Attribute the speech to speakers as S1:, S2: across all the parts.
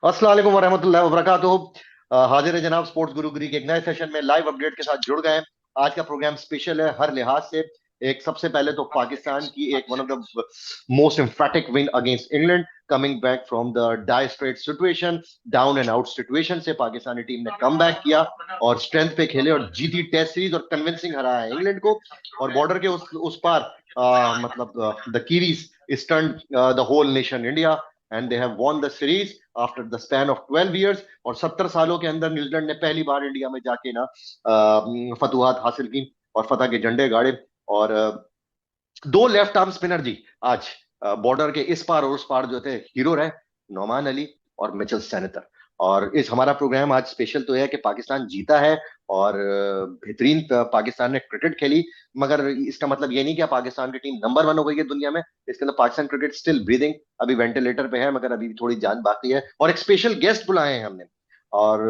S1: अस्सलाम वालेकुम वरहमतुल्लाहि वबरकातुहू। हाजिर है जनाब स्पोर्ट्स गुरु गिरी के एक नए सेशन में लाइव अपडेट के साथ जुड़ गए हैं। आज का प्रोग्राम स्पेशल है हर लिहाज से। एक सबसे पहले तो पाकिस्तान की एक one of the most emphatic win against England, coming back from the dire straight situation, down and out situation से पाकिस्तानी टीम ने कम बैक किया और स्ट्रेंथ पे खेले और जीती टेस्ट सीरीज और कन्विंसिंग हराया इंग्लैंड को। और बॉर्डर के उस पार मतलब the Kiwis stunned the whole nation India and they have won the series after the span of 12 years। और 70 सालों के अंदर न्यूजीलैंड ने पहली बार इंडिया में जाके ना फतुहात हासिल की और फतह के झंडे गाड़े। और दो लेफ्ट आर्म स्पिनर जी आज बॉर्डर के इस पार और उस पार जो थे हीरो रहे, नोमान अली और मिचेल सैनेटर। और इस हमारा प्रोग्राम आज स्पेशल तो है कि पाकिस्तान जीता है और बेहतरीन पाकिस्तान ने क्रिकेट खेली। मगर इसका मतलब ये नहीं कि पाकिस्तान की टीम नंबर 1 हो गई है दुनिया में। इसके अंदर पाकिस्तान क्रिकेट स्टिल ब्रीदिंग, अभी वेंटिलेटर पे है मगर अभी भी थोड़ी जान बाकी है और एक स्पेशल गेस्ट बुलाए हैं हमने। और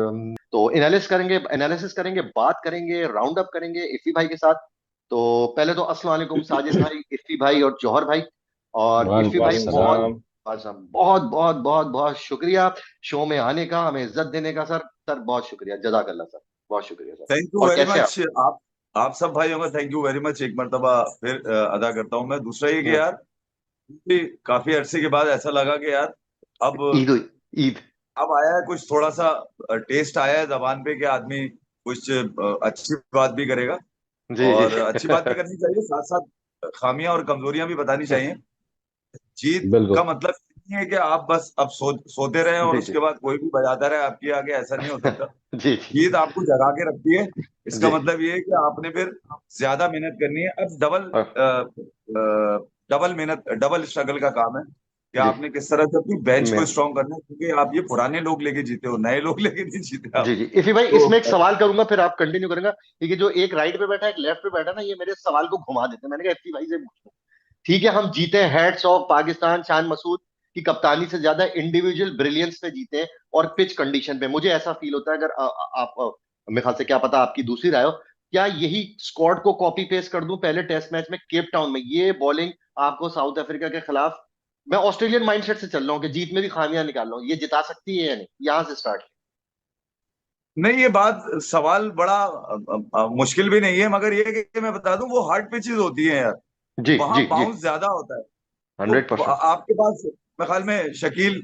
S1: तो एनालिसिस करेंगे, बात करेंगे, राउंड अप करेंगे इफी भाई के साथ। तो पहले तो अस्सलाम वालेकुम साजिद भाई, इफ्ती भाई और जौहर भाई। और इफ्ती
S2: वालेकुम
S1: भाई बहुत
S2: अस्सलाम।
S1: बहुत बहुत बहुत बहुत शुक्रिया शो में आने का, हमें इज्जत देने का। सर सर बहुत शुक्रिया, जजाकल्ला सर, बहुत शुक्रिया सर।
S2: थैंक यू
S1: और
S2: वेरी
S1: कैसे आप?
S2: मच। आप सब भाइयों का थैंक यू वेरी मच एक मर्तबा फिर अदा करता हूं मैं। दूसरा ये कि
S1: हम्म,
S2: यार कि काफी अरसे के बाद ऐसा लगा कि यार अब
S1: ईद हुई, ईद।
S2: अब आया है कुछ थोड़ा सा टेस्ट आया है जबान पे कि आदमी कुछ अच्छी बात भी करेगा
S1: जी जी।
S2: और अच्छी बात भी करनी चाहिए, साथ साथ खामियां और कमजोरियां भी बतानी चाहिए। जीत का
S1: बिल्कुल।
S2: मतलब नहीं है कि आप बस अब सोते रहें और
S1: जी जी।
S2: उसके बाद कोई भी बजाता रहे आपके आगे, ऐसा नहीं हो सकता।
S1: जी जी
S2: जीत आपको जगा के रखती है। इसका
S1: जी।
S2: मतलब ये है कि आपने फिर ज्यादा मेहनत करनी है। अब
S1: और
S2: डबल मेहनत, डबल स्ट्रगल का काम है कि
S1: जी
S2: आपने किस तरह से अपनी बेंच को
S1: मैं
S2: स्ट्रांग करना है, क्योंकि आप ये पुराने लोग लेके जीते हो, नए लोग लेके नहीं जीते
S1: जी
S2: आप।
S1: जी इफी भाई
S2: तो
S1: इसमें एक सवाल करूंगा फिर आप कंटिन्यू करेंगे। क्योंकि जो एक राइट पे बैठा है एक लेफ्ट पे बैठा है ना, ये मेरे सवाल को घुमा देते हैं। मैंने कहा इफ्ती भाई से पूछूं। ठीक है हम जीते, हेड्स ऑफ पाकिस्तान, शान मसूद की कप्तानी से ज्यादा इंडिविजुअल ब्रिलियंस पे जीते और पिच कंडीशन पे। मुझे ऐसा फील होता है, अगर आप मेरे ख्याल से, क्या पता आपकी दूसरी राय हो, क्या यही स्क्वाड को कॉपी पेस्ट कर दूं पहले टेस्ट मैच में केप टाउन में, ये बॉलिंग आपको साउथ अफ्रीका के खिलाफ, मैं ऑस्ट्रेलियन माइंडसेट से चल रहा हूँ कि जीत में भी खामियां निकाल रहा हूँ, ये जिता सकती है या नहीं, यहां से स्टार्ट।
S2: नहीं, ये बात सवाल बड़ा मुश्किल भी नहीं है, मगर ये है कि मैं बता दूं वो हार्ड पिचेस होती हैं यार,
S1: जी
S2: वहां
S1: जी जी।
S2: बाउंस ज्यादा होता है।
S1: हंड्रेड
S2: तो
S1: परसेंट
S2: आपके पास मेरे ख्याल में शकील,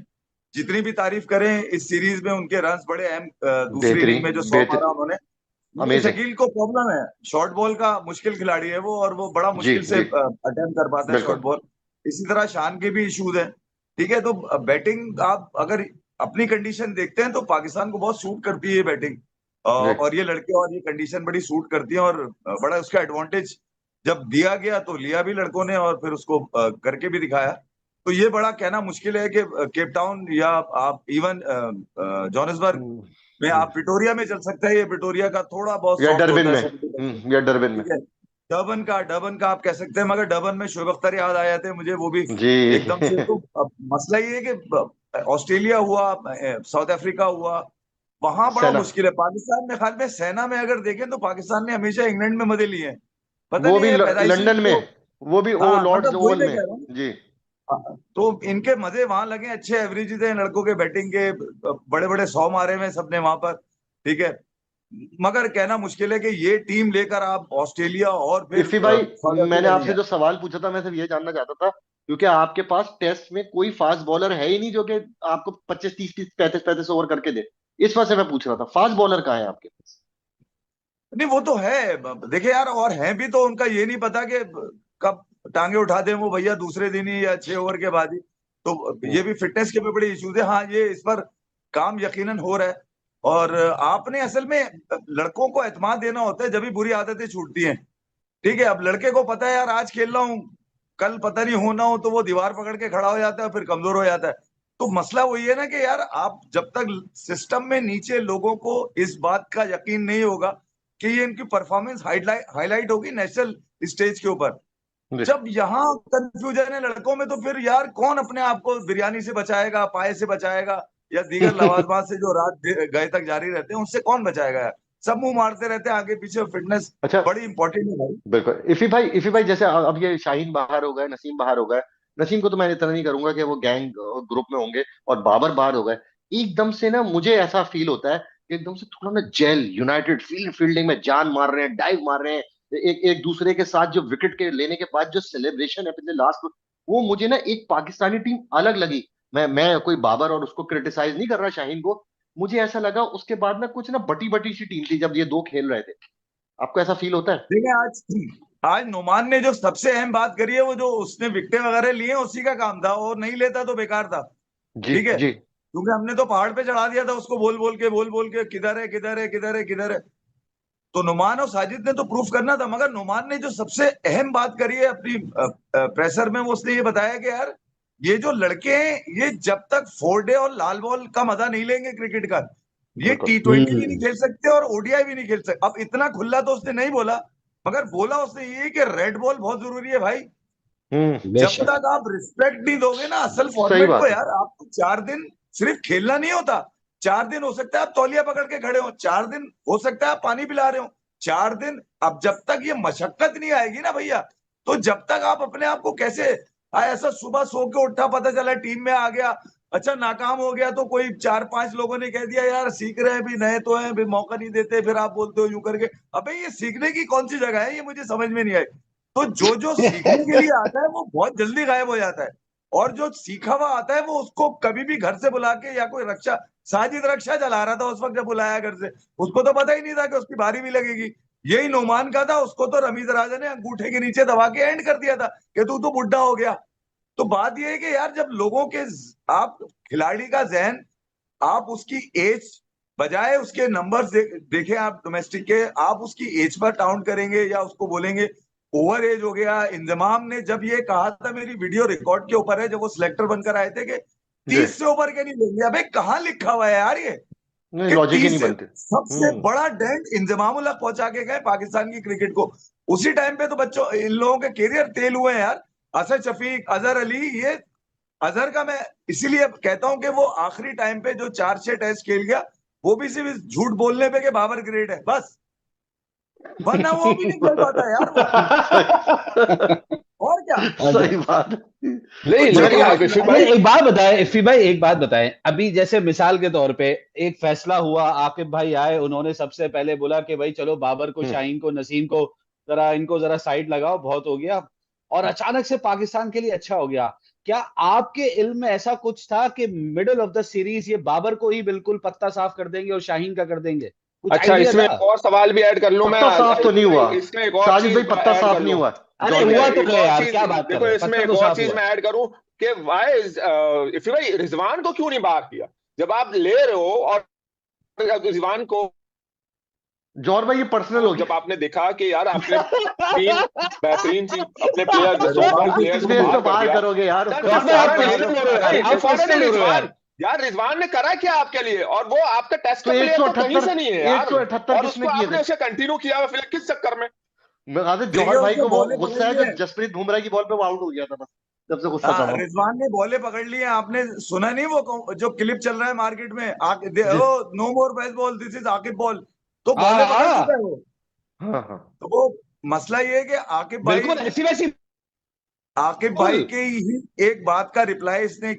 S2: जितनी भी तारीफ करें इस सीरीज में उनके रन्स बड़े अहम, दूसरी इनिंग
S1: बेहतरीन,
S2: में जो 100 मारा
S1: बेहतर,
S2: उन्होंने, मगर
S1: अमेजिंग।
S2: शकील को प्रॉब्लम है। शॉर्ट बॉल का मुश्किल खिलाड़ी है वो, और वो बड़ा
S1: जी
S2: मुश्किल से
S1: जी
S2: अटेम्प्ट कर पाता है शॉर्ट
S1: बिल्कुल।
S2: बॉल। इसी तरह शान के भी इश्यूज हैं। ठीक है, तो बैटिंग आप अगर अपनी कंडीशन देखते हैं तो पाकिस्तान को बहुत सूट करती है ये बैटिंग,
S1: जी
S2: और ये लड़के और ये कंडीशन बड़ी सूट करती है, और बड़ा उसका एडवांटेज जब दिया गया तो लिया भी लड़कों ने, और फिर उसको करके भी दिखाया। तो ये बड़ा कहना मुश्किल है कि केप टाउन या आप इवन जोहान्सबर्ग
S1: हम्म,
S2: में,
S1: हम्म।
S2: आप पिटोरिया में चल सकता है, ये पिटोरिया का थोड़ा बहुत
S1: या
S2: सॉफ्ट
S1: डरबिन
S2: होता है
S1: में,
S2: सेवेंटी।
S1: या डरबिन में।
S2: ठीक है, डबन का आप कह सकते हैं, मगर डबन में शोएब अख्तर याद आ जाते हैं मुझे, वो भी
S1: जी
S2: एकदम से। तो अब मसला ये है कि ऑस्ट्रेलिया हुआ, साउथ अफ्रीका हुआ, वहां बड़ा
S1: सेना,
S2: मुश्किल है। पाकिस्तान में, ख्याल में सेना में अगर देखें तो पाकिस्तान ने हमेशा इंग्लैंड में मजे लिए हैं। पता
S1: वो
S2: नहीं
S1: भी
S2: है पैदाइशी
S1: लंदन में,
S2: तो।
S1: वो भी ओ
S2: हाँ,
S1: लॉर्ड्स
S2: मतलब वही
S1: ओवल
S2: मैं
S1: में।
S2: कह रहा हूँ।
S1: जी
S2: हाँ, तो इनके मजे वहां लगे, अच्छे एवरेजेस हैं लड़कों के बैटिंग के, बड़े बड़े 100 मारे हुए हैं सबने वहां पर। ठीक है, मगर कहना मुश्किल है कि ये टीम लेकर आप ऑस्ट्रेलिया और फिर
S1: इफी भाई,
S2: साउथ
S1: मैंने
S2: अफ्रीका नहीं
S1: आपसे
S2: है।
S1: जो सवाल पूछा था मैं सिर्फ ये जानना चाहता था, क्योंकि आपके पास टेस्ट में कोई फास्ट बॉलर है ही नहीं जो कि आपको 25 30 30 35 35 ओवर करके दे। इस वजह से मैं पूछ रहा था फास्ट बॉलर कहाँ है आपके पास।
S2: नहीं, वो तो है। देखिए यार, और हैं भी तो उनका ये नहीं पता कि कब टांगे उठा दें वो भैया दूसरे दिन ही या 6 ओवर के बाद ही। तो ये
S1: हम्म,
S2: भी फिटनेस के भी बड़े इश्यूज है। हाँ, ये इस पर काम यकीनन हो रहा है। और आपने असल में लड़कों को एतमाद देना होता है जब भी बुरी आदतें छूटती हैं। ठीक है, अब लड़के को पता है यार आज खेल रहा हूँ, कल पता नहीं होना हो, तो वो दीवार पकड़ के खड़ा हो जाता है, फिर कमजोर हो जाता है। तो मसला वही है ना कि यार आप जब तक सिस्टम में नीचे लोगों को इस बात का यकीन नहीं होगा कि ये इनकी परफॉर्मेंस हाईलाइट हाईलाइट होगी नेशनल स्टेज के ऊपर,
S1: जी
S2: जब यहाँ कंफ्यूजन है लड़कों में, तो फिर यार कौन अपने आप को बिरयानी से बचाएगा, पाए से बचाएगा, या दीगर लवाजमात से जो रात गए तक जारी रहते हैं उनसे कौन बचाएगा यार। सब मुंह मारते रहते हैं आगे पीछे। फिटनेस
S1: अच्छा
S2: बड़ी इंपॉर्टेंट है भाई।
S1: बिल्कुल। इफी भाई जैसे अब ये शाहीन बाहर हो गए, नसीम बाहर हो गए। नसीम को तो मैं इतना नहीं करूंगा कि वो गैंग ग्रुप में होंगे, और बाबर बाहर हो गए। एकदम से ना मुझे ऐसा फील होता है कि एकदम से थोड़ा ना जेल यूनाइटेड फील्डिंग में जान मार रहे हैं, डाइव मार रहे हैं एक एक दूसरे के साथ। जो विकेट के लेने के बाद जो सेलिब्रेशन है पिछले लास्ट, वो मुझे ना एक पाकिस्तानी टीम अलग लगी। मैं कोई बाबर और उसको क्रिटिसाइज नहीं कर रहा, शाहीन को। मुझे ऐसा लगा उसके बाद ना कुछ ना बटी बटी सी टीम थी जब ये दो खेल रहे थे। आपको ऐसा फील होता है?
S2: देखिए आज आज नुमान ने जो सबसे अहम बात करी है, वो जो उसने विकेटें वगैरह लिए हैं, उसी का काम था, और नहीं लेता तो बेकार था।
S1: जी
S2: ठीक है,
S1: जी।
S2: क्योंकि हमने तो पहाड़ पे चढ़ा दिया था उसको, बोल बोल के किधर है किधर है किधर है किधर है। तो नुमान और साजिद ने तो प्रूफ करना था, मगर नुमान ने जो सबसे अहम बात करी है अपनी प्रेशर में, वो उसने ये बताया कि यार ये जो लड़के हैं, ये जब तक 4 डे और लाल बॉल का मजा नहीं लेंगे क्रिकेट का, ये
S1: बिल्कुल।
S2: T20 भी नहीं खेल सकते और ओडीआई भी नहीं खेल सकते। अब इतना खुला तो उसने नहीं बोला, मगर बोला उसने ये कि रेड बॉल बहुत जरूरी है भाई। जब
S3: बेशक।
S2: तक आप रिस्पेक्ट नहीं दोगे ना असल
S1: सही
S2: फॉर्मेट को,
S1: बात है।
S2: यार आपको 4 दिन सिर्फ खेलना नहीं होता। 4 दिन हो सकता है आप तौलिया पकड़ के खड़े हो, 4 दिन हो सकता है आप पानी पिला रहे हो, 4 दिन। अब जब तक ये मशक्कत नहीं आएगी ना भैया, तो जब तक आप अपने आप को कैसे ऐसा सुबह सो के उठा, पता चला टीम में आ गया, अच्छा नाकाम हो गया, तो कोई 4-5 लोगों ने कह दिया यार सीख रहे हैं भी, नए तो हैं भी, मौका नहीं देते, फिर आप बोलते हो यूं करके। अबे ये सीखने की कौन सी जगह है, ये मुझे समझ में नहीं आई। तो जो जो सीखने के लिए आता है वो बहुत जल्दी गायब हो जाता है, और जो सीखा हुआ आता है वो उसको कभी भी घर से बुला के, या कोई रक्षा, साजिद रक्षा चला रहा था उस वक्त जब बुलाया घर से, उसको तो पता ही नहीं था कि उसकी बारी भी लगेगी। यही नोमान का था, उसको तो रमीज राजा ने अंगूठे के नीचे दबा के एंड कर दिया था कि तू तो बुढ़ा हो गया। तो बात यह है कि यार जब लोगों के, आप खिलाड़ी का जहन, आप उसकी एज बजाय उसके नंबर्स देखें, आप डोमेस्टिक के, आप उसकी एज पर काउंट करेंगे या उसको बोलेंगे ओवर एज हो गया। इंजमाम ने जब ये कहा था, मेरी वीडियो रिकॉर्ड के ऊपर है, जब वो सिलेक्टर बनकर आए थे, कि
S1: जी।
S2: 30 से ऊपर के नहीं लेंगे। अबे कहाँ लिखा हुआ है यार ये
S1: नहीं,
S2: कि
S1: लॉजिक ही
S2: 30
S1: नहीं
S2: से?
S1: बनते।
S2: सबसे बड़ा डेंट इंजमाम उल हक पहुंचा के गए पाकिस्तान की क्रिकेट को। उसी टाइम पे तो बच्चों, इन लोगों के कैरियर तेल हुए हैं यार। असद शफीक, अजहर अली, ये अजहर का मैं इसीलिए कहता हूं कि वो आखिरी टाइम पे जो 4-6 टेस्ट खेल गया, वो भी सिर्फ झूठ बोलने पे कि बाबर ग्रेट है बस, वरना वो भी नहीं खेल पाता यार वो। और क्या।
S1: सही बात है।
S3: नहीं
S2: तो जब
S1: मगर
S3: लेकिन
S1: यार,
S2: आप
S3: इफ़ी
S2: खिलाड़ी,
S3: भाई एक बात बताएं, इफ़ी भाई एक बात बताएं, अभी जैसे मिसाल के तौर पे एक फैसला हुआ, आकिब भाई आए, उन्होंने सबसे पहले बोला कि भाई चलो बाबर को, शाहीन को, नसीम को, जरा इनको जरा साइड लगाओ, बहुत हो गया, और अचानक से पाकिस्तान के लिए अच्छा हो गया। क्या आपके इल्म में ऐसा कुछ था कि मिडिल ऑफ द सीरीज ये बाबर को ही बिल्कुल पत्ता साफ कर देंगे और शाहीन का कर देंगे? कुछ
S4: अच्छा,
S3: आइडिया
S4: इसमें
S3: था?
S4: एक और सवाल भी ऐड कर लूं मैं।
S1: पत्ता साफ तो नहीं हुआ।
S4: इसमें एक और
S1: साजिद
S4: चीज
S1: भाई, पत्ता
S4: ऐड
S1: साफ
S4: कर
S1: नहीं
S4: लूं।
S1: हुआ।
S3: अरे
S1: जॉन
S3: हुआ
S1: में
S3: तो
S4: एक
S3: है
S4: और
S3: यार,
S4: चीज
S3: क्या बात कर
S4: देखो,
S3: रहे हैं,
S4: इसमें
S3: पत्ता
S4: एक
S3: तो
S4: और
S3: साफ
S4: चीज
S3: हुआ।
S4: मैं ऐड करूं कि वाई इफ भाई रिजवान को क्यों नहीं बाहर किया? जब आप ले रहे हो, और रिजवान को
S1: जॉन भाई, ये पर्सनल हो
S4: जब
S1: गया।
S4: आपने देखा कि यार आपने 3 बेहतरीन सी अपने प्लेयर,
S2: रिजवान
S4: सुपर
S2: की
S4: प्लेयर्स
S2: किस
S4: को
S1: इसमें
S4: बाहर
S1: इसको
S4: कर
S1: बाहर
S4: दिया,
S1: करोगे यार, उसको
S3: जॉन
S4: दैट्स
S3: भाई आप
S1: बाहर
S4: फॉर
S3: पर्सनल हो रहे हो यार, आप
S4: इम्पोर्टेंट
S3: पर्सनल हो रहे हो
S4: रिजवान।
S3: यार।
S4: यार रिजवान ने करा क्या आपके लिए? और वो आपका टेस्ट
S1: तो
S4: का प्लेयर तो कहीं
S1: 178,
S4: से नहीं है यार,
S1: 178
S4: और
S1: किसने
S4: उसको
S1: किए थे?
S4: आपने उसे कंटिन्यू किया हुआ फिर किस चक्कर में?
S1: मैं कहा था
S2: देखिए
S1: जौहर भाई
S2: उसने
S1: को वो
S2: बॉलें पकड़
S1: गुस्सा है
S2: ली है।
S1: जब जसप्रीत बुमराह की बॉल पे वो आउट हो गया था, बस जब से गुस्सा था
S2: हाँ,
S1: वो।
S2: रिजवान ने बॉलें पकड़ ली है, आपने सुना नहीं वो जो क्लिप चल रहा है मार्केट में,
S1: जी।
S2: Oh no more best ball, this is Aqib ball. तो बॉलें
S3: हाँ
S2: पकड़ चुका
S3: हाँ
S2: है वो।
S1: हाँ हाँ।
S2: तो वो मसला ये है कि
S3: बिल्कुल ऐसी वैसी
S2: आकिब भाई
S3: बिल्कुल।
S2: के ही एक बात का रिप्लाई इसने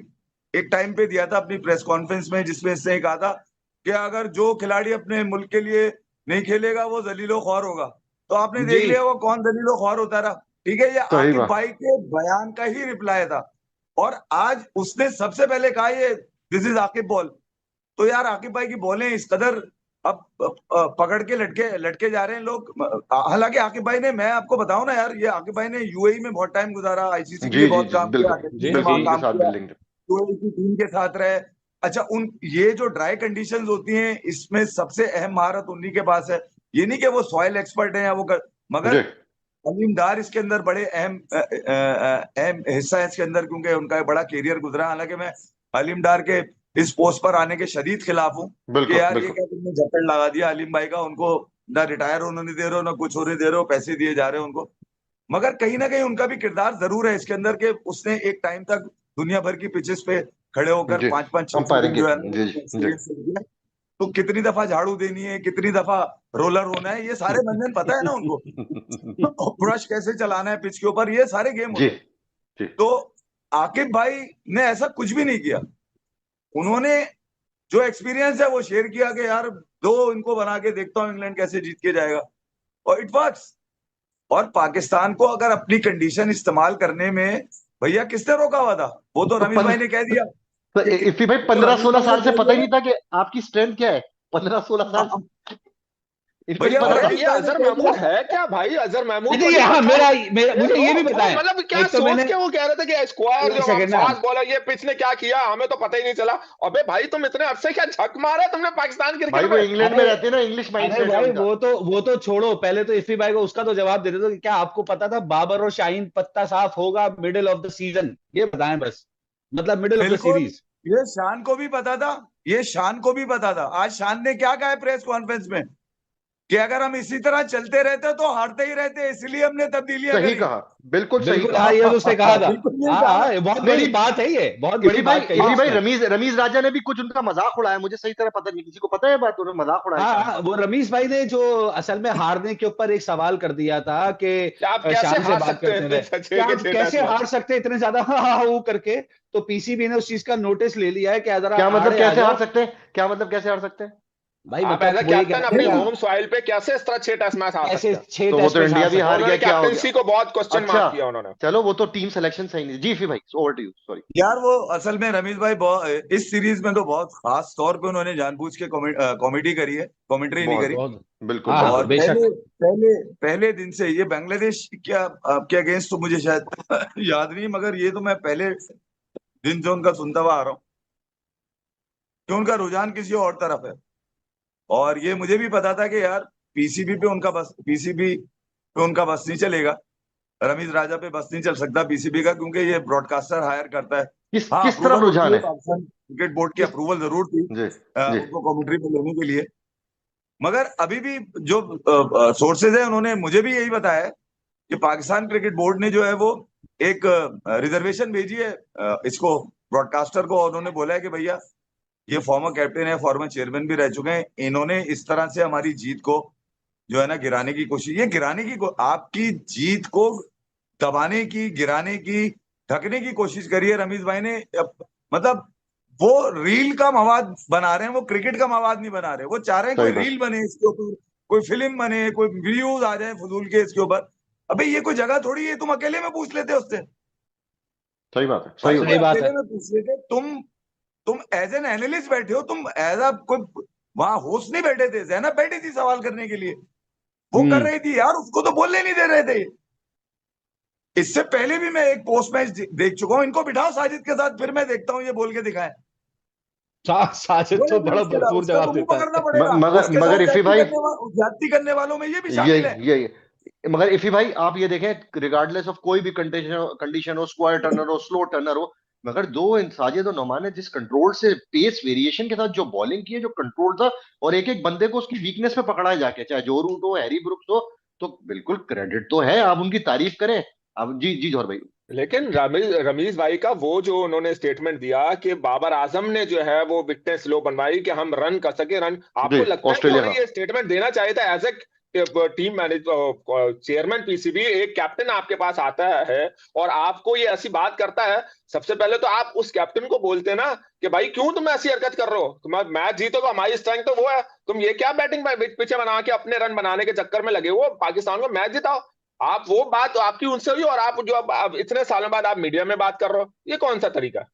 S2: एक टाइम पे दिया था अपनी प्रेस कॉन्फ्रेंस में, जिसमें इसने कहा था कि अगर जो खिलाड़ी अपने मुल्क के लिए नहीं खेलेगा वो जलीलो ख्वार होगा। तो आपने
S3: जी।
S2: देख लिया वो कौन जलीलो ख्वार होता रहा। ठीक है, ये
S1: सही
S2: आकिब
S1: बात।
S2: भाई के बयान का ही रिप्लाई था, और आज उसने सबसे पहले कहा ये दिस इज आकिब बॉल। तो यार आकिब भाई की बॉलें इस कदर अब पकड़ के लटके लटके जा रहे हैं लोग। हालांकि आकिब भाई ने, मैं आपको बताऊं ना यार, ये आकिब भाई ने यूएई में बहुत टाइम गुजारा, आईसीसी के लिए
S1: जी जी
S2: बहुत
S1: जी,
S2: काम किया,
S1: बिल्कुल।
S2: अकेडमी
S3: जी
S2: में
S3: जी
S2: वहां
S1: बिल्कुल उनके
S2: काम
S1: साथ
S2: किया,
S1: बिल्डिंग।
S2: यूएई की टीम के साथ रहे। अच्छा, उन ये जो ड्राई कंडीशंस होती हैं, इसमें सबसे अहम महारत उन्हीं के पास है। ये नहीं कि वो सॉइल एक्सपर्ट है या मगर
S1: जी
S2: अलीम डार इसके अंदर बड़े अहम अहम हिस्सा है इसके अंदर, क्योंकि उनका एक बड़ा कैरियर गुजरा। हालांकि मैं अलीम डार के इस पोस्ट पर आने के शदीद खिलाफ हूँ कि
S1: बिल्कुल
S2: यार ये
S1: बिल्कुल।
S2: क्या तुमने झप्पड़ लगा दिया अलीम भाई का, उनको ना रिटायर होने नहीं दे रहे हो, ना कुछ होने दे रहे हो, पैसे दिए जा रहे हो उनको। मगर कहीं ना कहीं उनका भी किरदार जरूर है इसके अंदर, कि उसने एक टाइम तक दुनिया भर की पिचेस पे खड़े होकर
S1: जी,
S2: 5-5 6
S1: अंपायरिंग
S2: सीजन
S1: की
S2: जो है
S1: थी।
S2: ना
S1: जी जी जी।
S2: एक्सपीरियंस। तो कितनी दफा झाड़ू देनी है, कितनी दफा रोलर होना है, ये सारे बंधन पता है ना उनको। ब्रश कैसे चलाना है पिच के ऊपर, ये सारे गेम
S1: जी
S2: होते हैं।
S1: जी।
S2: तो आकिब भाई ने ऐसा कुछ भी नहीं किया। उन्होंने जो एक्सपीरियंस है वो शेयर किया कि यार दो इनको बना के देखता हूँ इंग्लैंड कैसे जीत के जाएगा, और इट वर्क्स। और पाकिस्तान को अगर अपनी कंडीशन इस्तेमाल करने में भैया किसने रोका हुआ था? वो तो
S1: तो
S2: रमीज भाई ने कह दिया
S1: तो
S2: कि
S1: इफी भाई
S2: तो रमीज
S1: 15-16
S2: भाई ने
S1: साल से
S2: कह
S1: पता ही
S2: दिया
S1: नहीं था कि आपकी स्ट्रेंथ क्या है। 15-16 साल
S2: हाँ,
S1: इनको नहीं
S2: भैया वो
S1: पता
S4: अरे
S1: था।
S2: रमीज
S4: ये
S2: भाई ने
S4: अजहर
S2: कह दिया।
S4: महमूद है क्या भाई? अजहर महमूद
S3: नहीं
S4: को नहीं
S3: हाँ,
S4: पता?
S3: मुझे ये भी
S4: वो
S3: बताया।
S4: मतलब क्या
S3: एक तो
S4: सोच
S3: मैंने
S4: के वो कह रहे थे कि स्क्वायर
S3: एक
S4: जो हम
S3: सेकंड ना,
S4: फास्ट बॉलर, ये पिच ने क्या किया हमें तो पता ही नहीं चला। अबे भाई तुम इतने अरसे क्या झक मारा तुमने पाकिस्तान
S1: भाई
S4: क्रिकेट
S1: वो
S4: में?
S1: इंग्लैंड में
S3: अरे
S1: रहते हैं ना, इंग्लिश
S3: अरे
S1: माइंडसेट है
S3: भाई
S1: उनका।
S3: वो तो छोड़ो, पहले तो इफ्फी भाई को उसका तो जवाब दे दे। तो क्या आपको पता था बाबर और शाहीन पत्ता साफ होगा मिडिल ऑफ द सीजन? ये बताएं बस, मतलब मिडिल ऑफ द
S2: बिल्कुल,
S3: सीरीज।
S2: ये शान को भी पता था, ये शान को भी पता था। आज शान ने क्या कहा है प्रेस कॉन्फ्रेंस में कि अगर हम इसी तरह चलते रहते तो हारते ही रहते, इसलिए हमने तब्दीलियां
S1: सही
S2: करी।
S1: कहा, बिल्कुल सही
S3: बिल्कुल
S1: कहा।
S3: हाँ, ये तो उसने कहा था।
S2: बिल्कुल ये
S3: हाँ
S2: कहा
S3: हाँ,
S2: ना।
S3: ये बहुत बड़ी
S1: नहीं,
S3: बात है, ये बहुत बड़ी बात कही है
S1: इफी भाई
S3: उसने।
S1: रमीज राजा ने भी कुछ उनका मजाक उड़ाया, मुझे सही तरह पता नहीं, किसी को पता है बात? उन्होंने मजाक उड़ाया
S3: हाँ
S1: शान
S3: हाँ,
S1: का।
S3: वो रमीश भाई ने जो असल में हारने के ऊपर एक सवाल कर दिया था कि
S4: क्या आप कैसे
S3: शान से
S4: हार
S3: बात
S4: सकते
S3: करते
S4: हैं
S3: हुए कि
S4: छह के
S3: आप
S4: छह टेस्ट
S3: कैसे
S4: मैच?
S3: हार सकते हैं इतने ज्यादा हाँ हाँ वो करके। तो पीसीबी ने उस चीज का नोटिस ले लिया है कि जरा
S1: क्या मतलब
S3: आड़े आ
S1: कैसे हार
S3: जाओ।
S1: सकते हैं? क्या मतलब कैसे हार सकते हैं?
S3: भाई
S4: आप एज
S3: मतलब
S4: ए
S3: वो ये कह
S4: कैप्टन
S3: रहे थे
S4: अपने
S3: कि
S2: देखिए
S4: होम सॉइल पे कैसे इस तरह 6 टेस्ट मैच हार
S3: कैसे
S4: सकते हैं?
S3: 6
S1: तो वो
S3: टेस्ट
S1: तो
S3: मैच
S1: इंडिया
S3: हार
S1: भी
S3: सकते
S4: और
S1: हार
S3: हैं।
S1: गया,
S4: उन्होंने
S1: क्या हो
S4: कैप्टनसी
S1: गया?
S4: को बहुत क्वेश्चन
S1: अच्छा,
S4: मार्क किया उन्होंने।
S1: चलो वो तो टीम सिलेक्शन सही नहीं। जी इफी भाई, ओवर टू यू, सॉरी।
S2: यार वो असल में रमीज भाई इस सीरीज में तो बहुत खास तौर पे उन्होंने जानबूझ के कॉमेडी करी है, कॉमेंट्री नहीं
S1: बहुत,
S2: करी।
S3: बहुत।
S1: बिल्कुल
S3: हाँ हाँ
S2: और
S1: बिल्कुल।
S3: बेशक।
S2: पहले पहले पहले दिन से ये बांग्लादेश क्या के अगेंस्ट तो मुझे शायद याद नहीं, मगर ये तो मैं पहले दिन से उनका सुनता हुआ आ रहा हूँ कि उनका रुझान किसी और तरफ है। और ये मुझे भी पता था कि यार पीसीबी पे उनका बस नहीं चलेगा, रमीज राजा पे बस नहीं चल सकता पीसीबी का, क्योंकि ये ब्रॉडकास्टर हायर करता है। हाँ,
S1: किस तरफ
S2: अप्रूवल होती
S1: रुझान
S2: है,
S1: है?
S2: पाकिस्तान क्रिकेट बोर्ड की
S1: किस?
S2: अप्रूवल जरूर थी
S1: जी जी।
S2: उनको कमेंट्री पे लेने के लिए। मगर अभी भी जो सोर्सेज है उन्होंने मुझे भी यही बताया है कि पाकिस्तान क्रिकेट बोर्ड ने जो है वो एक रिजर्वेशन भेजी है इसको ब्रॉडकास्टर को, और उन्होंने बोला है कि भैया ये फॉर्मर कैप्टन है, फॉर्मर चेयरमैन भी रह चुके हैं, इन्होंने इस तरह से हमारी जीत को जो है ना गिराने की कोशिश, ये गिराने की आपकी जीत को दबाने की, गिराने की, ढकने की कोशिश करी है रमीज भाई ने। मतलब वो रील का मवाद बना रहे हैं, वो क्रिकेट का मवाद नहीं बना रहे। वो चाह रहे हैं
S1: सही
S2: कोई
S1: बात,
S2: रील बने इसके ऊपर, कोई फिल्म बने, कोई व्यूज आ जाए फजूल के इसके ऊपर। अबे ये कोई जगह थोड़ी है, तुम अकेले में पूछ लेते उससे।
S1: सही बात है,
S2: भाई
S1: सही
S2: कोई
S3: सही
S1: बात।
S3: बात
S2: अकेले
S3: है।
S2: में पूछ लेते। तुम एज एन एनालिस्ट बैठे हो, तुम एज अ कोई वहां होस्ट नहीं बैठे थे, जैनब बैठी थी सवाल करने के लिए, वो कर
S3: हम्म।
S2: रही थी यार, उसको तो बोलने नहीं दे रहे थे। इससे पहले भी मैं एक पोस्ट मैच देख चुका हूं, इनको बिठाओ साजिद के साथ, फिर मैं देखता हूँ ये बोल के दिखाएं।
S3: साजिद
S2: बोले
S3: तो
S2: फिर
S3: बड़ा
S2: उसके
S3: भरपूर
S2: उसका
S3: जवाब
S2: तो मुंह
S3: देता
S2: पकड़ना
S3: है।
S2: पड़ेगा। उसके
S1: मगर
S2: साथ
S1: इफी भाई,
S2: ज्यादती करने वालों में ये भी
S1: ये
S2: शामिल है।
S1: ये मगर इफी भाई आप ये देखें, रिगार्डलेस ऑफ कोई भी कंडीशन कंडीशन हो, स्क्वायर टर्नर हो, स्लो टर्नर हो, मगर दो साजिद और नोमान ने जिस कंट्रोल से पेस वेरिएशन के साथ जो बॉलिंग की है, जो कंट्रोल था, और एक एक बंदे को उसकी वीकनेस पे पकड़ा है जाके, चाहे जो रूट हो, हैरी ब्रुक्स हो, तो बिल्कुल क्रेडिट तो है, आप उनकी तारीफ करें। अब जी जी जौहर भाई।
S4: लेकिन रमीज रमीज भाई का वो जो उन्होंने स्टेटमेंट दिया कि बाबर आजम ने जो है वो विकेट स्लो बनवाई कि हम रन कर सके रन,
S1: जी
S4: आपको लगता है कि
S1: ऑस्ट्रेलिया
S4: उन्हें
S1: का।
S4: ये स्टेटमेंट देना चाहिए था as a team manage chairman PCB? एक कैप्टन आपके पास आता है और आपको ये ऐसी बात करता है, सबसे पहले तो आप उस कैप्टन को बोलते ना कि भाई क्यों तुम ऐसी हरकत कर रहे हो, तुम मैच जीतोगे, हमारी स्ट्रेंथ तो वो है, तुम ये क्या बैटिंग पिछे बना के अपने रन बनाने के चक्कर में लगे हो, पाकिस्तान को मैच जिताओ। आप वो बात आपकी उनसे हुई और आप जो अब इतने सालों बाद आप मीडिया में बात कर रहे हो, ये कौन सा तरीका है?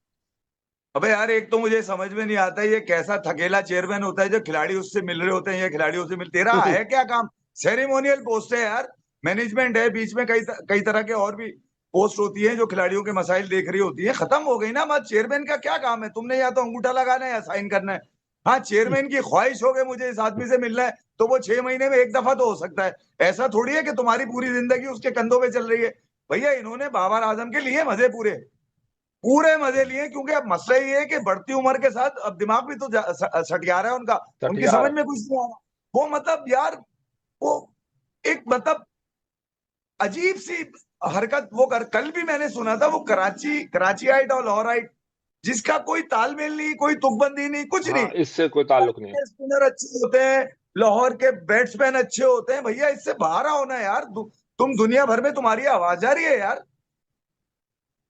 S2: अबे यार, एक तो मुझे समझ में नहीं आता ये कैसा थकेला चेयरमैन होता है जो खिलाड़ी उससे मिल रहे होते हैं, या खिलाड़ियों से मिल, तेरा है क्या काम? सेरेमोनियल पोस्ट है यार, मैनेजमेंट है, बीच में कई तरह के और भी पोस्ट होती है जो खिलाड़ियों के मसाइल देख रही होती है, खत्म हो गई ना बात। चेयरमैन का क्या काम है? तुमने या तो अंगूठा लगाना है या साइन करना है। हाँ, चेयरमैन की ख्वाहिश हो गई मुझे इस आदमी से मिलना है, तो वो 6 महीने में एक दफा तो हो सकता है। ऐसा थोड़ी है कि तुम्हारी पूरी जिंदगी उसके कंधों पे चल रही है। भैया इन्होंने बाबर आजम के लिए मजे पूरे पूरे मजे लिए, क्योंकि अब मसला ये है कि बढ़ती उम्र के साथ अब दिमाग भी तो सटिया रहा है उनका, उनकी
S4: सटियार
S2: समझ
S4: है।
S2: में कुछ नहीं आ रहा। वो मतलब यार, वो एक मतलब अजीब सी हरकत वो कर। कल भी मैंने सुना था वो कराची आइट और लाहौर आइट, जिसका कोई तालमेल नहीं, कोई तुकबंदी नहीं, कुछ नहीं।
S4: हाँ, इससे कोई ताल्लुक नहीं है।
S2: स्पिनर अच्छे होते हैं, लाहौर के बैट्समैन अच्छे होते हैं, भैया इससे बाहर आओ ना यार। तुम दुनिया भर में तुम्हारी आवाज आ रही है यार।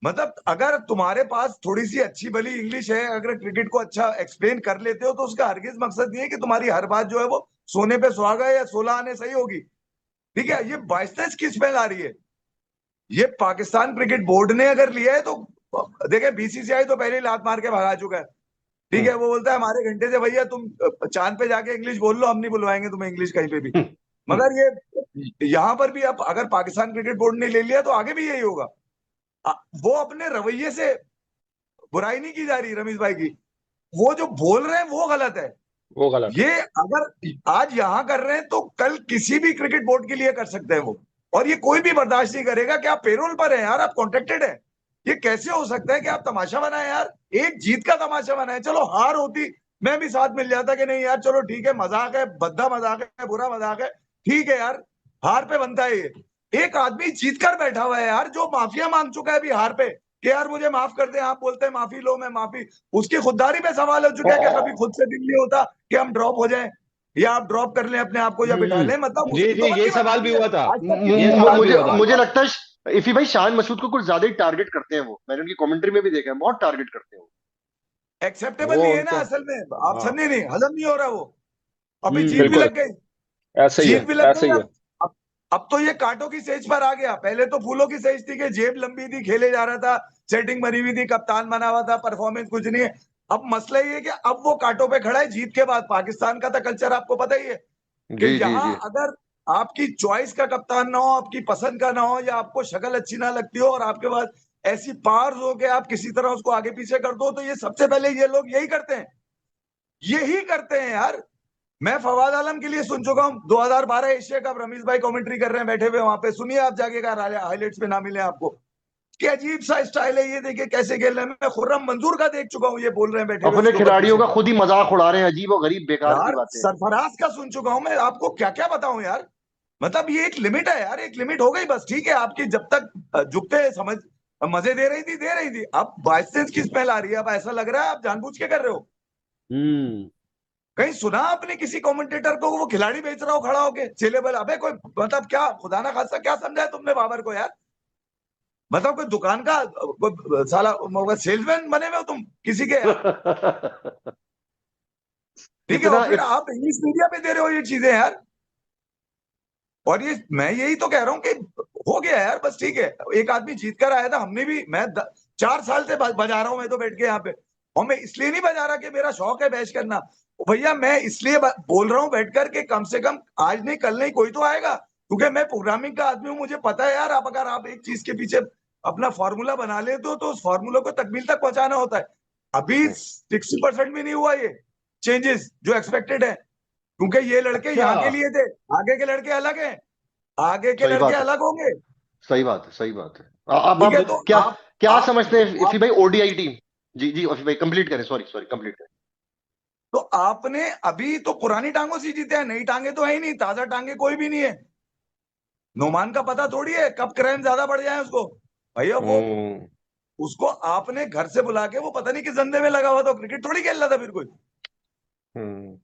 S2: मतलब अगर तुम्हारे पास थोड़ी सी अच्छी भली इंग्लिश है, अगर क्रिकेट को अच्छा एक्सप्लेन कर लेते हो, तो उसका हरगिज मकसद नहीं है कि तुम्हारी हर बात जो है वो सोने पे सुहागा या 16 आने सही होगी। ठीक है, ये बाइसनेस किस में ला रही है? ये पाकिस्तान क्रिकेट बोर्ड ने अगर लिया है तो देखे, बीसीसीआई तो पहले ही लात मार के भगा चुका है। ठीक है, वो बोलता है हमारे घंटे से भैया तुम चांद पे जाके इंग्लिश बोल लो, हम नहीं बुलवाएंगे तुम्हें इंग्लिश कहीं पे भी। मगर ये यहाँ पर भी अब अगर पाकिस्तान क्रिकेट बोर्ड ने ले लिया तो आगे भी यही होगा। वो अपने रवैये से बुराई नहीं की जा रही रमीश भाई की, वो जो बोल रहे हैं वो गलत है।
S4: वो गलत।
S2: ये अगर आज यहाँ कर रहे हैं तो कल किसी भी क्रिकेट बोर्ड के लिए कर सकते हैं वो, और ये कोई भी बर्दाश्त नहीं करेगा कि आप पेरोल पर हैं यार, आप कॉन्ट्रैक्टेड है। ये कैसे हो सकता है कि आप तमाशा बनाए यार, एक जीत का तमाशा बनाए। चलो हार होती मैं भी साथ मिल जाता कि नहीं यार चलो ठीक है, मजाक है, भद्दा मजाक है, बुरा मजाक है, ठीक है यार, हार पे बनता है ये। एक आदमी जीत कर बैठा हुआ है यार, जो माफिया मांग चुका है अभी हार पे कि यार मुझे माफ कर दे, आप बोलते हैं माफी लो, मैं माफी, उसकी खुददारी पे सवाल हो चुका है कि कभी खुद से दिल नहीं होता कि हम ड्रॉप हो जाएं, या आप ड्रॉप कर लें अपने आप को या बिठा लें। मतलब
S3: जी
S2: उसकी तो
S3: जी, ये
S2: बनती
S3: सवाल
S2: बनती
S3: भी
S2: है।
S3: हुआ था,
S2: आज तक
S3: ये
S2: किसी
S3: सवाल भी
S1: मुझे
S3: हुआ था।
S1: मुझे लगता है इफी भाई शान मसूद को कुछ ज्यादा ही टारगेट करते हैं वो, मैंने उनकी कमेंट्री में भी देखा है, बहुत टारगेट करते हैं वो।
S2: एक्सेप्टेबल
S4: वो
S2: नहीं है ना
S4: उनको,
S2: असल में, आप
S4: हाँ
S2: समझे नहीं, हजम नहीं हो रहा वो। अभी जीत भी
S4: बिल्कुल
S2: लग गई,
S4: ऐसे ही
S2: जीत
S4: है,
S2: भी लग
S4: ऐसे
S2: गई।
S4: ही है।
S2: अब तो ये कांटों की सेज पर आ गया। पहले तो फूलों की सेज थी कि जेब लंबी थी, खेले जा रहा था, सेटिंग बनी हुई थी, कप्तान बना हुआ था, परफॉर्मेंस कुछ नहीं है। अब मसला ये है कि अब वो कांटों पे खड़ा है जीत के बाद। पाकिस्तान का तो कल्चर आपको पता ही है कि
S1: जी जी
S2: यहाँ
S1: जी।
S2: अगर आपकी चॉइस का कप्तान ना हो, आपकी पसंद का ना हो, या आपको शक्ल अच्छी ना लगती हो और आपके पास ऐसी पावर्स हो कि आप किसी तरह उसको आगे पीछे कर दो, तो ये सबसे पहले ये लोग यही करते हैं, यही करते हैं यार। मैं फवाद आलम के लिए सुन चुका हूं 2012 एशिया कप, रमीश भाई कमेंट्री कर रहे हैं बैठे हुए वहां पे, सुनिए आप जाके, हाईलाइट्स पे ना मिले आपको, कि अजीब सा स्टाइल है ये, देखिए कैसे खेल रहे हैं। मैं खुर्रम मंजूर का देख चुका हूं, ये बोल रहे हैं बैठे हुए
S1: अपने
S2: उसके ऊपर
S1: खिलाड़ियों का
S2: क्वेश्चन।
S1: खुद ही मजाक उड़ा रहे हैं, अजीब और गरीब बेकार सी
S2: यार
S1: बातें।
S2: सरफराज का सुन चुका हूं मैं, आपको क्या क्या बताऊं यार। मतलब ये एक लिमिट है यार, एक लिमिट हो गई बस। ठीक है, आपकी जब तक झुकते समझ मजे दे रही थी। अब बाइसेंस की स्मेल आ रही है, अब ऐसा लग रहा है आप जानबूझ के कर रहे हो। कहीं सुना आपने किसी कमेंटेटर को वो खिलाड़ी बेच रहा हो खड़ा होके चेले बल? अबे कोई मतलब क्या खुदा ना खासा क्या समझा है तुमने बाबर को यार? मतलब कोई दुकान का कोई साला सेल्समैन बने हुए हो तुम किसी के यार? ठीक है,
S1: इतना
S2: और फिर आप इंग्लिश मीडिया पे दे रहे हो ये चीजें यार। और ये मैं यही तो कह रहा हूँ कि हो गया यार बस। ठीक है, एक आदमी जीत कर आया था, हमने भी, मैं 4 साल से बजा रहा हूं मैं तो बैठ के यहाँ पे, और मैं इसलिए नहीं बजा रहा कि मेरा शौक है बैश करना भैया, मैं इसलिए बोल रहा हूँ बैठकर के कम से कम आज नहीं कल नहीं कोई तो आएगा, क्योंकि मैं प्रोग्रामिंग का आदमी हूँ, मुझे पता है यार। आप अगर आप एक चीज के पीछे अपना फॉर्मूला बना लेते हो तो उस फॉर्मूला को तकमील तक पहुंचाना होता है। अभी 60% भी नहीं हुआ ये चेंजेस जो एक्सपेक्टेड है, क्योंकि ये लड़के
S3: अच्छा,
S2: यहाँ के लिए थे, आगे के लड़के अलग हैं, आगे के
S1: सही
S2: लड़के
S1: बात है,
S2: अलग होंगे।
S1: सही बात है, सही बात है। अब
S2: ठीक है,
S1: आप
S2: तो
S1: क्या क्या
S2: आप
S1: समझते हैं इफी
S2: आप
S1: भाई, ओडीआई टीम? जी जी इफी भाई कंप्लीट करें, सॉरी सॉरी कंप्लीट करें।
S2: तो आपने अभी तो पुरानी टांगों से जीते हैं, नई टांगे तो है ही नहीं, ताजा टांगे कोई भी नहीं है। नोमान का पता थोड़ी है कब क्राइम ज्यादा बढ़ जाए उसको, भैया वो
S1: हम्म
S2: उसको आपने घर से बुला के, वो पता नहीं किस धंधे में लगा हुआ था, क्रिकेट थोड़ी खेल रहा था फिर कोई,
S1: हम्म।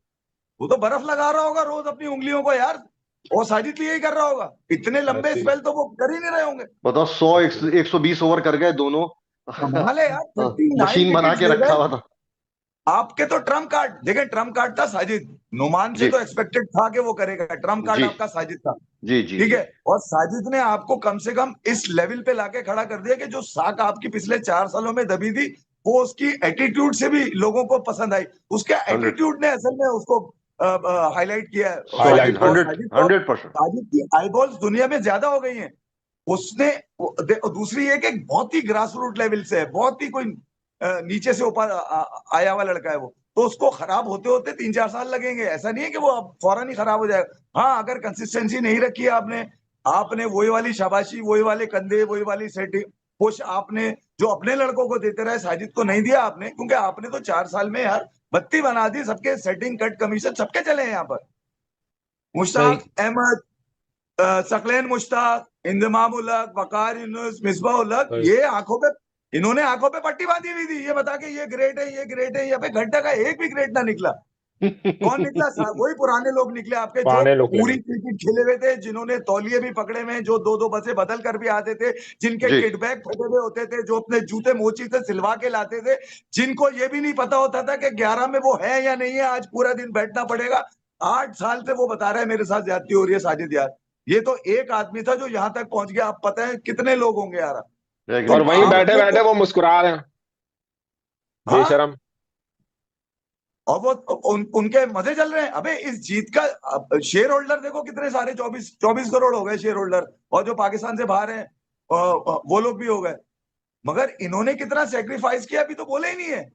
S2: वो तो बर्फ लगा रहा होगा रोज अपनी उंगलियों को यार, और साजिद यही कर रहा होगा। इतने लंबे
S4: ऐसे ही।
S2: स्पेल तो वो कर ही नहीं रहे होंगे।
S1: बताओ 100 120 ओवर कर गए दोनों।
S2: कमाल है यार, 39
S1: मशीन बना
S2: विकेट्स
S1: के
S2: ले
S1: रखा
S2: गए।
S1: हुआ था।
S2: आपके तो ट्रम्प कार्ड देखें, ट्रम्प कार्ड था साजिद, नुमान से
S1: जी
S2: तो एक्सपेक्टेड था कि वो करेगा, ट्रम्प कार्ड
S1: जी
S2: आपका साजिद था।
S1: जी जी
S2: ठीक
S1: जी।
S2: है, और साजिद ने आपको कम से कम इस लेवल पे लाके खड़ा कर दिया कि जो साख आपकी पिछले 4 सालों में दबी थी, वो उसकी एटीट्यूड से भी लोगों को पसंद आई। उसके
S1: 100
S2: एटीट्यूड ने असल में उसको हाईलाइट किया है।
S4: हाईलाइट
S1: हाईलाइट
S4: किया।
S1: 100%।
S2: साजिद की आईबॉल्स दुनिया में ज्यादा हो गई हैं। उसने दूसरी एक एक बहुत ही ग्रास रूट लेवल से है, बहुत ही कोई नीचे से ऊपर आया हुआ लड़का है वो, तो उसको खराब होते होते 3-4 साल लगेंगे। ऐसा नहीं है कि वो अब फौरन ही खराब हो जाएगा। हाँ, अगर कंसिस्टेंसी नहीं रखी है आपने, आपने वही वाली शाबाशी, वही वाले कंधे, वही वाली सेटिंग पुश आपने जो अपने लड़कों को देते रहे, साजिद को नहीं दिया आपने, क्योंकि आपने तो 4 साल में यार बत्ती बना दी, सबके सेटिंग कट कमीशन सबके चले हैं यहाँ पर।
S3: सही।
S2: मुश्ताक अहमद, सकलैन मुश्ताक, इंजमाम उलक, वकार यूनुस, मिसबा उलक,
S4: सही।
S2: ये आंखों पे, इन्होंने आंखों पे पट्टी बांधी हुई थी ये बता के ये ग्रेट है, ये ग्रेट है। ये पे घंटा का एक भी ग्रेट ना निकला। कौन निकला? वही पुराने लोग निकले आपके, जो
S4: पुराने लोग
S2: पूरी
S4: निकले।
S2: क्रिकेट खेले हुए थे, जिन्होंने तौलिए भी पकड़े हुए हैं, जो 2-2 बसें बदल कर भी आते थे, जिनके
S1: जी।
S2: किट बैग फटे हुए होते थे, जो अपने जूते मोची से सिलवा के लाते थे, जिनको ये भी नहीं पता होता था कि 11 में वो है या नहीं है, आज पूरा दिन बैठना पड़ेगा। 8 साल से वो बता रहा है मेरे साथ ज्यादती हो रही है साजिद यार। ये तो एक आदमी था जो यहाँ तक पहुंच गया। आप पता है कितने लोग होंगे यार?
S4: और
S2: तुम
S4: वहीं
S2: आप
S4: बैठे
S2: लोग
S4: बैठे
S2: तो,
S4: वो मुस्कुरा रहे हैं,
S2: हाँ,
S4: बेशरम।
S2: और वो उनके मजे चल रहे हैं। अबे इस जीत का शेयर होल्डर देखो कितने सारे, 24 करोड़ हो गए शेयर होल्डर, और जो पाकिस्तान से बाहर हैं वो लोग भी हो गए। मगर इन्होंने कितना सेक्रीफाइस किया अभी तो बोले ही नहीं है।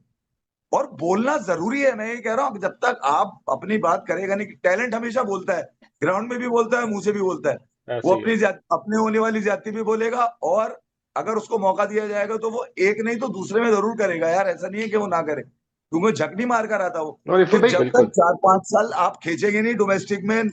S2: और बोलना जरूरी है, मैं ये कह रहा हूँ, जब तक आप अपनी बात करेगा नहीं। टैलेंट हमेशा बोलता है, ग्राउंड में भी बोलता है, मुंह से भी बोलता है। वो
S4: ऐसे ही है।
S2: अपने होने वाली ज्यादती भी बोलेगा, और अगर उसको मौका दिया जाएगा तो वो एक नहीं तो दूसरे में जरूर करेगा यार। ऐसा नहीं है कि वो ना करे, क्योंकि झकनी मार कर आता वो।
S1: और इफी
S2: तो
S1: भाई,
S2: जब तक
S4: बिल्कुल
S2: 4-5 साल आप खींचेंगे नहीं डोमेस्टिक में,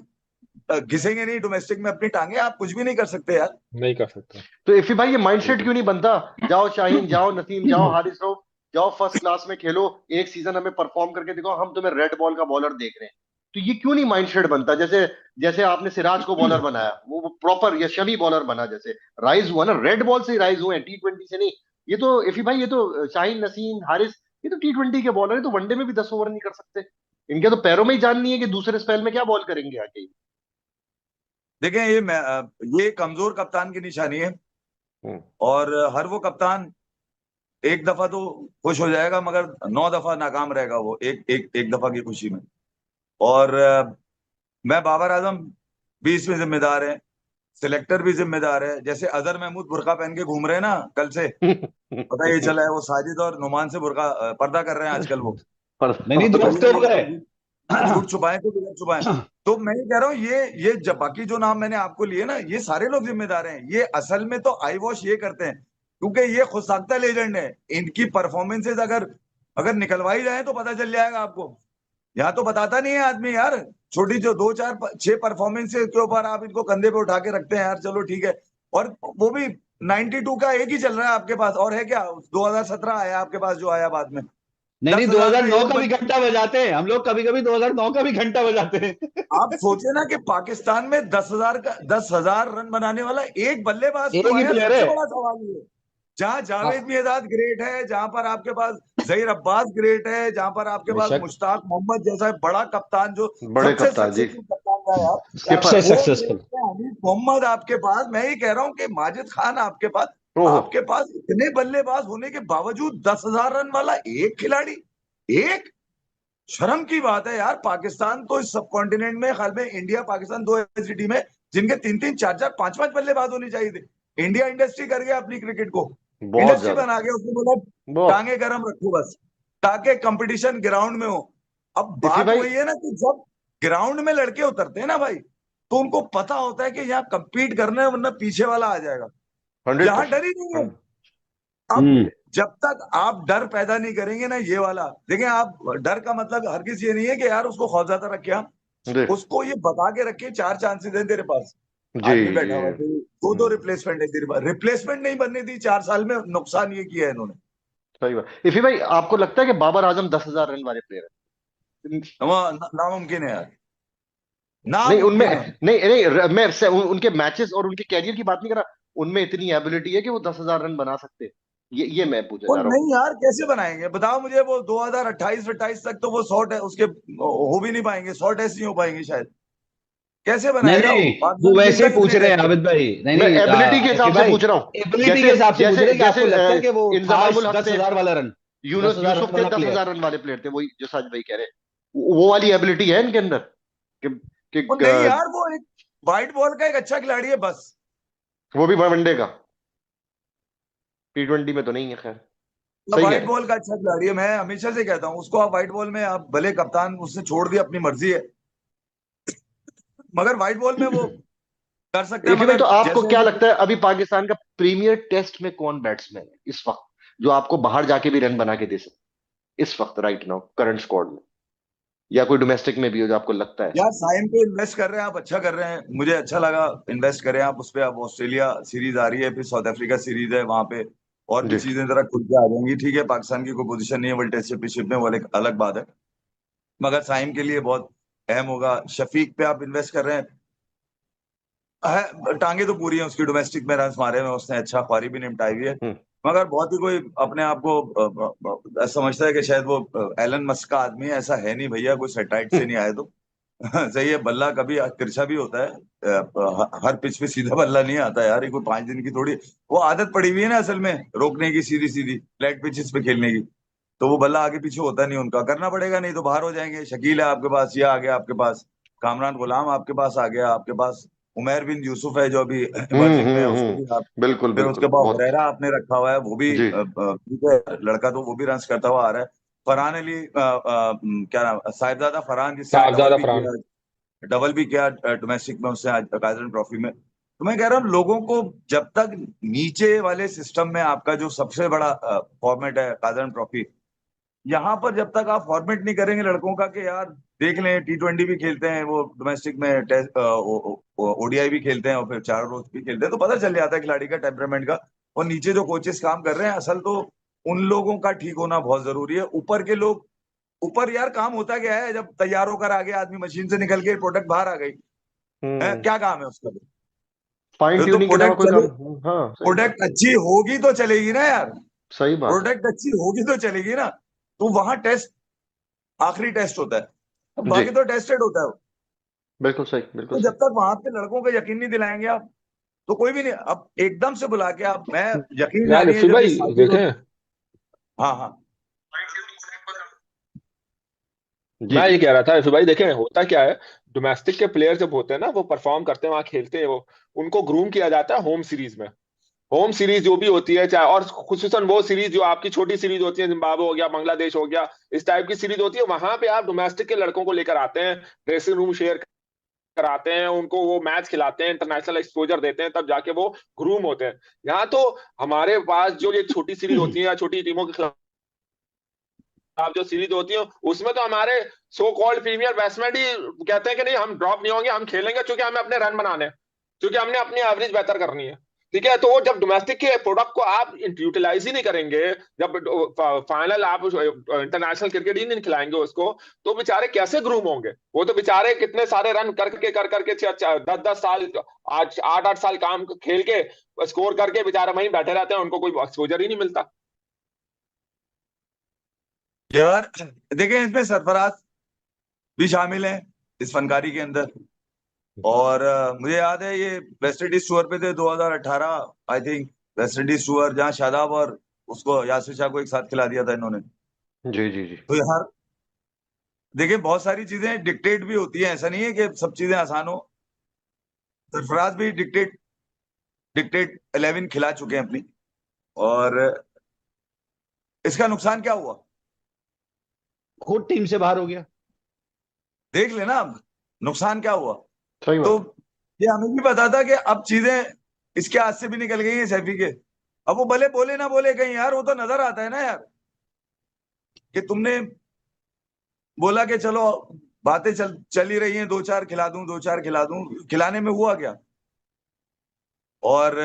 S2: घिसेंगे नहीं डोमेस्टिक में अपनी टांगे, आप कुछ भी नहीं कर सकते यार।
S4: नहीं कर सकते।
S1: तो इफी भाई ये माइंडसेट क्यों नहीं बनता? जाओ शाहीन, जाओ नसीम, जाओ हारिस रऊफ, जाओ फर्स्ट क्लास में खेलो, एक सीजन हमें परफॉर्म करके दिखाओ, हम तुम्हें रेड बॉल का बॉलर देख रहे हैं। तो ये क्यों नहीं माइंडसेट बनता? जैसे जैसे आपने सिराज को बॉलर बनाया, वो प्रॉपर या शमी बॉलर बना, जैसे राइज हुआ ना, रेड बॉल से ही राइज हुए हैं, T20 से नहीं। ये तो इफी भाई, ये तो शाहीन, नसीम, हारिस, ये तो T20 के बॉलर है, तो वनडे में भी 10 ओवर नहीं कर सकते। इनके तो पैरों में ही जान नहीं है कि दूसरे स्पेल में क्या बॉल करेंगे आके।
S2: देखें, ये कमजोर कप्तान की निशानी है।
S1: हम्म।
S2: और हर वो कप्तान एक दफा तो खुश हो जाएगा, मगर 9 दफा नाकाम रहेगा वो एक दफा की खुशी में। और मैं बाबर आजम भी इसमें जिम्मेदार है, सिलेक्टर भी जिम्मेदार है। जैसे अजहर महमूद बुर्का पहन के घूम रहे हैं ना कल से, पता ये चला है वो साजिद और नुमान से बुर्का पर्दा कर रहे हैं आजकल वो।
S3: नहीं नहीं, 2 हफ्ते हो गए।
S2: झूठ छुपाए तो बिगड़ छुपाए। तो मैं ये कह रहा हूँ, ये जब बाकी जो नाम मैंने आपको लिए ना, ये सारे लोग जिम्मेदार हैं। ये असल में तो आई वॉश ये करते हैं, क्योंकि ये खुद साख्ता लेजेंड है। इनकी परफॉर्मेंसेज अगर अगर निकलवाई जाए तो पता चल जाएगा आपको। यहाँ तो बताता नहीं है आदमी यार। छोटी जो 2-4-6 परफॉर्मेंसेज के ऊपर आप इनको कंधे पे उठा के रखते हैं यार, चलो ठीक है। और वो भी 92 का एक ही चल रहा है आपके पास, और है क्या? 2017 आया आपके पास जो आया बाद में,
S3: नहीं नहीं,
S2: 10,000 का
S3: 2009
S2: एक
S3: का भी घंटा बजाते हैं हम लोग, कभी कभी 2009 का भी घंटा बजाते हैं।
S2: आप सोचे ना कि पाकिस्तान में 10,000 रन बनाने वाला एक बल्लेबाज
S3: एक
S2: तो
S3: ही
S2: आया।
S3: प्लेयर
S2: सबसे
S3: है।
S2: बड़ा सवाल ये है, जहां जावेद
S3: हाँ,
S2: मियांदाद ग्रेट है, जहां पर आपके पास जहीर अब्बास ग्रेट है, जहां पर आपके पास
S3: बेशक,
S2: मुश्ताक मोहम्मद जैसा बड़ा कप्तान जो
S1: बड़े
S2: सबसे
S1: कप्तान जी,
S2: सक्सेसफुल कप्तान था यार,
S3: सबसे
S1: स्किपर।
S2: वो
S3: सक्सेसफुल।
S2: ग्रेट है। हमीद मोहम्मद आपके पास, मैं ये कह रहा हूँ कि माजिद खान आपके पास,
S1: ओहो।
S2: आपके पास इतने बल्लेबाज होने के बावजूद 10,000 रन वाला एक खिलाड़ी, एक शर्म की बात है यार। पाकिस्तान तो इस सब कॉन्टिनेंट में, ख्याल में इंडिया पाकिस्तान दो ऐसी टीम है जिनके 3-3 4-4 5-5 बल्लेबाज होने चाहिए थे। इंडिया इंडस्ट्री कर गया अपनी क्रिकेट को,
S1: बहुत
S2: इंडस्ट्री
S1: ज्यादा।
S2: बना गया। उसने बोला
S1: बहुत।
S2: टांगे गर्म रखो बस, ताकि कंपटीशन ग्राउंड में हो। अब
S1: इफी
S2: बात
S1: भाई,
S2: वही है ना कि जब ग्राउंड में लड़के उतरते हैं ना भाई, तो उनको पता होता है कि यहाँ compete करना है, वरना पीछे वाला आ जाएगा। यहाँ डर ही नहीं है।
S1: 100%।
S2: अब
S3: हम्म।
S2: जब तक आप डर पैदा नहीं करेंगे ना, ये वाला देखें आप, डर का मतलब हर किसी ये नहीं है कि यार उसको खौफजदा रखे हम,
S1: जी
S2: उसको ये बता के रखे 4 चांसेस है तेरे पास।
S1: जी
S2: आदमी
S1: जी।
S2: बैठा हुआ है, दो रिप्लेसमेंट है तेरे पास। रिप्लेसमेंट नहीं बनने दी 4 साल में, नुकसान ये किया है इन्होंने।
S1: सही बात। इफी भाई, आपको लगता है कि बाबर आजम 10,000 रन वाले प्लेयर है?
S2: नामुमकिन है यार,
S1: नहीं उनमें,
S2: नामुमकिन है।
S1: नहीं नहीं, उनके मैचेस और उनके कैरियर की बात नहीं कर रहा, उनमें इतनी एबिलिटी है कि वो 10,000 रन बना सकते हैं। ये मैं पूछना
S2: वो
S1: चाह रहा हूँ।
S2: नहीं यार, कैसे बनाएंगे बताओ मुझे? वो 2028-28 तक तो वो 100 उसके हो भी नहीं पाएंगे, 100 टेस्ट नहीं हो पाएंगे शायद। कैसे
S3: नहीं
S2: बनाएगा वो?
S3: नहीं, वो
S2: पाकिस्तान
S3: वैसे
S2: खेलता
S3: ही पूछ
S2: कितने
S3: रहे हैं
S2: टेस्ट है?
S3: आबिद भाई। नहीं
S1: मैं
S3: नहीं,
S1: एबिलिटी के
S3: एफी
S1: हिसाब से
S3: भाई,
S1: पूछ रहा हूँ।
S3: एबिलिटी के
S1: जैसे
S3: हिसाब से पूछ
S1: जैसे
S3: रहे हैं कि
S1: जैसे
S3: आपको लगता है कि वो था
S1: इंजमामुल हक थे,
S3: 10,000 वाला रन,
S1: यूनुस
S3: 10,000
S1: यूसुफ
S3: रन
S1: थे,
S3: वाला
S1: दस
S3: प्लेयर।
S1: हजार रन वाले प्लेयर थे, वही जो साज भाई कह रहे हैं। वो वाली एबिलिटी है इनके अंदर कि,
S2: वो नहीं
S1: कि
S2: यार, वो एक व्हाइट बॉल का एक अच्छा खिलाड़ी है बस।
S1: वो भी वनडे का, T20 में तो नहीं है, खैर। सही कह
S2: व्हाइट
S1: रहे हैं।
S2: बॉल का अच्छा खिलाड़ी है, मैं हमेशा से कहता हूँ उसको। आप व्हाइट बॉल में आप भले कप्तान उसने छोड़ दिया, अपनी मर्जी है, मगर व्हाइट बॉल में वो कर सकता है।
S1: इफी भाई, तो
S2: मगर
S1: आपको
S2: जैसे
S1: क्या
S2: अभी
S1: लगता है अभी पाकिस्तान का प्रीमियर टेस्ट में कौन बैट्समैन है इस वक्त, जो आपको बाहर जाके भी रन बना के दे सकते इस वक्त, राइट नाउ, करंट स्क्वाड में, या कोई डोमेस्टिक में भी हो जो आपको लगता है?
S2: यार साइम पे इन्वेस्ट कर रहे हैं आप, अच्छा कर रहे हैं, मुझे अच्छा लगा। इन्वेस्ट करें आप उस पे। अब ऑस्ट्रेलिया सीरीज आ रही है, फिर साउथ अफ्रीका सीरीज है, वहां पे और भी
S1: जी।
S2: चीजें जरा खुल के आ जाएंगी। ठीक है, पाकिस्तान की कोई पोजीशन नहीं है वर्ल्ड टेस्ट चैंपियनशिप में, वो एक अलग बात है। मगर साइम के लिए बहुत अहम होगा। शफीक पे आप इन्वेस्ट कर रहे हैं, टांगे तो पूरी है उसकी, डोमेस्टिक में रन मारे में उसने, अच्छा पारी भी निपटाई हुई है। मगर बहुत ही कोई अपने आप को समझता है कि शायद वो एलन मस्क का आदमी है, ऐसा है नहीं भैया, कोई सेटेलाइट से नहीं आए तो सही है। बल्ला कभी तिरछा भी होता है, हर पिच पे सीधा बल्ला नहीं आता यार, ये कोई 5 दिन की थोड़ी वो आदत पड़ी हुई है ना असल में, रोकने की सीधी सीधी फ्लैट पिचेस पे खेलने की। तो वो बल्ला आगे पीछे होता नहीं, उनका करना पड़ेगा, नहीं तो बाहर हो जाएंगे। शकील है आपके पास, ये आ गया आपके पास, कामरान गुलाम आपके पास आ गया, आपके पास उमर बिन यूसुफ है जो अभी इमर्जिंग में है, उसको भी आप,
S1: बिल्कुल
S2: फिर उसके
S1: बिल्कुल,
S2: बाद
S1: बहुत
S2: हुरैरा आपने रखा हुआ है, वो भी
S1: जी।
S2: ठीक है लड़का, तो वो भी रन करता हुआ आ रहा है। फरहान अली क्या नाम, साहिबजादा फरहान, जिससे आज
S4: साहबजादा फरहान।
S2: डबल भी किया डोमेस्टिक में उससे आज काइजर ट्रॉफी में। तो मैं कह रहा हूँ लोगों को जब तक नीचे वाले सिस्टम में आपका जो सबसे बड़ा फॉर्मेट है काइजर ट्रॉफी, यहाँ पर जब तक आप फॉर्मेट नहीं करेंगे लड़कों का कि यार देख लें T20 भी खेलते हैं वो, डोमेस्टिक में टेस्ट ओडीआई भी खेलते हैं और फिर 4 रोज भी खेलते हैं, तो पता चल जाता है खिलाड़ी का टेम्परामेंट का। और नीचे जो कोचेस काम कर रहे हैं, असल तो उन लोगों का ठीक होना बहुत जरूरी है। ऊपर के लोग, ऊपर यार काम होता क्या है, जब तैयार होकर आ गया आदमी, मशीन से निकल के प्रोडक्ट बाहर आ गई है, क्या काम है उसका?
S1: फाइन
S2: फिर तो
S1: ट्यूनिंग के अलावा
S2: प्रोडक्ट
S1: कोई
S2: चले,
S1: काम। हाँ, सही बात,
S2: प्रोडक्ट अच्छी होगी तो चलेगी ना यार,
S1: सही बात है।
S2: प्रोडक्ट अच्छी होगी तो चलेगी ना। तो वहां टेस्ट आखिरी टेस्ट होता है, अब
S1: जी,
S2: बाकी तो टेस्टेड होता है वो।
S1: बिल्कुल सही, बिल्कुल
S2: तो
S1: सही।
S2: जब तक वहां पे लड़कों को यकीन नहीं दिलाएंगे आप, तो कोई भी नहीं। अब एकदम से बुला के आप, मैं यकीन
S4: यार
S2: जानिए
S4: इफ्ती
S2: जब ये
S4: भाई
S2: साबित हो।
S4: देखें,
S2: हाँ हाँ
S1: जी
S4: मैं
S1: जी।
S4: ये कह रहा था इफ्ती भाई, देखें होता क्या है, डोमेस्टिक के प्लेयर जब होते हैं ना, वो परफॉर्म करते हैं, वहां खेलते हैं, वो उनको ग्रूम किया जाता है होम सीरीज में। होम सीरीज जो भी होती है, चाहे और खुसूसन वो सीरीज जो आपकी छोटी सीरीज होती है, जिम्बाब्वे हो गया, बांग्लादेश हो गया, इस टाइप की सीरीज होती है, वहां पे आप डोमेस्टिक के लड़कों को लेकर आते हैं, ड्रेसिंग रूम शेयर कराते हैं, उनको वो मैच खिलाते हैं, इंटरनेशनल एक्सपोजर देते हैं, तब जाके वो ग्रूम होते हैं। यहाँ तो हमारे पास जो ये छोटी सीरीज होती है या छोटी टीमों के खिलाफ जो सीरीज होती है, उसमें तो हमारे सो कॉल्ड प्रीमियर बैट्समैन ही कहते हैं कि नहीं हम ड्रॉप नहीं होंगे, हम खेलेंगे, क्योंकि हमें अपने रन बनाने हैं, क्योंकि हमने अपनी एवरेज बेहतर करनी है। ठीक है, तो जब डोमेस्टिक के प्रोडक्ट को आप यूटिलाइज ही नहीं करेंगे, जब फाइनल आप इंटरनेशनल क्रिकेट ही नहीं खिलाएंगे उसको, तो बेचारे कैसे ग्रूम होंगे? वो तो बेचारे कितने सारे रन कर करके 10-10 साल, आज 8-8 साल काम खेल के स्कोर करके बेचारे वहीं बैठे रहते हैं, उनको कोई एक्सपोजर ही नहीं मिलता।
S2: यार, देखें इसमें सरफराज भी शामिल हैं इस फनकारी के अंदर। और मुझे याद है ये वेस्ट इंडीज टूर पे थे 2018 I think, West Indies tour, जहाँ शादाब और उसको यासिर शाह को एक साथ खिला दिया था इन्होंने।
S1: जी जी जी।
S2: तो यार देखिए बहुत सारी चीजें डिक्टेट भी होती हैं, ऐसा नहीं है कि सब चीजें आसान हो। सरफराज भी डिक्टेट डिक्टेट 11 खिला चुके हैं अपनी, और इसका नुकसान क्या हुआ
S3: खुद टीम से बाहर हो गया।
S2: देख लेना अब, नुकसान क्या हुआ।
S1: सही
S2: तो
S1: बात।
S2: ये हमें भी पता था कि अब चीजें इसके हाथ से भी निकल गई हैं सैफी के। अब वो भले बोले ना बोले कहीं यार, वो तो नजर आता है ना यार, कि तुमने बोला कि चलो बातें चल ही रही हैं, 2-4 खिला दूं, 2-4 खिला दूं, खिलाने में हुआ क्या। और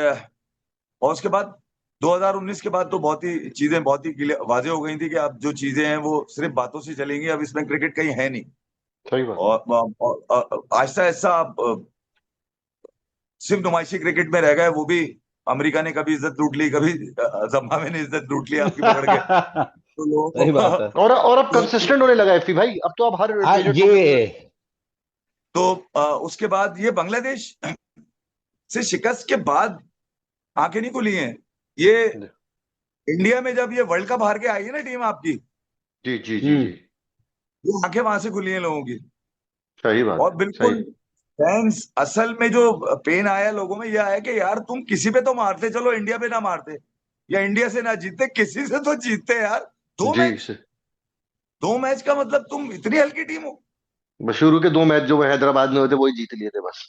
S2: उसके बाद 2019 के बाद तो बहुत ही चीजें बहुत ही वाजे हो गई थी कि अब जो चीजें हैं वो सिर्फ बातों से चलेंगी, अब इसमें क्रिकेट कहीं है नहीं।
S1: सही बात।
S2: और आहिस्ता आहिस्ता अब सिर्फ नुमाइशी क्रिकेट में रह गए, वो भी अमेरिका ने कभी इज्जत लूट ली, कभी जिम्बाब्वे ने इज्जत लूट ली आपकी पकड़ के, तो
S3: सही बात है।
S1: और अब कंसिस्टेंट होने लगा एफी भाई, अब तो आप हर
S3: हाँ
S1: मेजर
S3: ये
S1: टूर्नामेंट।
S2: तो उसके बाद ये बांग्लादेश से शिकस्त के बाद आंखें नहीं खुली हैं ये।
S1: में।
S2: इंडिया में जब ये वर्ल्ड कप हार के आई है ना टीम आपकी,
S1: जी जी जी जी।
S2: ये आंखें वहां से खुली हैं लोगों की।
S1: सही बात
S2: और
S1: है, सही।
S2: बिल्कुल फैंस, असल में जो पेन आया लोगों में, यह आया कि यार तुम किसी पे तो मारते, चलो इंडिया पे ना मारते या इंडिया से ना जीतते, किसी से तो जीतते यार। दो
S1: जी
S2: मैच
S1: से।
S2: 2 मैच का मतलब तुम इतनी हल्की टीम हो।
S1: बस शुरू के 2 मैच जो हैदराबाद में हुए थे वही जीत लिए थे बस,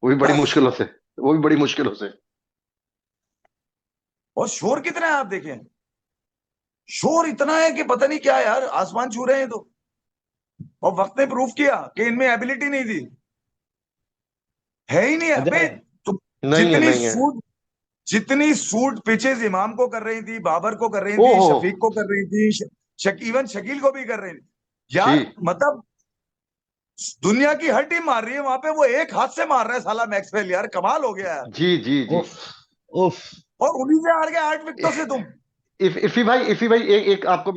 S1: वो भी बड़ी
S2: बस।
S1: मुश्किलों से, वो भी बड़ी मुश्किलों से।
S2: और शोर कितना है आप देखें, शोर इतना है कि पता नहीं क्या यार, आसमान छू रहे हैं तो। और वक्त ने प्रूफ किया कि इनमें एबिलिटी नहीं थी, है ही नहीं है
S3: अच्छा
S2: अबे। तो
S1: नहीं है,
S2: जितनी
S1: नहीं है।
S2: सूट जितनी सूट पिचेस इमाम को कर रही थी, बाबर को कर रही थी,
S1: ओहो।
S2: शफीक को कर रही थी, इवन शकील को भी कर रही थी। यार
S1: जी
S2: मतलब दुनिया की हर टीम मार रही है वहां पे, वो एक हाथ से मार रहा है साला मैक्सवेल, यार कमाल हो गया यार।
S1: जी जी जी।
S3: उफ उफ।
S2: और उन्हीं से हार गए 8 विकेटों से तुम।
S1: इफी भाई एक आपको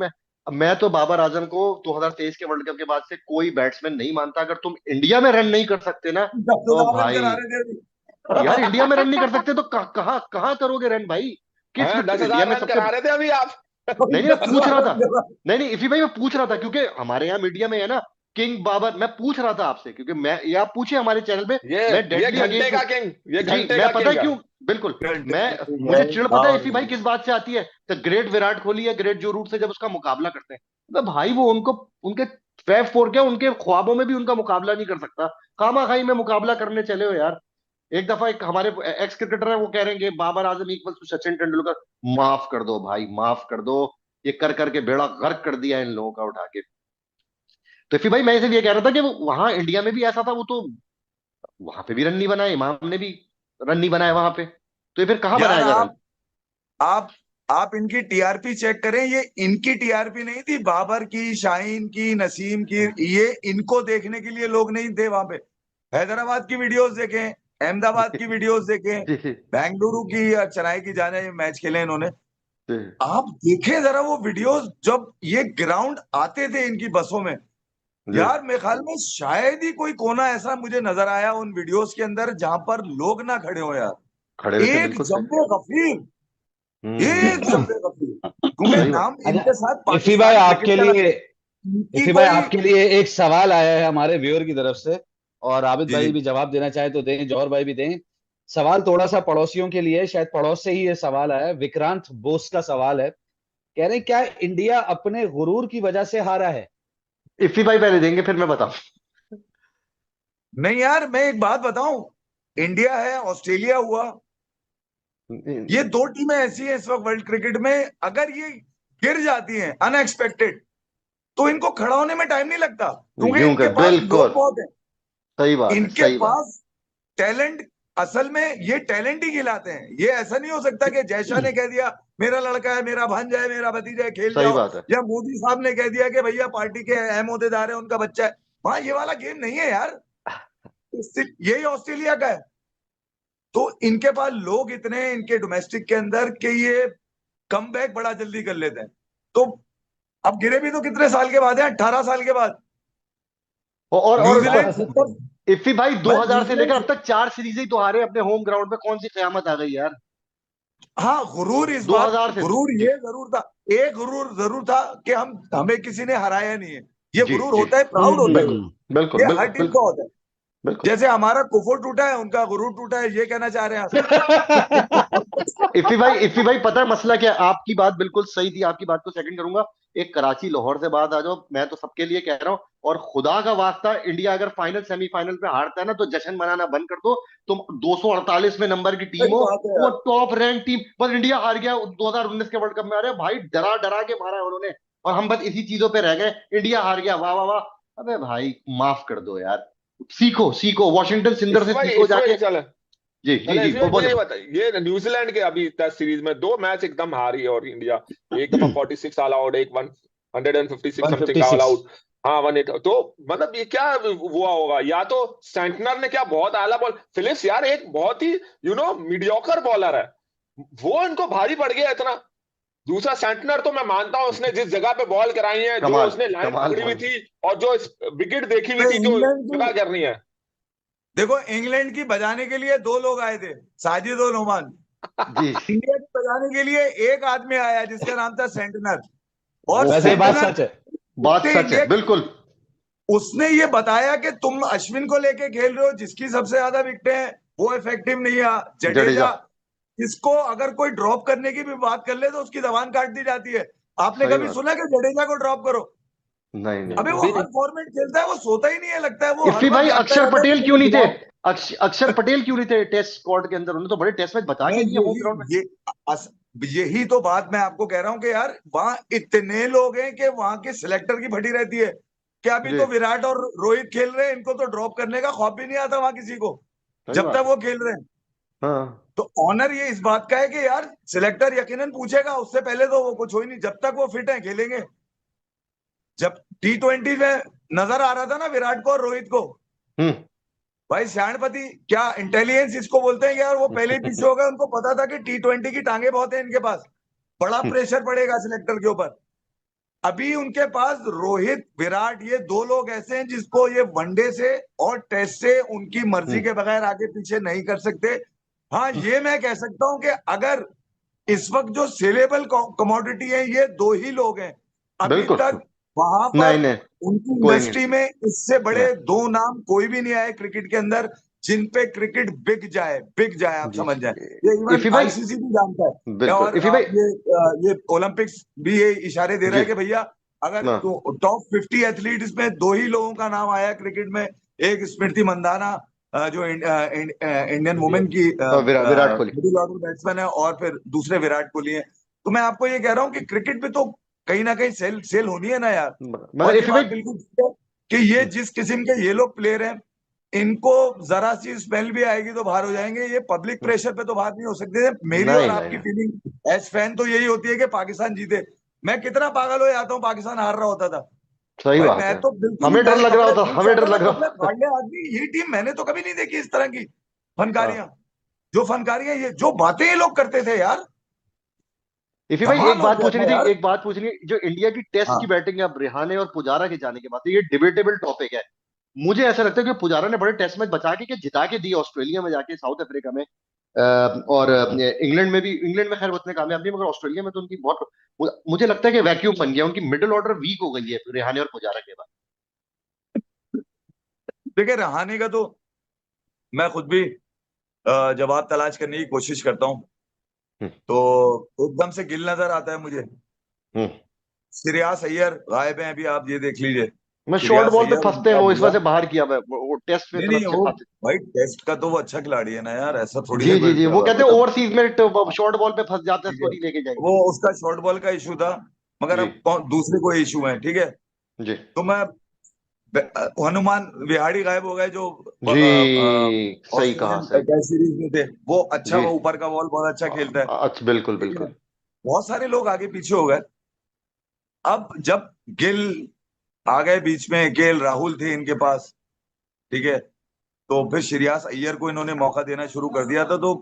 S1: मैं तो बाबर आजम को 2023 के वर्ल्ड कप के बाद से कोई बैट्समैन नहीं मानता। अगर तुम इंडिया में रन नहीं कर सकते ना,
S2: 10,000 रन करा
S1: भाई
S2: रहे थे अभी।
S1: यार इंडिया में रन नहीं कर सकते तो कहाँ कहाँ करोगे रन भाई? किस
S4: हाँ, दस
S1: इंडिया
S4: हजार
S1: में
S4: रन
S1: सबसे
S4: करा रहे थे अभी आप।
S1: नहीं नहीं मैं पूछ
S2: 10,000
S1: रहा
S2: रन
S1: था।
S2: करा।
S1: नहीं इफी भाई मैं पूछ रहा था क्योंकि हमारे यहाँ मीडिया में है ना किंग बाबर। मैं पूछ रहा था आपसे क्योंकि मैं, ये आप पूछे हमारे चैनल पे।
S4: ये
S1: मैं
S4: ये
S1: डेडली
S4: घंटे
S1: अगेंस्ट हूँ।
S4: का किंग, ये
S1: जी
S4: घंटे
S1: मैं
S4: का
S1: पता है
S4: किंग है।
S1: क्यों, बिल्कुल मैं, मुझे चिढ़ पता है इफी भाई
S2: हाँ
S1: किस बात से आती है। द ग्रेट विराट कोहली या ग्रेट जो रूट से जब उसका मुकाबला करते हैं, तो भाई वो उनको, उनके फैफ फोर क्या, उनके ख्वाबों में भी उनका मुकाबला नहीं कर सकता। खामा खाई में मुकाबला करने चले हो यार। एक दफा एक हमारे एक्स क्रिकेटर है, वो कह रहे हैं कि बाबर आजम इक्वल टू सचिन तेंदुलकर। माफ कर दो भाई, माफ कर दो। ये कर करके बेड़ा गर्क कर दिया इन लोगों का उठा के। तो फिर भाई मैं इसे ये कह रहा था कि वो वहां इंडिया में भी ऐसा था, वो तो वहां पे भी रन नहीं बनाए, इमाम ने भी रन नहीं बनाए वहां पे, तो ये फिर कहाँ
S2: यार
S1: बनाएगा रन?
S2: आप आप इनकी टीआरपी चेक करें, ये इनकी टीआरपी नहीं थी, बाबर की, शाहीन की, नसीम की। ये इनको देखने के लिए लोग नहीं थे वहां पे। हैदराबाद की वीडियोस देखें, अहमदाबाद की वीडियोस देखें,
S1: जी जी
S2: बेंगलुरु की या चेन्नई की, जाने मैच खेले इन्होंने।
S1: जी
S2: आप देखें जरा वो वीडियोस, जब ये ग्राउंड आते थे इनकी बसों में,
S1: जी।
S2: यार मेरे ख्याल में शायद ही कोई कोना ऐसा मुझे नजर आया उन वीडियोस के अंदर जहां पर लोग ना खड़े हो यार।
S1: खड़े हुए थे,
S2: एक
S1: बिल्कुल सही।
S2: जम्बे गफीर, एक
S1: हम्म।
S2: जम्बे गफीर, क्योंकि
S1: सही बात।
S2: नाम
S3: अच्छा
S2: इनके साथ
S3: इफी भाई
S2: पाकिस्तान क्रिकेट
S3: आपके
S2: का
S3: लिए,
S2: लगता है। इनकी
S3: इफी भाई
S2: कोई।
S3: आपके लिए एक सवाल आया है हमारे व्यूअर की तरफ से, और आबिद
S2: जी
S3: भाई
S2: जी।
S3: भी जवाब देना चाहे तो दें, जौहर भाई भी दें। सवाल थोड़ा सा पड़ोसियों के लिए, शायद पड़ोस से ही ये सवाल आया है। विक्रांत बोस का सवाल है, कह रहे हैं क्या इंडिया अपने गुरूर की वजह से हारा है?
S1: इफ्फी भाई पहले देंगे फिर मैं बताऊं।
S2: नहीं यार, मैं एक बात बताऊं, इंडिया है, ऑस्ट्रेलिया हुआ, ये दो टीमें ऐसी हैं इस वक्त वर्ल्ड क्रिकेट में, अगर ये गिर जाती हैं अनएक्सपेक्टेड, तो इनको खड़ा होने में टाइम नहीं लगता, क्योंकि
S1: यूं
S2: इनके
S1: कर,
S2: पास लोग
S1: बिल्कुल
S2: बहुत हैं।
S1: सही बात है,
S2: इनके
S1: सही बात।
S2: पास टैलेंट, असल में ये टैलेंट ही खिलाते हैं। ये ऐसा नहीं हो सकता कि जयशाह ने कह दिया मेरा लड़का है, मेरा भांजा है, मेरा भतीजा है, खेल
S1: सही
S2: जाओ,
S1: बात है।
S2: या मोदी साहब ने कह दिया कि भैया पार्टी के अहम ओहदेदार है, उनका बच्चा है। वहां ये वाला गेम नहीं है यार। यही ऑस्ट्रेलिया का है। तो इनके पास लोग इतने हैं इनके डोमेस्टिक के अंदर कि ये कम बैक बड़ा जल्दी कर लेते हैं। तो अब गिरे भी तो कितने साल के बाद है, 18 साल के बाद। न्यूजीलैंड
S1: और
S2: सुपर।
S1: इफ्फी भाई
S2: मैं
S1: 2000 से लेकर
S2: न्यूजीलैंड,
S1: अब तक 4 सीरीज ही तो हारे अपने होम ग्राउंड पे, कौन सी कयामत आ गई यार?
S2: हाँ गुरूर, इस बात
S1: 2000 से
S2: गुरूर
S1: जी
S2: ये जरूर था, एक गुरूर जरूर था कि हमें किसी ने हराया नहीं है। ये
S1: जी
S2: गुरूर
S1: जी।
S2: होता है, प्राउड होता है ये।
S1: बिल्कुल
S2: ये हर
S1: बिल्कुल
S2: टीम का
S1: बिल्कुल
S2: होता है।
S1: बिल्कुल।
S2: जैसे हमारा कुफर टूटा है, उनका गुरूर टूटा है, ये कहना चाह रहे हैं
S1: इफ्फी भाई पता है मसला क्या है? आपकी बात बिल्कुल सही थी, आपकी बात को सेकंड करूंगा। एक कराची लाहौर से बात आ जाओ, मैं तो सबके लिए कह रहा हूं, और खुदा का वास्ता इंडिया अगर फाइनल सेमीफाइनल पे हारता है ना, तो जश्न मनाना बंद कर दो। तुम 248वें नंबर की टीम
S2: सही
S1: हो,
S2: बात है
S1: वो
S2: यार।
S1: टॉप रैंक टीम, बस इंडिया हार गया 2019 के वर्ल्ड कप में। अरे भाई डरा डरा के मारा है उन्होंने, और हम बस इसी चीजों पे रह गए, इंडिया हार गया, वाह वाह वाह। अबे भाई माफ कर दो यार, सीखो सीखो, वॉशिंगटन सुंदर से सीखो
S4: इस
S1: जाके।
S4: भाई चले
S1: जी जी
S4: चले
S1: जी,
S4: इसमें मुझे
S1: बोले।
S4: ये बताइए, ये न्यूजीलैंड के अभी टेस्ट सीरीज में 2 मैच एकदम हारी और इंडिया, एक दफा 46 ऑल आउट, एक 156 समथिंग ऑल
S3: 156।
S4: आउट। हाँ 180। तो मतलब ये क्या हुआ होगा? या तो सेंटनर ने क्या बहुत आला बॉल, फिलिप्स यार एक बहुत ही मीडियोकर बॉलर है, वो इनको भारी पड़ गया इतना। दूसरा सेंटनर तो मैं मानता हूं उसने जिस जगह पे बॉल कराई है, जो
S1: कमाल
S4: उसने लाइन
S1: कमाल
S4: पकड़ी हुई
S1: बॉल।
S4: थी और जो विकेट देखी हुई
S2: तो
S4: थी जो
S2: इंग्लैंड की,
S4: जगह करनी है।
S2: देखो इंग्लैंड की बजाने के लिए दो लोग आए थे, साजिद और नोमान।
S1: जी
S2: इंडिया की बजाने के लिए एक आदमी आया जिसका नाम था सेंटनर। और
S1: वो
S3: वैसे ये बात
S2: सेंटनर
S3: सच है।
S1: बात
S2: पूरे
S1: सच
S2: इंडिया
S1: है,
S2: की,
S1: बिल्कुल।
S2: उसने ये बताया कि तुम अश्विन को लेके खेल रहे हो, जिसकी सबसे ज्यादा विकेटें हैं, वो इफेक्टिव नहीं है।
S1: जडेजा।
S2: जडेजा, इसको अगर कोई ड्रॉप करने की भी बात कर ले तो उसकी जबान काट दी जाती है। आपने
S1: सही
S2: कभी
S1: बात।
S2: सुना कि जडेजा को ड्रॉप करो?
S1: नहीं नहीं
S2: अबे
S1: नहीं
S2: वो
S3: कभी
S1: नहीं।
S2: हर
S3: नहीं।
S2: फॉर्मेट खेलता है, वो सोता ही नहीं है, लगता है वो हर
S1: इफ्फी
S2: वक्त
S1: भाई
S2: जागता
S1: अक्षर
S2: रहता है कि
S1: पटेल क्यों
S2: मुझे
S1: नहीं थे?
S2: गिराओ।
S1: अक्षर पटेल क्यों नहीं थे टेस्ट स्क्वाड के अंदर? उन्होंने तो बड़े टेस्ट मैच बता
S2: मैं
S1: के दिए होम ग्राउंड में।
S2: ये अस, यही तो बात मैं आपको कह रहा हूं कि यार वहां इतने लोग हैं कि वहां के सिलेक्टर की फटी रहती है कि अभी
S1: जी
S2: तो विराट और रोहित खेल रहे हैं, इनको तो ड्रॉप करने का खौफ भी नहीं आता वहां किसी को,
S1: सही
S2: जब
S1: बात
S2: तक
S1: है।
S2: वो खेल रहे हैं।
S1: हाँ
S2: तो ऑनर ये इस बात का है कि यार सिलेक्टर यकीनन पूछेगा, उससे पहले तो वो कुछ हो ही नहीं, जब तक वो फिट है खेलेंगे। जब T20 में नजर आ रहा था ना विराट को और रोहित को,
S1: हम्म
S2: भाई श्यानपति क्या इंटेलिजेंस इसको बोलते हैं यार, वो पहले ही पीछे हो गए, उनको पता था कि T20 की टांगे बहुत है इनके पास, बड़ा प्रेशर पड़ेगा सिलेक्टर के ऊपर। अभी उनके पास रोहित विराट ये दो लोग ऐसे हैं जिसको ये वनडे से और टेस्ट से उनकी मर्जी के बगैर आगे पीछे नहीं कर सकते। हाँ ये मैं कह सकता हूं कि अगर इस वक्त जो सेलेबल कमोडिटी है ये दो ही लोग हैं अभी
S1: बिल्कुल।
S2: तक वहां
S1: नहीं
S2: पर,
S1: नहीं,
S2: उनकी
S1: कोई नहीं।
S2: इंडस्ट्री में इससे बड़े दो नाम कोई भी नहीं आए क्रिकेट के अंदर जिन पे क्रिकेट बिक जाए आप
S1: जी
S2: समझ
S1: जी।
S2: जाए। ये इवन
S1: इफी भाई,
S2: आईसीसी भी जानता है।
S1: बिल्कुल
S2: और
S1: इफी भाई।
S2: ये ओलंपिक्स भी ये इशारे दे रहा
S1: जी
S2: है कि भैया अगर
S1: ना,
S2: टॉप 50 एथलीट्स में दो ही लोगों का नाम आया क्रिकेट में, एक स्मृति मंदाना जो इंडियन वुमेन की
S1: Virat Kohli.
S2: Middle order batsman है, और फिर दूसरे विराट कोहली है। तो मैं आपको ये कह रहा हूँ कि क्रिकेट में तो कहीं ना कहीं सेल होनी है ना यार।
S1: मतलब
S2: और ये
S1: इफी
S2: बात
S1: भाई,
S2: बिल्कुल ठीक है कि ये जिस किस्म के ये लोग प्लेयर हैं, इनको जरा सी स्मेल भी आएगी तो बाहर हो जाएंगे। ये पब्लिक प्रेशर पे तो बाहर नहीं हो सकते। मेरी
S1: नहीं
S2: और
S1: नहीं
S2: आपकी
S1: नहीं,
S2: फीलिंग एज फैन तो यही होती है कि पाकिस्तान जीते। मैं कितना पागल हो जाता हूँ पाकिस्तान हार रहा होता था,
S1: सही
S2: भाई
S1: बात
S2: मैं
S1: है।
S2: तो बिल्कुल
S1: हमें डर
S2: मैं
S1: लग रहा
S2: कपड़े
S1: होता,
S2: धुल
S1: हमें डर
S2: जाता था,
S1: लग
S2: कपड़े
S1: रहा।
S2: फाड़ ले आदमी। ये टीम मैंने तो कभी नहीं देखी इस तरह की फनकारियां,
S1: हाँ।
S2: जो फनकारियां ये जो बातें ये लोग करते थे यार,
S1: इफी भाई
S2: कमाल
S1: एक
S2: हो
S1: बात
S2: गया
S1: पूछनी
S2: था
S1: थी,
S2: यार।
S1: एक बात पूछनी है, जो इंडिया की टेस्ट की
S2: हाँ
S1: बैटिंग है अब रिहाने और पुजारा के जाने के बाद, तो ये डिबेटेबल टॉपिक है। मुझे ऐसा लगता है कि पुजारा ने बड़े टेस्ट मैच बचा के जिता के दी ऑस्ट्रेलिया में जाके, साउथ अफ्रीका में, और इंग्लैंड में भी। इंग्लैंड में खैर उतने कामयाब नहीं, मगर ऑस्ट्रेलिया में तो उनकी बहुत, मुझे लगता है कि वैक्यूम बन गया, उनकी मिडिल ऑर्डर वीक हो गई है रिहाने और पुजारा के बाद।
S2: देखिए रहाणे का तो मैं खुद भी जवाब तलाश करने की कोशिश करता हूँ,
S1: हम्म
S2: तो एकदम से गिल नजर आता है मुझे।
S1: हम्म।
S2: श्रेयास अय्यर गायब है अभी, आप ये देख लीजिए।
S1: मैं शॉर्ट
S2: श्रेयास
S1: बॉल पे
S2: अय्यर
S1: फंसते हैं
S2: उनका
S1: वो, इस वजह
S2: बुआ,
S1: से बाहर किया। वो टेस्ट में
S2: नहीं
S1: इतना
S2: नहीं
S1: अच्छे
S2: वो,
S1: खाते।
S2: भाई टेस्ट का तो वो अच्छा खिलाड़ी है ना यार, ऐसा थोड़ी
S1: जी
S2: है
S1: जी
S2: कोई
S1: जी, वो कहते हैं
S2: मतलब।
S1: ओवरसीज में शॉर्ट बॉल पे फंस जाते हैं,
S2: ठीक
S1: इसको
S2: है,
S1: नहीं लेके जाएंगे।
S2: वो उसका शॉर्ट बॉल का इशू था, मगर
S1: जी
S2: अब दूसरे कोई इशू है, ठीक है।
S1: जी
S2: तो मैं हनुमान विहाड़ी गायब हो गए जो
S1: जी, सही कहा,
S2: ऑस्ट्रेलियन
S1: सही।
S2: टेस्ट सीरीज में थे, वो अच्छा,
S1: जी,
S2: वो ऊपर का बॉल बहुत अच्छा खेलता है,
S1: अच्छा, बिल्कुल
S2: ठीक है।
S1: बिल्कुल।
S2: बहुत सारे लोग आगे पीछे हो गए। अब जब गिल आ गए बीच में, गेल राहुल थे इनके पास, ठीक है, तो फिर श्रेयास अय्यर को इन्होंने मौका देना शुरू कर दिया था। तो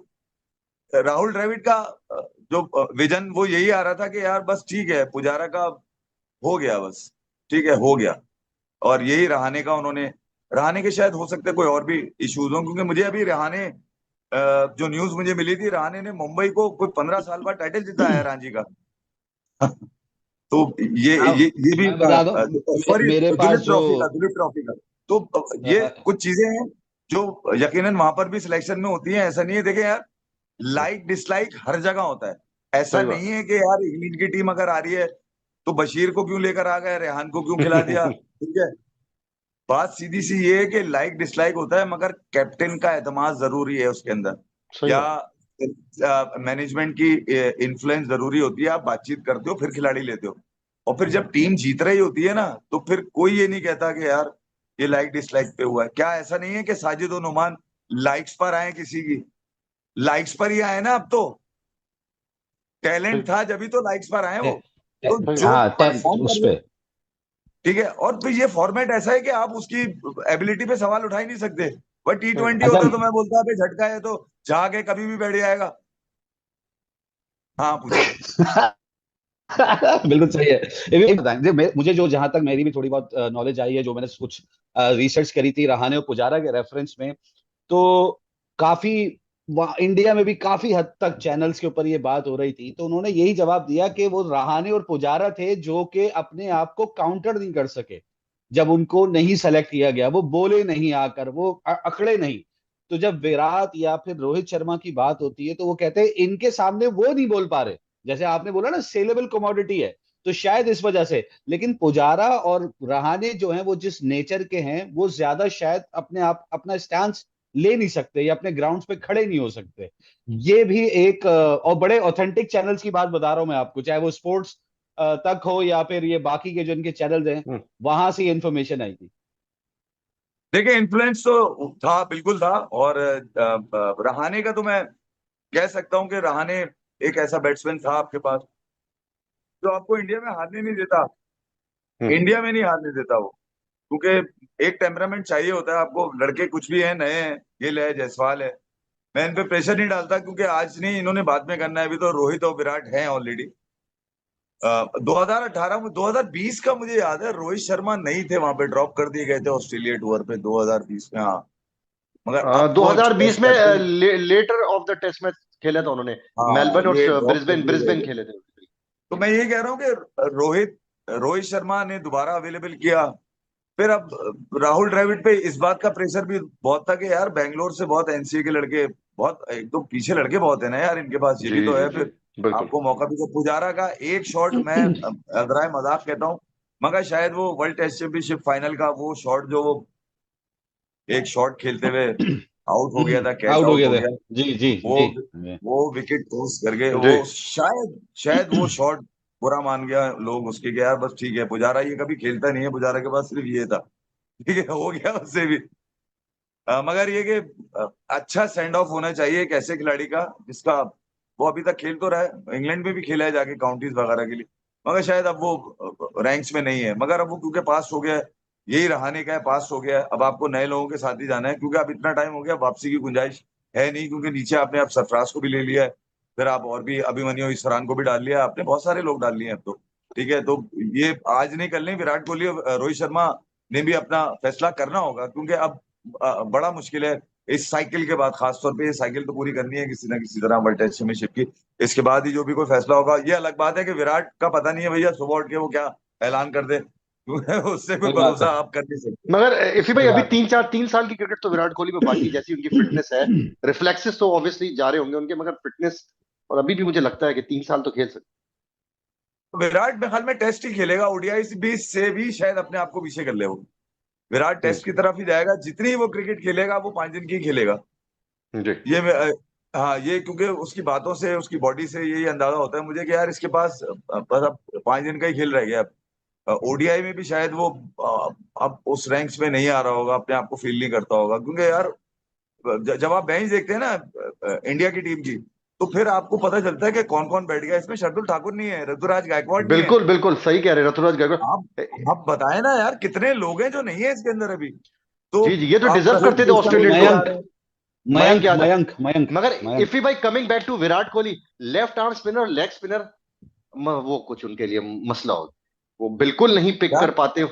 S2: राहुल द्रविड़ का जो विजन वो यही आ रहा था कि यार बस ठीक है, पुजारा का हो गया बस, ठीक है हो गया। और यही रहाणे का उन्होंने, रहाणे के शायद हो सकते कोई और भी इश्यूज हो, क्योंकि मुझे अभी रहाणे जो न्यूज मुझे मिली थी, रहाणे ने मुंबई को कोई 15 साल बाद टाइटल जिताया है रांची का। तो
S3: अब
S2: ये भी,
S3: मैं बता दूं,
S2: सॉरी
S3: मेरे पास
S2: दुलीप
S3: जो
S2: ट्रॉफी का, दुलीप ट्रॉफी का। तो ये कुछ चीजें हैं जो यकीनन वहां पर भी सिलेक्शन में होती हैं। ऐसा नहीं है, देखे यार, लाइक डिसलाइक हर जगह होता है। ऐसा
S1: सही
S2: नहीं
S1: बात।
S2: है कि यार इंग्लैंड की टीम अगर आ रही है तो बशीर को क्यों लेकर आ गए, रेहान को क्यों खिला दिया, ठीक है। बात सीधी सी ये है कि लाइक डिसलाइक होता है, मगर कैप्टन का एतमाद जरूरी है उसके अंदर,
S1: सही
S2: या
S1: बात।
S2: मैनेजमेंट की इन्फ्लुएंस जरूरी होती है। आप बातचीत करते हो फिर खिलाड़ी लेते हो, और फिर जब टीम जीत रही होती है ना, तो फिर कोई ये नहीं कहता कि यार ये लाइक डिसलाइक पे हुआ है। क्या ऐसा नहीं है कि साजिद और नुमान लाइक्स पर आए किसी की, लाइक्स पर ही आए ना अब तो,
S1: सही
S2: टैलेंट था जब तो लाइक्स पर आए वो। तो
S1: सही
S2: जो
S3: हाँ,
S2: परफॉर्म
S3: उस
S2: कर रहे,
S3: पे
S2: ठीक है। और फिर ये फॉर्मेट ऐसा है कि आप उसकी एबिलिटी पे सवाल उठा ही नहीं सकते। वह
S1: सही
S2: T20
S1: बात।
S2: होता
S3: अच्छा।
S2: तो मैं बोलता भाई झटका है तो जाके कभी भी बैठ जाएगा। हाँ पूछो।
S3: बिल्कुल सही है। ये भी बताएं, मुझे जो जहां तक मेरी भी थोड़ी बहुत नॉलेज आई है, जो मैंने कुछ रिसर्च करी थी रहाणे और पुजारा के रेफरेंस में, तो काफी इंडिया में भी काफी हद तक चैनल्स के ऊपर ये बात हो रही थी, तो उन्होंने यही जवाब दिया कि वो रहाणे और पुजारा थे जो कि अपने आप को काउंटर नहीं कर सके। जब उनको नहीं सेलेक्ट किया गया, वो बोले नहीं आकर, वो अकड़े नहीं। तो जब विराट या फिर रोहित शर्मा की बात होती है, तो वो कहते हैं इनके सामने वो नहीं बोल पा रहे। जैसे आपने बोला ना, सेलेबल कमोडिटी है, तो शायद इस वजह से। लेकिन पुजारा और रहाणे जो हैं, वो जिस नेचर के हैं, वो ज्यादा शायद अपने आप अपना स्टैंड ले नहीं सकते या अपने ग्राउंड्स पे खड़े नहीं हो सकते। ये भी एक और बड़े ऑथेंटिक चैनल्स की बात बता रहा हूं मैं आपको, चाहे वो स्पोर्ट्स तक हो या फिर ये बाकी के जो इनके चैनल्स हैं, वहां से इन्फॉर्मेशन आई थी।
S2: देखिए इन्फ्लुएंस तो था, बिल्कुल था। और रहाणे का तो मैं कह सकता हूं कि रहाणे एक ऐसा बैट्समैन था आपके पास जो आपको इंडिया में हारने नहीं देता। इंडिया में नहीं हारने देता वो, क्योंकि एक टेम्परामेंट चाहिए होता है आपको। लड़के कुछ भी हैं, नए हैं, गिल है, जायसवाल है, मैं इन पे प्रेशर नहीं डालता, क्योंकि आज नहीं, इन्होंने बाद में करना है। अभी तो रोहित और विराट हैं ऑलरेडी। 2018 में, 2020 का मुझे याद है, रोहित शर्मा नहीं थे वहां पे, ड्रॉप कर दिए गए थे ऑस्ट्रेलिया टूर पे 2020 में। हाँ, मगर अब वो
S1: 2020 में
S2: captain,
S1: later of the test match खेला था उन्होंने,
S2: हाँ,
S1: मेलबर्न
S2: ये
S1: और
S2: ड्रॉप कर
S1: ब्रिस्बेन
S2: दिए गए
S1: ब्रिस्बेन
S2: थे।
S1: खेले थे।
S2: तो मैं ये कह रहा हूँ कि रोहित शर्मा ने दोबारा अवेलेबल किया। फिर अब राहुल द्रविड़ पे इस बात का प्रेशर भी बहुत था कि यार बैंगलोर से बहुत एनसीए के लड़के, बहुत एक तो पीछे लड़के बहुत है ना यार इनके पास, ये
S1: जी
S2: भी तो
S1: जी
S2: है।
S1: जी,
S2: फिर
S1: बिल्कुल।
S2: आपको मौका भी, तो पुजारा का एक शॉट, मैं अगर मजाक कहता हूँ, मगर शायद वो वर्ल्ड टेस्ट चैंपियनशिप फाइनल का वो शॉट, जो वो एक शॉट खेलते हुए आउट हो गया था, कैच
S3: आउट हो
S2: आउट
S3: गया
S2: हो
S3: था।
S2: गया,
S3: जी जी
S2: वो
S3: जी जी।
S2: वो विकेट क्रॉस करके,
S1: जी
S2: वो शायद वो शॉट बुरा मान गया लोग उसके, कि यार बस ठीक है, पुजारा ये कभी खेलता नहीं है, पुजारा के पास सिर्फ ये था, ठीक है, हो गया उससे भी। मगर ये कि अच्छा सेंड ऑफ होना चाहिए एक ऐसे खिलाड़ी का, जिसका वो अभी तक खेल तो रहा है, इंग्लैंड में भी खेला है जाके काउंटीज वगैरह के लिए, मगर शायद अब वो रैंक्स में नहीं है। मगर अब वो क्योंकि पास हो गया है, यही रहाने का है, पास हो गया है, अब आपको नए लोगों के साथ ही जाना है, क्योंकि अब इतना टाइम हो गया, वापसी की गुंजाइश है नहीं, क्योंकि नीचे आपने अब सरफराज को भी ले लिया है, फिर आप और भी अभिमन्यु इस्फरान को भी डाल लिया आपने, बहुत सारे लोग डाल लिए हैं अब तो, ठीक है। तो ये आज नहीं कल नहीं, विराट कोहली और रोहित शर्मा ने भी अपना फैसला करना होगा, क्योंकि अब बड़ा मुश्किल है इस साइकिल के बाद, खासतौर पे ये साइकिल तो पूरी करनी है किसी ना किसी तरह वर्ल्ड टेस्ट चैंपियनशिप की। इसके बाद ही जो भी कोई फैसला होगा, ये अलग बात है कि विराट का पता नहीं है भैया, सुबह उठ के वो क्या ऐलान कर दे, उससे कोई
S3: सही बात
S2: भरोसा
S3: है।
S2: आप कर नहीं सकते।
S1: मगर इफी भाई,
S3: सही
S1: अभी
S3: बात है।
S1: 3 साल की क्रिकेट तो विराट कोहली में बाकी, जैसी उनकी फिटनेस है, रिफ्लेक्सेस तो ऑब्वियसली जा रहे होंगे उनके, मगर फिटनेस, और अभी भी मुझे लगता है कि 3 साल तो खेल सकते।
S2: विराट मेरे ख्याल में टेस्ट ही खेलेगा, ओडीआई से भी शायद अपने आप को पीछे कर ले वो। विराट टेस्ट की तरफ ही जाएगा, जितनी वो क्रिकेट खेलेगा वो 5 दिन की खेलेगा।
S1: जी
S2: ये हाँ, ये क्योंकि उसकी बातों से, उसकी बॉडी से यही अंदाजा होता है मुझे कि यार इसके पास बस अब 5 दिन का ही खेल रह गया। ओडीआई में भी शायद वो अब उस रैंक्स में नहीं आ रहा होगा, अपने आप को फील नहीं करता होगा, क्योंकि यार जब आप बेंच देखते हैं ना इंडिया की टीम की, तो फिर आपको पता चलता है कि कौन कौन बैठ गया इसमें। शार्दुल ठाकुर नहीं है, ऋतुराज गायकवाड़ नहीं है।
S1: बिल्कुल बिल्कुल सही कह रहे हैं, ऋतुराज
S2: आप
S1: गायकवाड़।
S2: आप बताएं ना यार, कितने लोग हैं जो नहीं है इसके अंदर अभी। तो
S1: जी जी, ये तो
S2: आप
S1: डिजर्व
S2: प्रसिद्ध
S1: करते थे
S2: कृष्णा भी
S1: ऑस्ट्रेलियन
S2: नहीं
S1: टूर।
S2: आ
S3: मयंक
S2: रहे हैं।
S1: मयंक यादव।
S3: मयंक मयंक
S1: मगर
S3: मयंक।
S1: इफी भाई, coming back to Virat Kohli, left arm spinner और लेग स्पिनर, वो कुछ उनके लिए मसला हो, वो बिल्कुल नहीं पिक कर
S2: यार
S1: पाते।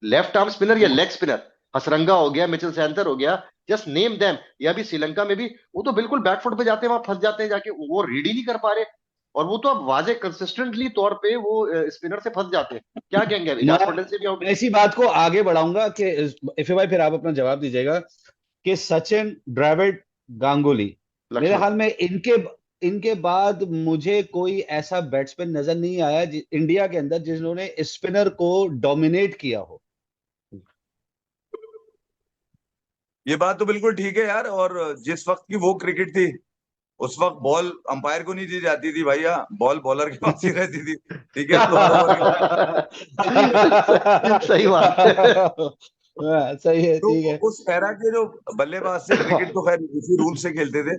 S1: लेफ्ट आर्म स्पिनर या लेग स्पिनर, हसरंगा हो गया, मिचेल सैंटर हो गया, जस्ट नेम देम। या भी श्रीलंका में भी वो तो बिल्कुल बैकफुट पे जाते हैं, वहां फंस जाते हैं जाके, वो रीड ही नहीं कर पा रहे। और वो तो अब वाजे कंसिस्टेंटली तौर पे वो स्पिनर से फंस जाते हैं। क्या कहेंगे, अब
S3: मैं
S1: इजाज पटेल से भी आउट।
S3: मैं इसी बात को आगे बढ़ाऊंगा कि इफे भाई फिर आप अपना जवाब दीजिएगा कि सचिन, द्रविड़, गांगुली, मेरे
S1: लक्ष्मण।
S3: ख्याल में इनके इनके बाद मुझे कोई ऐसा बैट्समैन नजर नहीं आया इंडिया के अंदर जिन्होंने स्पिनर को डोमिनेट किया हो।
S2: ये बात तो बिल्कुल ठीक है यार। और जिस वक्त की वो क्रिकेट थी, उस वक्त बॉल अंपायर को नहीं दी जाती थी भैया, बॉल बॉलर के पास ही रहती थी, ठीक है। तो हर ओवर के बाद
S1: सही बात है।
S3: सही है,
S2: तो
S3: ठीक है।
S2: उस एरा के जो बल्लेबाज थे, क्रिकेट तो खैर इसी रूल से खेलते थे,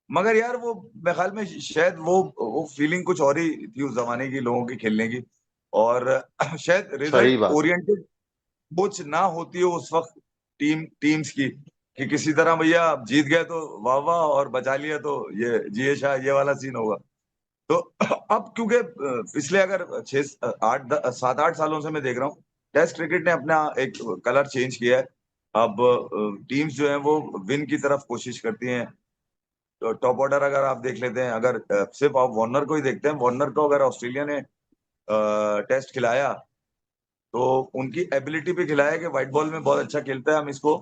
S2: मगर यार वो मेरे ख्याल में शायद वो फीलिंग कुछ और ही थी उस जमाने की लोगों की खेलने की। और शायद
S1: सही
S2: रिजल्ट
S1: बात है।
S2: ओरिएंटेड कुछ ना होती हो उस वक्त टीम्स की, कि किसी तरह भैया आप जीत गए तो वाह वाह, और बचा लिया तो ये जिए शाह, ये वाला सीन होगा। तो अब क्योंकि पिछले अगर 6 8 7 8 सालों से मैं देख रहा हूँ, टेस्ट क्रिकेट ने अपना एक कलर चेंज किया है। अब टीम्स जो है वो विन की तरफ कोशिश करती हैं। तो टॉप ऑर्डर अगर आप देख लेते हैं, अगर सिर्फ आप वार्नर को ही देखते हैं, वार्नर को अगर ऑस्ट्रेलिया ने टेस्ट खिलाया, तो उनकी एबिलिटी पे खिलाया कि व्हाइट बॉल में बहुत अच्छा खेलता है, हम इसको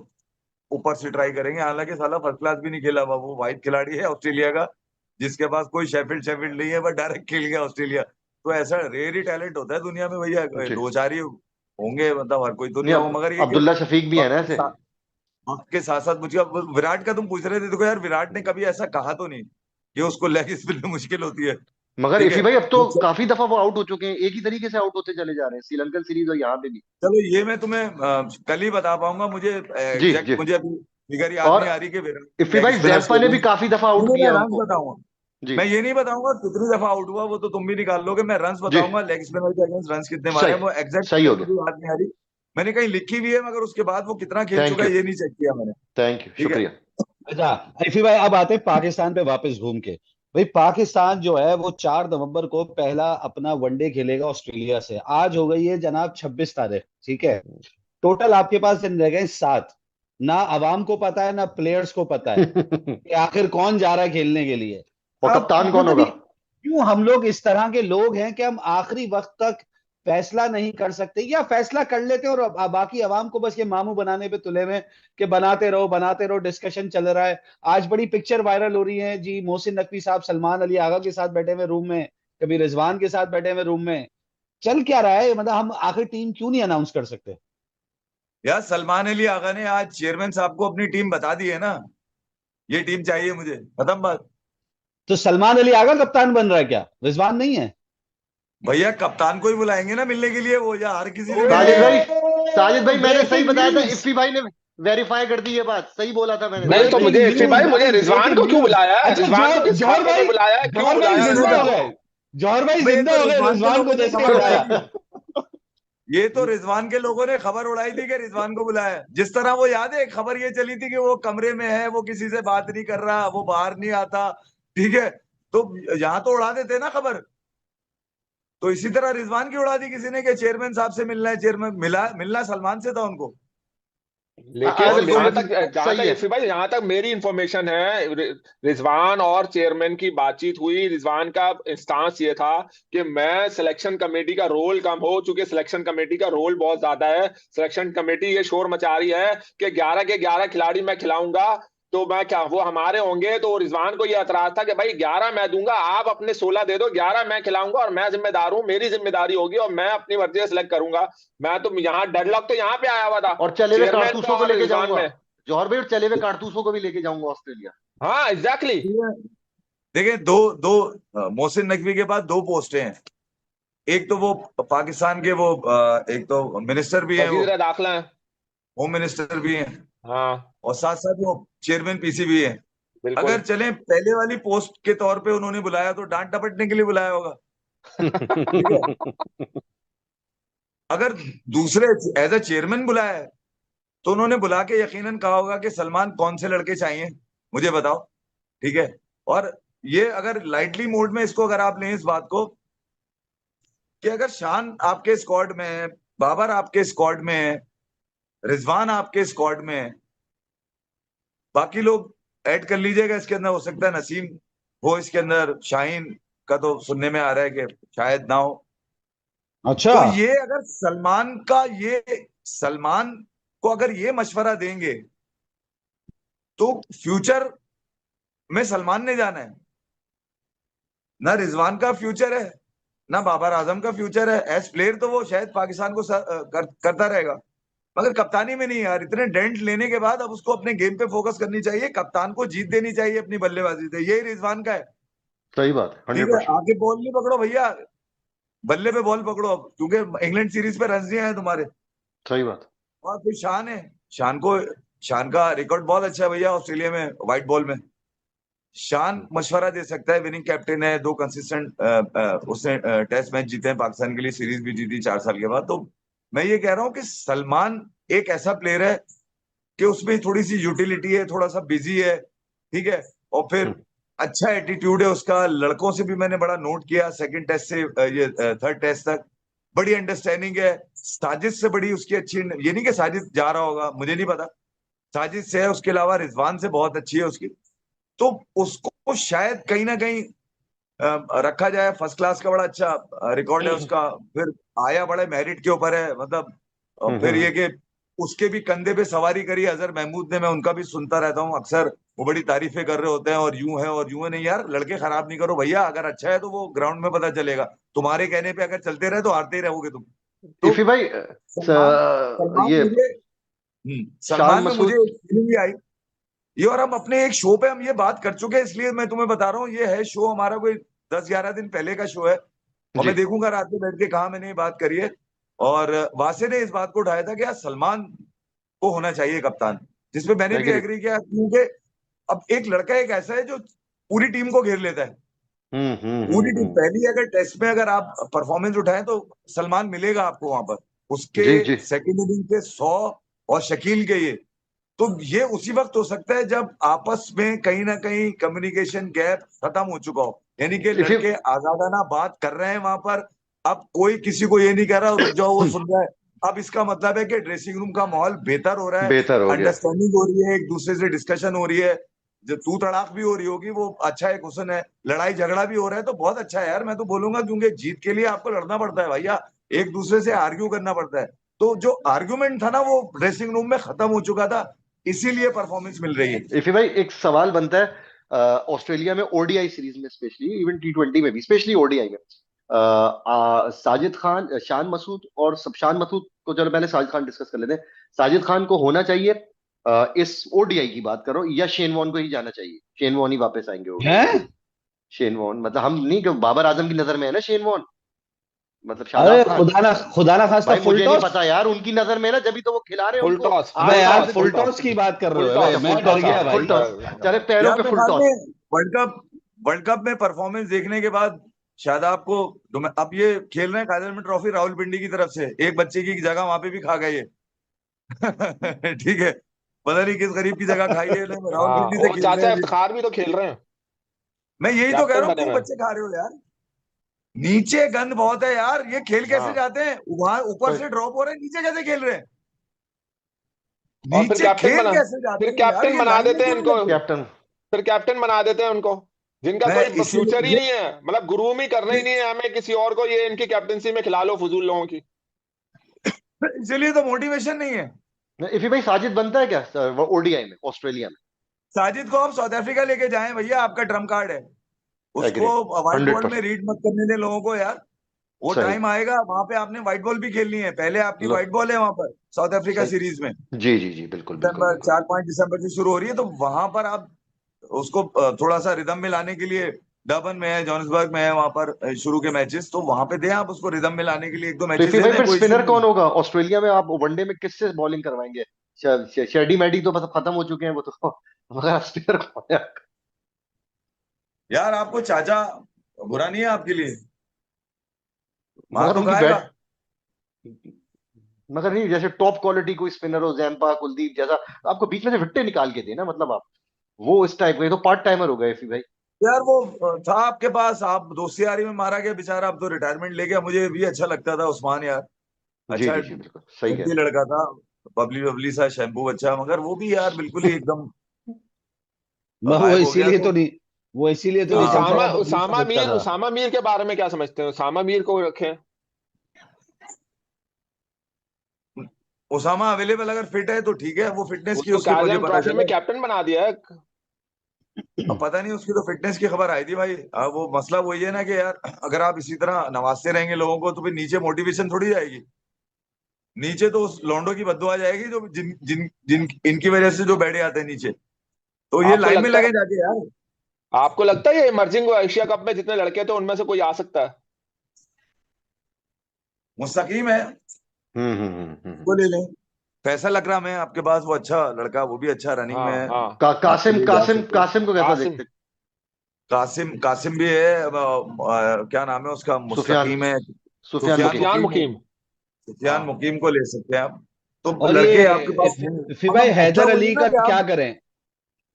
S2: ऊपर से ट्राई करेंगे। हालांकि साला फर्स्ट क्लास भी नहीं खेला हुआ, वो वाइट खिलाड़ी है ऑस्ट्रेलिया का, जिसके पास कोई शेफील्ड शेफील्ड नहीं है, बट डायरेक्ट खेल गया ऑस्ट्रेलिया। तो ऐसा रेयर ही टैलेंट होता है दुनिया में भैया,
S1: जी।
S2: दो चार ही होंगे, मतलब हर कोई तो
S1: नहीं,
S2: नहीं होगा। मगर ये कि
S1: अब्दुल्ला शफीक भी है ना ऐसे।
S2: वक्त के साथ साथ मुझे अब विराट का तुम पूछ रहे थे, देखो यार विराट ने कभी ऐसा कहा तो नहीं कि उसको लेग स्पिन में मुश्किल होती है,
S1: मगर
S2: ठीक
S1: इफी
S2: है।
S1: भाई, अब तो
S2: तो
S1: काफी दफा वो आउट हो चुके हैं, एक ही तरीके से आउट होते चले जा रहे हैं, श्रीलंकन सीरीज और यहाँ पे भी।
S2: चलो ये मैं तुम्हें कल ही बता पाऊंगा, मुझे
S1: जी
S2: एग्जैक्ट
S1: जी।
S2: मुझे अभी फिगर याद
S1: और
S2: नहीं आ रही कि विराट
S1: इफी
S2: लेग
S1: भाई,
S2: स्पिनर्स
S1: जैम्पा
S2: को
S1: ने
S2: भी।
S1: भी काफी दफा आउट
S2: मैं
S1: किया
S2: रन
S1: उनको।
S2: बताऊंगा,
S1: जी
S2: मैं ये नहीं बताऊंगा कितनी दफा आउट हुआ, वो तो तुम भी निकाल लोगे। मैं रन्स
S1: जी
S2: बताऊंगा, लेग स्पिनर के अगेंस्ट रन्स कितने मारे हैं, वो एग्जैक्ट
S1: सही हो गया।
S2: मुझे याद नहीं आ रही। मैंने कहीं लिखी भी है, मगर उसके बाद वो कितना खेल
S1: थैंक
S2: चुका
S1: यू,
S2: है ये नहीं चेक किया मैंने।
S1: थैंक यू,
S2: ठीक है।
S1: शुक्रिया।
S3: अच्छा इफी भाई, अब आते हैं पाकिस्तान पे वापस घूम के। भाई पाकिस्तान जो है वो 4 नवंबर को पहला अपना वनडे खेलेगा ऑस्ट्रेलिया से। आज हो गई है जनाब 26 तारीख, ठीक है। टोटल आपके पास दिन रह गए 7। ना आवाम को पता है ना प्लेयर्स को पता है कि आखिर कौन जा रहा है खेलने के लिए।
S1: और
S3: अब
S1: कप्तान कौन
S3: मतलब
S1: होगा?
S3: क्यों हम लोग इस तरह के लोग हैं कि हम आखिरी वक्त तक फैसला नहीं कर सकते, या फैसला कर लेते हैं और बाकी आवाम को बस ये मामू बनाने पे तुले में कि बनाते रहो, डिस्कशन चल रहा है। आज बड़ी पिक्चर वायरल हो रही है जी, मोहसिन नकवी साहब सलमान अली आगा के साथ बैठे हुए रूम में, कभी रिजवान के साथ बैठे हुए रूम में। चल क्या रहा है, मतलब हम आखिर टीम क्यों नहीं अनाउंस कर सकते?
S2: यार सलमान अली आगा ने आज चेयरमैन साहब को अपनी टीम बता दी है ना, ये टीम चाहिए मुझे, खत्म बात।
S3: तो सलमान अली आगा कप्तान बन रहा है क्या, रिजवान नहीं है?
S2: भैया कप्तान को ही बुलाएंगे ना मिलने के लिए, वो या हर किसी ने
S1: साजिद
S2: मिलेगा।
S1: भाई, साजिद भाई मैंने सही
S3: ब्रेकिंग
S1: बताया था,
S3: न्यूज,
S1: इफ्फी भाई ने वेरीफाई कर दी ये बात, सही बोला था मैंने।
S4: नहीं तो
S3: ब्रेकिंग
S4: मुझे इफ्ती भाई,
S3: न्यूज
S4: मुझे
S3: भाई,
S4: रिजवान
S3: ब्रेकिंग
S4: को क्यों
S3: न्यूज।
S4: बुलाया है?
S3: अच्छा
S4: रिजवान को किस
S3: जौहर
S4: खाते में
S3: भाई,
S4: बुलाया है? क्यों
S3: जौहर भाई
S4: बुलाया है
S3: जिंदा हो
S4: रिजवान
S3: गए,
S4: को?
S3: जौहर भाई
S2: भाई ये
S3: जिंदा
S2: तो
S3: हो गए,
S2: रिजवान के
S3: रिजवान को
S2: लोगों ने
S3: देख के
S2: खबर उड़ाई
S3: बुलाया।
S2: थी, ये तो रिजवान के लोगों ने खबर उड़ाई थी कि रिजवान को बुलाया है। जिस तरह वो याद है, एक खबर ये चली थी कि वो कमरे में है, वो किसी से बात नहीं कर रहा, वो बाहर नहीं आता। ठीक है, तो यहाँ तो उड़ा देते ना खबर। तो इसी तरह रिजवान की उड़ा दी किसी ने कि चेयरमैन साहब से मिलना है। चेयरमैन मिलना सलमान से था उनको।
S4: लेकिन
S2: और
S1: बिल्कुल
S2: जो
S4: जहां
S1: सही
S4: तक
S1: है।
S4: इफ्ती भाई, जहां तक मेरी इंफॉर्मेशन है, रिजवान और चेयरमैन की बातचीत हुई। रिजवान का इंस्टांस ये था कि मैं सिलेक्शन कमेटी का रोल कम हो, चूंकि सिलेक्शन कमेटी का रोल बहुत ज्यादा है। सिलेक्शन कमेटी ये शोर मचा रही है कि 11 के 11 खिलाड़ी मैं खिलाऊंगा, तो मैं क्या वो हमारे होंगे। तो रिजवान को ये एतराज था कि भाई 11 मैं दूंगा, आप अपने 16 दे दो, 11 मैं खिलाऊंगा और मैं जिम्मेदार हूं, मेरी जिम्मेदारी होगी और मैं अपनी मर्जी से सिलेक्ट करूंगा। मैं तो यहाँ डेडलॉक तो यहाँ पे आया हुआ था,
S1: और चले हुए
S4: चेयरमैन का
S1: कारतूसों को
S4: और
S1: लेके
S4: रिजवान
S1: जाऊंगा
S4: में।
S1: जौहर भाई, और चले हुए कारतूसों को भी लेके जाऊंगा ऑस्ट्रेलिया।
S4: हाँ एग्जैक्टली।
S2: देखिए, दो दो मोहसिन नकवी के पास दो पोस्टें हैं। एक तो वो पाकिस्तान के वो एक तो मिनिस्टर भी हैं, वो
S4: वजीर दाखिला है।
S2: होम मिनिस्टर भी हैं,
S4: हाँ
S2: और साथ साथ वो चेयरमैन पीसीबी है।
S4: बिल्कुल।
S2: अगर चले पहले वाली पोस्ट के तौर पे उन्होंने बुलाया तो डांट डपटने के लिए बुलाया होगा। ठीक है, अगर दूसरे एज अ चेयरमैन बुलाया है तो उन्होंने बुला के यकीनन कहा होगा कि सलमान कौन से लड़के चाहिए मुझे बताओ। ठीक है, और ये अगर लाइटली मोड में इसको अगर आप लें इस बात को कि अगर शान आपके स्क्वाड में है, बाबर आपके स्क्वाड में है, रिजवान आपके स्क्वाड में है, बाकी लोग ऐड कर लीजिएगा इसके अंदर। हो सकता है नसीम हो इसके अंदर, शाहीन का तो सुनने में आ रहा है कि शायद ना हो।
S3: अच्छा
S2: तो ये अगर सलमान को अगर ये मशवरा देंगे तो फ्यूचर में सलमान ने जाना है, ना रिजवान का फ्यूचर है, ना बाबर आजम का फ्यूचर है। एज प्लेयर तो वो शायद पाकिस्तान को करता रहेगा, मगर कप्तानी में नहीं यार। इतने डेंट लेने के बाद अब उसको अपने गेम पे फोकस करनी चाहिए, कप्तान को जीत देनी चाहिए अपनी बल्लेबाजी से। यही रिजवान का है।
S1: सही बात है,
S2: ठीक है,
S1: 100%।
S2: आगे बॉल नहीं पकड़ो भैया, बल्ले पे बॉल पकड़ो अब, क्योंकि इंग्लैंड सीरीज पे रन नहीं आए तुम्हारे।
S1: सही बात।
S2: और फिर शान है, शान का रिकॉर्ड बहुत अच्छा है भैया ऑस्ट्रेलिया में व्हाइट बॉल में। शान मशवरा दे सकता है, विनिंग कैप्टन है, दो कंसिस्टेंट उसने टेस्ट मैच जीते हैं पाकिस्तान के लिए, सीरीज भी जीती 4 साल के बाद। तो मैं ये कह रहा हूँ कि सलमान एक ऐसा प्लेयर है कि उसमें थोड़ी सी यूटिलिटी है, थोड़ा सा बिजी है। ठीक है, और फिर अच्छा एटीट्यूड है उसका। लड़कों से भी मैंने बड़ा नोट किया, सेकंड टेस्ट से ये थर्ड टेस्ट तक बड़ी अंडरस्टैंडिंग है। साजिद से बड़ी उसकी अच्छी, ये नहीं कि साजिद जा रहा होगा, मुझे नहीं पता, साजिद से है। उसके अलावा रिजवान से बहुत अच्छी है उसकी। तो उसको शायद कहीं ना कहीं रखा जाए। फर्स्ट क्लास का बड़ा अच्छा रिकॉर्ड है उसका। फिर आया बड़े मेरिट के ऊपर है, मतलब फिर ये कि उसके भी कंधे पे सवारी करी अजहर महमूद ने। मैं उनका भी सुनता रहता हूँ अक्सर, वो बड़ी तारीफें कर रहे होते हैं, और यूं है और यूं है। नहीं यार, लड़के खराब नहीं करो भैया, अगर अच्छा है तो वो ग्राउंड में पता चलेगा। तुम्हारे कहने पे अगर चलते रहे तो हारते ही रहोगे तुम। तो
S1: इफी भाई,
S2: सलमान सलमान
S1: ये
S2: मुझे
S1: शान
S2: सलमान में मुझे
S1: मसूद।
S2: एक फीलिंग भी आई ये। और हम अपने एक शो पे हम ये बात कर चुके हैं, इसलिए मैं तुम्हें बता रहा हूँ। ये है शो हमारा कोई 10-11 दिन पहले का शो है, और
S1: जी
S2: मैं देखूंगा रात में बैठ के कहा मैंने ये बात करी है। और वासे ने इस बात को उठाया था कि यार सलमान को होना चाहिए कप्तान, जिसपे मैंने भी
S1: एग्री।
S2: एग्री किया। क्योंकि अब एक लड़का एक ऐसा है जो पूरी टीम को घेर लेता है। पूरी टीम पहली अगर टेस्ट में अगर आप परफॉर्मेंस उठाएं तो सलमान मिलेगा आपको वहां पर, उसके
S1: जी जी
S2: सेकंड इनिंग के 100 और शकील के ये उसी वक्त हो सकता है जब आपस में कहीं ना कहीं कम्युनिकेशन गैप खत्म हो चुका हो, यानी कि
S1: If you-
S2: लड़के आजादाना बात कर रहे हैं वहां पर। अब कोई किसी को ये नहीं कह रहा रुक जाओ वो सुन रहा है। अब इसका मतलब है कि ड्रेसिंग रूम का माहौल बेहतर हो रहा है,
S1: बेहतर हो गया।
S2: अंडरस्टैंडिंग हो रही है, एक दूसरे से डिस्कशन हो रही है, जो तू तड़ाक भी हो रही होगी वो अच्छा एक हुसन है, लड़ाई झगड़ा भी हो रहा है तो बहुत अच्छा है यार। मैं तो बोलूंगा क्योंकि जीत के लिए आपको लड़ना पड़ता है भैया, एक दूसरे से आर्ग्यू करना पड़ता है। तो जो आर्ग्यूमेंट था ना वो ड्रेसिंग रूम में खत्म हो चुका था, इसीलिए परफॉर्मेंस मिल रही है।
S1: इफी भाई एक सवाल बनता है, ऑस्ट्रेलिया में ओडीआई सीरीज में स्पेशली, इवन टी20 में भी, स्पेशली ओडीआई में साजिद खान, शान मसूद और शान मसूद को, चलो पहले साजिद खान डिस्कस कर लेते हैं। साजिद खान को होना चाहिए इस ओडीआई की बात करो, या शेन वॉर्न को ही जाना चाहिए? शेन वॉर्न ही वापस आएंगे ओडीआई।
S3: हैं?
S1: शेन वॉर्न मतलब हम नहीं, बाबर आजम की नजर में है ना शेन वॉर्न, मतलब
S3: अरे
S1: शादाब खान।
S3: खुदा ना खास्ता
S1: भाई
S3: फुल
S1: मुझे नहीं
S3: टॉस।
S1: पता यार, उनकी नजर में ना, जब तो वो खिला रहे हैं
S4: फुल
S1: उनको।
S4: टॉस,
S3: अबे यार
S1: टॉस,
S3: फुल टॉस की बात कर रहे हो?
S4: टॉस,
S3: अबे मैं
S1: फुल
S3: डर
S1: टॉस,
S3: गया भाई।
S1: फुल टॉस, चले पैरों
S2: यार
S1: पे
S2: मेरे
S1: फुल
S2: ख्याल
S1: टॉस।
S2: में वर्ल्ड कप में परफॉर्मेंस देखने के बाद शादाब को, अब ये खेल रहे हैं काजल में ट्रॉफी रावलपिंडी की तरफ से, एक बच्चे की जगह वहां पे भी खा गए ये ठीक है, पता नहीं किस गरीब की जगह खाई है,
S4: हाँ,
S2: रावलपिंडी से
S4: वो
S2: खेल रहे
S4: चाचा
S2: हैं अभी।
S4: इफ्तिखार भी तो खेल रहे हैं,
S2: मैं यही तो कह
S4: कैप्टन
S2: रहा हूँ,
S4: बने
S2: क्यों
S4: हुए हैं।
S2: बच्चे खा रहे हो यार? नीचे गंद बहुत है यार, ये खेल कैसे
S4: हाँ,
S2: जाते हैं वहां, ऊपर से ड्रॉप हो रहे हैं, नीचे कैसे खेल रहे हैं?
S4: और फिर
S2: नीचे
S4: कैप्टन
S2: खेल
S4: बना,
S2: कैसे जाते
S4: फिर
S2: हैं यार,
S4: कैप्टन
S2: ये
S4: बना
S2: लाइन में
S4: देते हैं
S2: क्यों नहीं
S4: इनको,
S2: लगते?
S1: कैप्टन
S4: फिर कैप्टन बना देते हैं उनको, जिनका
S2: मैं
S4: कोई फ्यूचर ही
S2: इसीलिए
S4: नहीं है, मतलब गुरूम ही करना ही नहीं है हमें किसी और को, ये इनकी कैप्टनसी में खिला लो फजूल लोगों की।
S2: इसीलिए तो मोटिवेशन नहीं है।
S1: इफी भाई साजिद बनता है क्या ओडीआई में ऑस्ट्रेलिया में?
S2: साजिद को आप साउथ अफ्रीका लेके जाएं भैया, आपका ट्रम्प कार्ड है। उसको
S1: एग्री,
S2: व्हाइट बॉल में
S1: 100%।
S2: रीड मत करने दें लोगों को यार, वो
S1: सही,
S2: टाइम आएगा वहां पे आपने व्हाइट बॉल भी खेलनी है, पहले आपकी
S1: लो,
S2: व्हाइट बॉल है वहां पर साउथ अफ्रीका
S1: सही,
S2: सीरीज में।
S1: जी जी जी, बिल्कुल बिल्कुल
S2: दिसंबर
S1: बिल्कुल।
S2: 4-5 दिसंबर से शुरू हो रही है, तो वहां पर आप उसको थोड़ा सा रिदम में लाने के लिए, डर्बन में है, जोहान्सबर्ग में है वहां पर शुरू के मैचेस, तो वहां पे दें आप उसको रिदम में लाने के लिए, 1-2
S1: तो
S2: मैचेस
S1: इफी
S2: दे
S1: भाई
S2: दें,
S1: फिर
S2: कोई इशू
S1: स्पिनर
S2: नहीं
S1: कौन
S2: है।
S1: होगा ऑस्ट्रेलिया में? आप वनडे में किससे बॉलिंग करवाएंगे? शेडी मैडी तो बस खत्म हो चुके हैं वो तो मगर स्पिनर कौन है?
S2: यार आपको चाचा बुरा नहीं है आपके लिए, मार
S1: मगर
S2: तो
S1: उनकी
S2: खाएगा।
S1: बैट, मगर नहीं, जैसे टॉप क्वालिटी कोई स्पिनर हो, जैम्पा, कुलदीप जैसा, आपको बीच में से विट्टे निकाल के देना, मतलब आप वो इस टाइप का। ये तो पार्ट टाइमर हो गए इफी भाई।
S2: यार वो था आपके पास, आप दोस्ती यारी में मारा गया बेचारा, अब तो रिटायरमेंट ले गया। मुझे भी अच्छा लगता था उस्मान यार,
S1: जी
S2: अच्छा
S1: जी जी, बिल्कुल सही कह
S2: जंती
S1: रहे हैं।
S2: लड़का था, बबली बबली सा शैम्पू अच्छा, मगर वो भी यार बिल्कुल ही एकदम
S3: वो
S2: गायब हो गया
S3: इसीलिए
S2: तो।
S3: तो नहीं, वो इसीलिए तो
S4: तो
S3: नहीं
S2: हाँ,
S3: चलता
S4: उसामा
S3: था, बबली सा
S4: उसामा
S3: दिखता
S4: मीर,
S3: था।
S4: उसामा मीर के बारे में क्या समझते हैं? उसामा मीर को रखें?
S2: उसामा अवेलेबल अगर फिट है तो ठीक है, वो फिटनेस की
S4: उसको
S2: उसके मुझे
S4: कैज़म
S2: पता
S4: ट्रॉफी में
S2: चला।
S4: कैप्टन बना दिया है।
S2: अब पता नहीं, उसकी तो फिटनेस की खबर आई थी भाई। अब वो मसला वही है ना कि यार अगर आप इसी तरह नवाजते रहेंगे लोगों को तो फिर नीचे मोटिवेशन थोड़ी जाएगी, नीचे तो उस लोंडो की बद्दुआ जाएगी जो जिन जिन जिन इनकी वजह से जो बैठे आते हैं नीचे, तो ये
S4: आपको
S2: लाइन में
S4: लगता है,
S2: लगे जाके यार।
S4: आपको लगता है ये इमर्जिंग एशिया कप में जितने लड़के थे उनमें से कोई आ सकता है?
S2: मुस्तकीम है, वो ले लें। फैसल अकरम है आपके पास, वो अच्छा लड़का, वो भी अच्छा रनिंग में
S4: हाँ
S2: है,
S4: हाँ।
S2: आपके
S1: कासिम
S2: लिए जा
S1: कासिम
S2: सकते हैं।
S1: कासिम को कैसा
S4: कासिम,
S1: देखते हैं?
S2: कासिम कासिम भी है, क्या नाम है उसका,
S1: सुफियान,
S2: मुस्तकीम है,
S1: सुफियान
S2: सुफियान
S1: मुकीम।
S4: सुफियान
S2: मुकीम है,
S4: मुकीम।
S2: सुफियान
S4: हाँ,
S2: मुकीम को ले सकते हैं आप। तो
S3: और
S2: लड़के आपके पास
S3: ये
S2: हैं,
S3: फिर
S2: मगर
S3: भाई
S2: मसला
S3: हैदर
S2: वही
S3: अली
S2: है ना
S3: का
S2: कि
S3: क्या
S2: आप
S3: करें?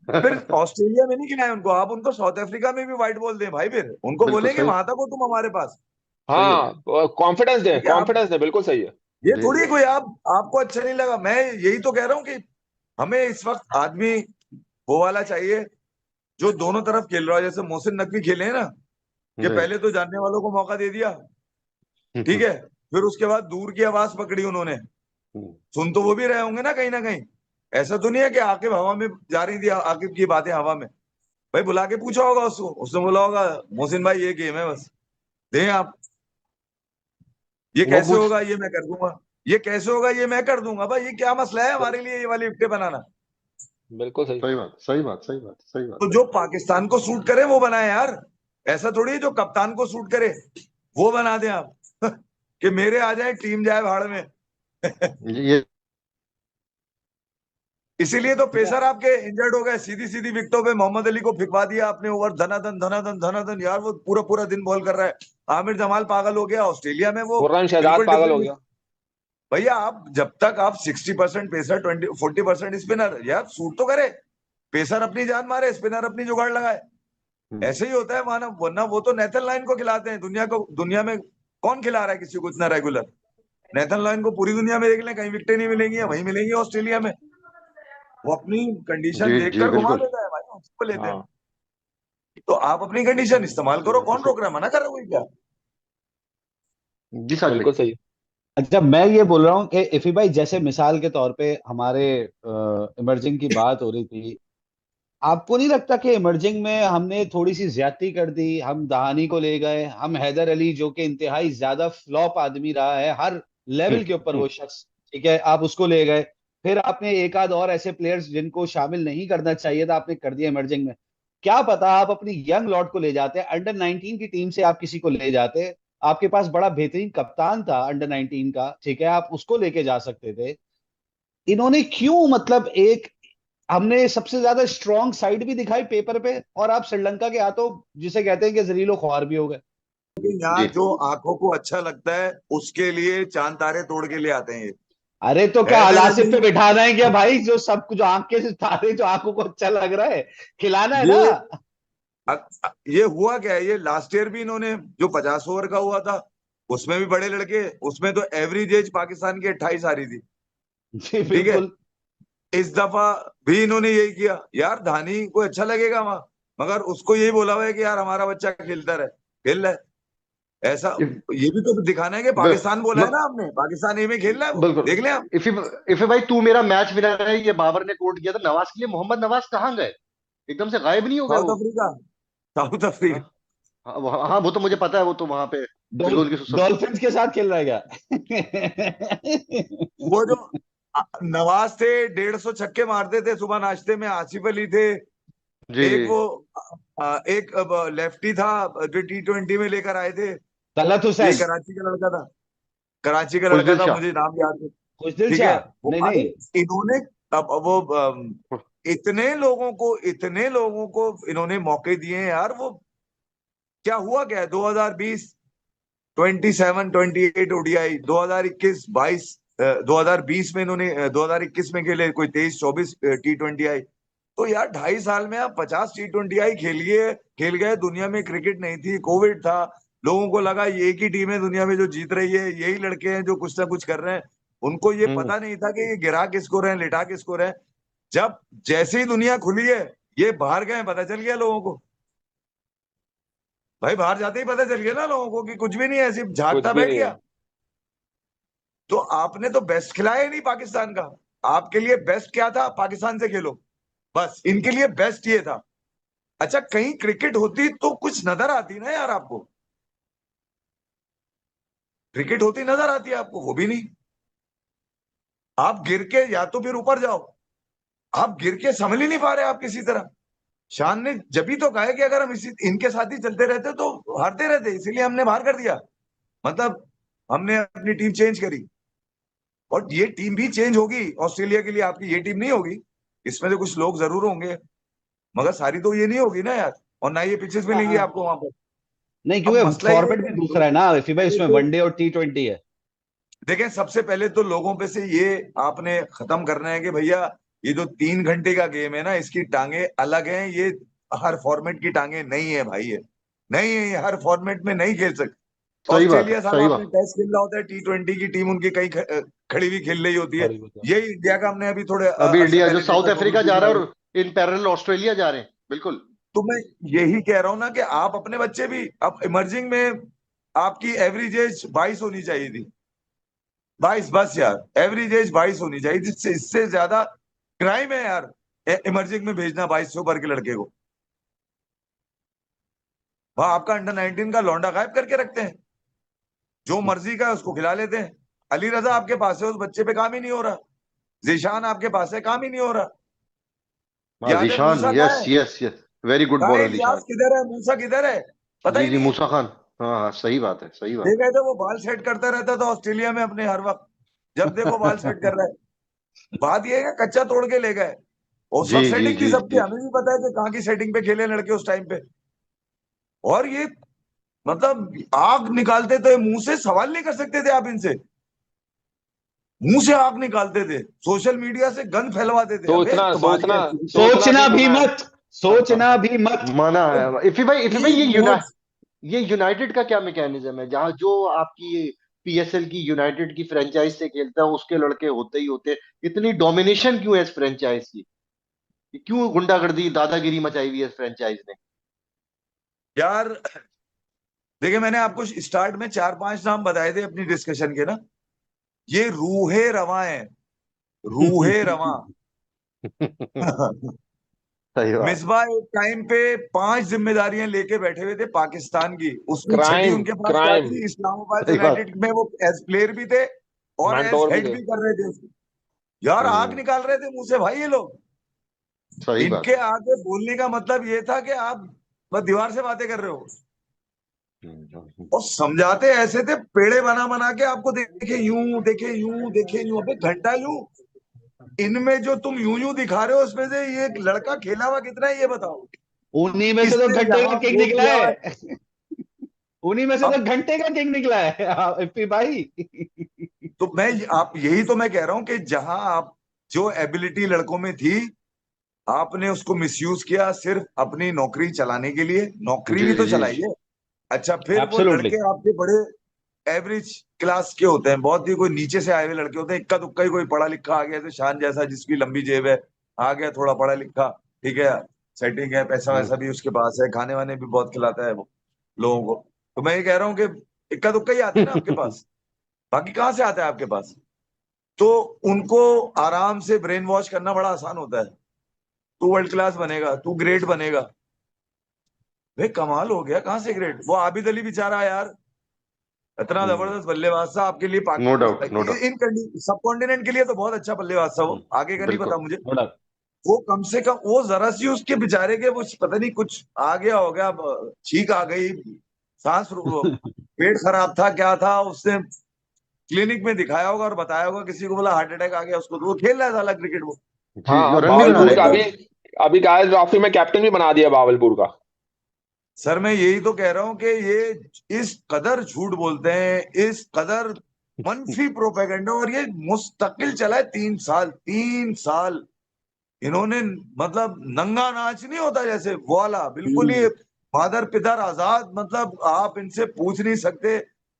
S2: फिर ऑस्ट्रेलिया में नहीं खिलाएं उनको, आप उनको साउथ अफ्रीका में भी व्हाइट बॉल दें भाई, फिर उनको
S1: बिल्कुल
S2: बोलेंगे
S1: सही,
S2: वहां तक हो तुम हमारे पास।
S1: सही है।
S4: हाँ, कॉन्फिडेंस दे,
S2: क्योंकि आप,
S4: कॉन्फिडेंस दे, बिल्कुल सही है।
S2: ये
S1: जी जी
S2: थोड़ी कोई आप, आपको अच्छा नहीं लगा, मैं यही तो कह रहा हूँ कि हमें इस वक्त आदमी वो वाला चाहिए जो दोनों तरफ खेल रहा है, जैसे मोहसिन नकवी खेले हैं ना, कि
S1: जी।
S2: पहले तो जानने वालों को मौका दे दिया, ठीक है, फिर उसके बाद दूर की आवाज पकड़ी उन्होंने, सुन तो वो भी रहे होंगे ना कहीं। ऐसा तो नहीं है कि आकिब हवा में जा रही थी, आकिब की बातें हवा में। भाई बुला के पूछा होगा उसको, उसने बोला होगा मोहसिन भाई ये गेम है, बस दें आप, ये
S1: वो
S2: कैसे
S1: पूछ,
S2: होगा ये मैं कर दूंगा, ये कैसे होगा ये मैं कर दूंगा, भाई ये क्या मसला है हमारे लिए ये वाली विकेट बनाना।
S4: बिल्कुल सही।
S1: सही बात, सही बात, सही बात, सही बात।
S2: तो जो पाकिस्तान को सूट करे वो बनाए यार, ऐसा थोड़ी है जो कप्तान को सूट करे वो बना दें आप कि मेरे आ जाए टीम जाए भाड़ में
S1: ये
S2: इसीलिए तो पेसर आपके इंजर्ड हो गए, सीधी सीधी विकेटों पे मोहम्मद अली को फिकवा दिया आपने ओवर, धनाधन धनाधन धनाधन, यार वो पूरा पूरा दिन बॉल कर रहा है। आमिर जमाल पागल हो गया ऑस्ट्रेलिया में, वो
S4: कुर्रन शहजाद
S2: बिल्कुल
S4: पागल हो
S2: डिफरेंट।
S4: गया।
S2: भैया आप जब तक आप 60% पेसर 40% स्पिनर, यार सूट तो करे। पेसर अपनी जान मारे, स्पिनर अपनी जुगाड़ लगाए, ऐसे ही होता है मानव। वरना वो तो नेथन लाइन को खिलाते हैं दुनिया में कौन खिला रहा है किसी को इतना रेगुलर? नेथन लाइन को पूरी दुनिया में देख लें, कहीं विकेटें नहीं मिलेंगी, वहीं मिलेंगी ऑस्ट्रेलिया में। वो अपनी कंडीशन
S1: जी जी
S2: देखकर घुमा
S1: बिल्कुल।
S2: देता है भाई, उसको लेते हैं।
S4: हाँ
S2: तो आप अपनी कंडीशन इस्तेमाल करो, कौन रोक रहा है, मना कर रहा है कोई क्या?
S1: जी साजिद
S4: बिल्कुल सही।
S3: अच्छा, मैं ये बोल रहा हूँ कि इफी भाई, जैसे मिसाल के तौर पे हमारे इमर्जिंग की बात हो रही थी, आपको नहीं लगता कि इमर्जिंग में हमने थोड़ी सी ज्यादती कर दी? हम दहानी को ले गए, हम हैदर अली जो कि इंतहाई ज्यादा फ्लॉप आदमी रहा है हर लेवल के ऊपर
S1: हम्म।
S3: वो शख्स, ठीक है, आप उसको ले गए। फिर आपने एक आध और ऐसे प्लेयर्स जिनको शामिल नहीं करना चाहिए था आपने कर दिया इमर्जिंग में। क्या पता आप अपनी यंग लॉट को ले जाते, अंडर 19 की टीम से आप किसी को ले जाते, आपके पास बड़ा बेहतरीन कप्तान था अंडर 19 का, ठीक है, आप उसको लेके जा सकते थे। इन्होंने क्यों, मतलब एक, हमने सबसे ज्यादा स्ट्रॉन्ग साइड भी दिखाई पेपर पे, और आप श्रीलंका के हाथों जिसे कहते हैं कि जरीलो ख्वार भी हो गए।
S2: लेकिन यहाँ
S1: जी
S2: जो आंखों को अच्छा लगता है उसके लिए चांद तारे तोड़ के ले आते हैं ये।
S3: अरे तो क्या
S2: हैदर
S3: हलासिब
S2: अली,
S3: पे बिठाना है क्या भाई? जो सब कुछ आंख के तारे जो आंखों को अच्छा लग रहा है, खिलाना है ना।
S2: ये ये हुआ क्या है, ये लास्ट ईयर भी इन्होंने जो 50 ओवर का हुआ था उसमें भी बड़े लड़के, उसमें तो एवरेज एज पाकिस्तान की 28 आ रही थी।
S3: जी
S2: ठीक है,
S3: बिल्कुल।
S2: इस दफा भी इन्होंने यही किया। यार धानी को अच्छा लगेगा वहां, मगर उसको यही बोला हुआ है कि यार हमारा बच्चा खेलता रहे, खेल रहा है ऐसा।
S1: इफ,
S2: ये भी तो दिखाना है कि
S1: ब,
S2: पाकिस्तान बोला है
S1: ब,
S2: ना हमने, पाकिस्तान ए में खेल रहा है, वो
S1: बिल्कुल।
S2: देख लें आप।
S1: इफी भाई, तू मेरा मैच विनर है, ये बाबर ने कोट किया था नवाज के लिए। मोहम्मद नवाज कहाँ गए? एकदम से गायब नहीं हो गए
S2: साउथ
S1: वो?
S2: अफ्रीका, साउथ
S1: हाँ
S2: अफ्रीका।
S1: हाँ, वो तो मुझे पता है, वो तो वहां पे बिल्कुल उनकी
S3: डॉल्फिन्स के साथ खेल रहा है क्या?
S2: वो जो नवाज थे, 150 छक्के मारते थे सुबह नाश्ते में, आसिफ अली थे,
S1: जी
S2: एक वो एक लेफ्टी था जो T20 में लेकर आए थे,
S3: तलत
S2: ये
S3: हुसैन,
S2: कराची का लड़का था, कराची का लड़का
S1: खुशदिल
S2: था,
S1: शाह।
S2: मुझे नाम याद है।
S3: खुशदिल
S2: ठीक है,
S3: शाह।
S2: वो
S3: नहीं
S2: अरे
S3: नहीं।
S2: इन्होंने अब वो इतने लोगों को इन्होंने मौके दिए हैं यार। वो क्या हुआ क्या है, 2020 27 28 ओडीआई, 2021 22, 2020 में इन्होंने 2021 में खेले कोई 23 24 T20 आई। तो यार 2.5 साल में आप 50 T20 आई खेल गए। दुनिया में क्रिकेट नहीं थी, कोविड था, लोगों को लगा ये एक ही टीम है दुनिया में जो जीत रही है, यही लड़के हैं जो कुछ ना कुछ कर रहे हैं। उनको ये
S1: हम्म।
S2: पता नहीं था कि ये गिरा किसको रहे हैं, लिटा किसको रहे हैं। जब जैसे ही दुनिया खुली है, ये बाहर गए, पता चल गया लोगों को। भाई बाहर जाते ही पता चल गया ना लोगों को कि कुछ भी नहीं है, सिर्फ
S4: कुछ
S2: झांकता
S4: भी
S2: बैठ
S4: नहीं
S2: गया।
S4: है।
S2: तो आपने तो बेस्ट खिलाया ही नहीं पाकिस्तान का। आपके लिए बेस्ट क्या था, पाकिस्तान से खेलो, बस इनके लिए बेस्ट ये था। अच्छा कहीं क्रिकेट होती तो कुछ नजर आती ना यार आपको, क्रिकेट होती नजर आती है आपको, वो भी नहीं। आप गिर के या तो फिर ऊपर जाओ, आप गिर के संभल ही नहीं पा रहे आप किसी तरह। शान ने जब ही तो कहा है कि अगर हम इसी इनके साथ ही चलते रहते तो हारते रहते, इसीलिए हमने बाहर कर दिया, मतलब हमने अपनी टीम चेंज करी। और ये टीम भी चेंज होगी ऑस्ट्रेलिया के लिए, आपकी ये टीम नहीं होगी। इसमें तो कुछ लोग जरूर होंगे, मगर सारी तो ये नहीं होगी ना यार, और ना ये पिचेस मिलेंगी आपको वहां पर।
S3: नहीं,
S2: अब
S3: क्योंकि
S2: मसला ये है
S3: फॉर्मेट भी
S2: कि
S3: दूसरा है ना इफी भाई,
S2: पहले
S3: उसमें
S2: तो
S3: वनडे और T20 है।
S2: देखें, सबसे पहले तो लोगों पे से ये आपने खत्म करना है कि भैया ये जो 3 घंटे का गेम है ना, इसकी टांगे अलग हैं। ये हर फॉर्मेट की टांगे नहीं है भाई, ये नहीं है, ये हर फॉर्मेट में नहीं खेल सकते।
S1: सही बात है,
S2: ऑस्ट्रेलिया साहब
S1: सही
S2: आपने
S1: बात।
S2: टेस्ट खेलना होता है, T20 की टीम उनकी कहीं खड़ी हुई खेल रही होती है।
S3: सॉरी बता।
S2: यही इंडिया का हमने अभी थोड़े
S1: अभी
S2: अरसे
S1: इंडिया जो
S2: पहले
S1: साउथ
S2: देखा,
S1: अफ्रीका
S2: डोमेस्टिक
S1: जा रहा है,
S2: मैच।
S1: और इन पैरेलल ऑस्ट्रेलिया जा रहे हैं, बिल्कुल।
S2: तो मैं यही कह रहा हूं ना कि आप अपने बच्चे भी, अब इमर्जिंग में आपकी एवरेज एज 22 होनी चाहिए थी, 22 बस यार, एवरेज एज 22 होनी चाहिए, जिससे इससे ज्यादा क्राइम है यार इमर्जिंग में भेजना 22 से ऊपर के लड़के को। वहां आपका अंडर 19 का लौंडा गायब करके रखते हैं, जो मर्जी का है उसको खिला लेते हैं। अली रजा आपके पास है, उस बच्चे पे काम ही नहीं हो रहा। जीशान आपके पास है, काम ही नहीं हो रहा।
S1: हाँ
S2: याद है
S1: जीशान,
S2: मूसा कहाँ
S1: यस
S2: है,
S1: यस यस, वेरी गुड
S2: कहाँ है
S1: बॉलर
S2: इलियास,
S1: जीशान।
S2: किधर है मूसा, किधर है, पता
S1: जी
S2: ही
S1: जी,
S2: नहीं है।
S1: मूसा खान। हाँ हाँ, सही बात है, सही बात
S2: देखा है तो वो बाल सेट करता रहता था ऑस्ट्रेलिया में अपने हर वक्त, जब देखो बाल सेट कर रहा है। बात ये है कि कच्चा तोड़ के ले गए, और उस
S1: जी
S2: वक्त
S1: जी
S2: सेटिंग थी
S1: जी
S2: सबकी,
S1: जी
S2: हमें भी पता है कि कहाँ की सेटिंग पे खेले लड़के उस टाइम पे। और ये मतलब आग निकालते थे मुंह से, सवाल नहीं कर सकते थे आप इनसे, मुंह से आग निकालते थे, सोशल मीडिया से गंद फैलवाते थे। अबे
S4: सोचना
S2: तुम्हारी
S4: सोचना
S2: ऐसी
S4: सोचना
S3: सोचना
S4: भी
S3: भी
S4: मना है।
S3: मत, सोचना भी मत।
S1: माना है। इफी भाई
S2: तीन मोज
S1: ये यूनाइटेड का क्या मैकेनिज्म है, जहां जो आपकी पीएसएल की यूनाइटेड की फ्रेंचाइज से खेलता है उसके लड़के होते ही होते, इतनी डोमिनेशन क्यों है इस फ्रेंचाइज की? ये क्यों गुंडागर्दी दादागिरी मचाई हुई है इस फ्रेंचाइज ने?
S2: यार देखिए, मैंने आपको स्टार्ट में 4-5 नाम बताए थे अपनी डिस्कशन के ना, ये रूहे रवां है, रूहे रवां।
S1: सही बात।
S2: मिसबा एक टाइम पे 5 जिम्मेदारियां लेके बैठे हुए थे पाकिस्तान की, उसमें छठी
S4: क्राइम
S2: उनके पास क्या
S4: क्राइम
S2: थी, इस्लामाबाद
S1: सही बात।
S2: यूनाइटेड में वो एज प्लेयर भी थे और एज
S4: मेंटोर भी
S2: हेड
S4: थे।
S2: भी कर रहे थे उसको। यार आग
S1: हम्म।
S2: निकाल रहे थे मुंह से भाई ये लोग।
S1: सही बात
S2: इनके
S1: है।
S2: आगे बोलने का मतलब ये था कि आप बस दीवार से बातें कर रहे हो,
S1: हम्म।
S2: और समझाते ऐसे थे, पेड़े बना बना के आपको, देखे यूं, देखे यूं, देखे यूं, अबे घंटा यूं। इनमें जो तुम यूं यूं दिखा रहे हो उसमें से ये लड़का खेला हुआ कितना है ये बताओ।
S3: उन्हीं में से तो
S2: किसने
S3: घंटे का
S2: यहाँ
S3: किंग
S2: वो
S3: निकला
S2: किया हुआ है।
S3: है। उन्हीं में से तो
S2: अब
S3: घंटे का किंग निकला है इप्पी भाई।
S2: तो मैं आप यही तो मैं कह रहा हूं कि जहां आप जो एबिलिटी लड़कों में थी, आपने उसको मिसयूज किया सिर्फ अपनी नौकरी चलाने के लिए। नौकरी
S1: जी
S2: भी तो
S1: जी जी।
S2: चलाइए। अच्छा, फिर वो
S3: एब्सोल्युटली।
S2: लड़के आपके बड़े एवरेज क्लास के होते हैं, बहुत ही कोई नीचे से आए हुए लड़के होते हैं, इक्का दुक्का ही कोई पढ़ा लिखा आ गया, तो शान जैसा जिसकी लंबी जेब है, आ गया थोड़ा पढ़ा लिखा, ठीक है, सेटिंग है, पैसा वैसा भी उसके पास है, खाने वाने भी बहुत खिलाता है वो लोगों को। तो मैं ये कह रहा हूँ कि इक्का दुक्का ही आते हैं ना आपके पास, बाकी कहाँ से आता है आपके पास। तो उनको आराम से ब्रेन वॉश करना बड़ा आसान होता है। तू वर्ल्ड क्लास बनेगा, तू ग्रेट बनेगा। भाई कमाल हो गया, कहाँ से ग्रेट? वो आबिद अली बेचारा यार, इतना जबरदस्त बल्लेबाज था आपके लिए,
S1: नो डाउट नो डाउट।
S2: इन सब कॉन्टिनेंट के लिए तो बहुत अच्छा बल्लेबाज था वो, आगे का नहीं पता
S1: बिल्कुल।
S2: मुझे।
S3: थोड़ा।
S2: वो कम से कम वो जरा सी उसके बेचारे के वो पता नहीं कुछ आ गया हो गया, छींक आ गई, पेट खराब था क्या था, उसने क्लिनिक में दिखाया होगा और बताया होगा किसी को, बोला हार्ट अटैक आ गया उसको, तो वो खेल रहा था अलग क्रिकेट वो।
S1: जी
S4: हाँ,
S1: जो रन भी बना
S4: भावलपुर
S1: रहे
S4: का
S1: थे
S2: तो
S1: वो।
S4: अभी अभी गायल ट्रॉफी में कैप्टन भी बना दिया भावलपुर का।
S2: सर मैं यही तो कह रहा हूं कि ये इस कदर झूठ बोलते हैं, इस कदर मनफी प्रोपेगेंडा, और ये मुस्तकिल चला है 3 साल, 3 साल इन्होंने, मतलब नंगा नाच नहीं होता जैसे वो वाला, बिल्कुल ही मादर पितर आजाद, मतलब आप इनसे पूछ नहीं सकते।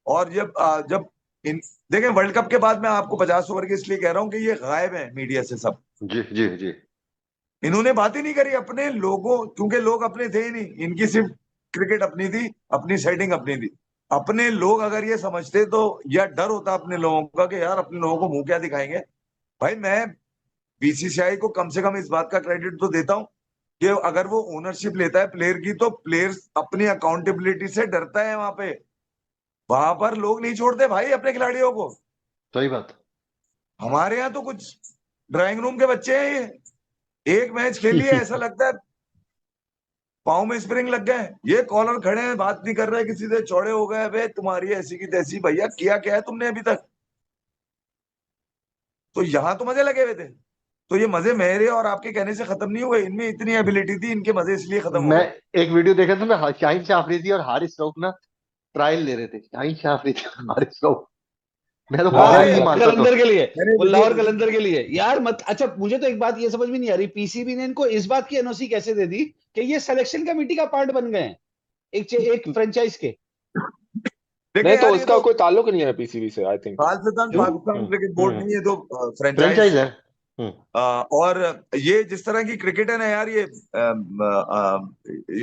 S2: और जब इन देखें वर्ल्ड कप के बाद, मैं आपको 50 ओवर के इसलिए कह रहा हूं कि ये गायब है मीडिया से सब,
S1: जी जी जी।
S2: इन्होंने बात ही नहीं करी अपने लोगों, क्योंकि लोग अपने थे ही नहीं, इनकी सिर्फ क्रिकेट अपनी थी, अपनी सेटिंग अपनी थी। अपने लोग अगर ये समझते तो, या डर होता अपने लोगों का कि यार अपने लोगों को मुंह क्या दिखाएंगे। भाई मैं बीसीसीआई को कम से कम इस बात का क्रेडिट तो देता हूं कि अगर वो ओनरशिप लेता है प्लेयर की, तो प्लेयर अपनी अकाउंटेबिलिटी से डरता है वहां पे। वहां पर लोग नहीं छोड़ते भाई अपने खिलाड़ियों को।
S1: सही बात।
S2: हमारे यहाँ तो कुछ ड्राइंग रूम के बच्चे हैं ये, एक मैच खेल लिए ऐसा लगता है पाँव में स्प्रिंग लग गए, ये कॉलर खड़े हैं बात नहीं कर रहे किसी से, चौड़े हो गए, बे तुम्हारी ऐसी की तैसी, भैया किया क्या है तुमने अभी तक? तो यहाँ तो मजे लगे हुए थे। तो ये मजे मेरे और आपके कहने से खत्म नहीं हुए, इनमें इतनी एबिलिटी थी, इनके मजे इसलिए खत्म हो
S1: मैं
S2: गए।
S1: एक वीडियो देखा था, मैं शाहिन शाह अफरीदी और हारिस रऊफ ना ट्रायल ले रहे थे, शाहिन शाह अफरीदी और हारिस रऊफ। मैं तो
S3: हाँ
S1: बात ही
S2: अरे
S1: नहीं
S3: लाहौर
S1: मानता तो।
S3: कलंदर के लिए,
S2: मैंने
S3: वो
S2: वीडियो
S3: लाहौर
S2: देखी।
S3: कलंदर के लिए यार मत। अच्छा मुझे तो एक बात ये समझ में नहीं आ रही, पीसीबी ने इनको इस बात की एनओसी कैसे दे दी कि ये सिलेक्शन कमेटी का पार्ट बन गए हैं एक फ्रेंचाइज के?
S2: देखिए
S4: नहीं तो
S2: यार ये
S4: इसका
S2: तो
S4: कोई ताल्लुक नहीं है पीसीबी से, आई थिंक।
S2: खालिस्तान
S3: क्यों?
S2: Pakistan cricket board
S1: hmm.
S2: नहीं, ये तो
S1: फ्रेंचाइज
S2: फ्रेंचाइज।
S1: है। हम्म।
S2: और ये जिस तरह की क्रिकेट है ना यार, ये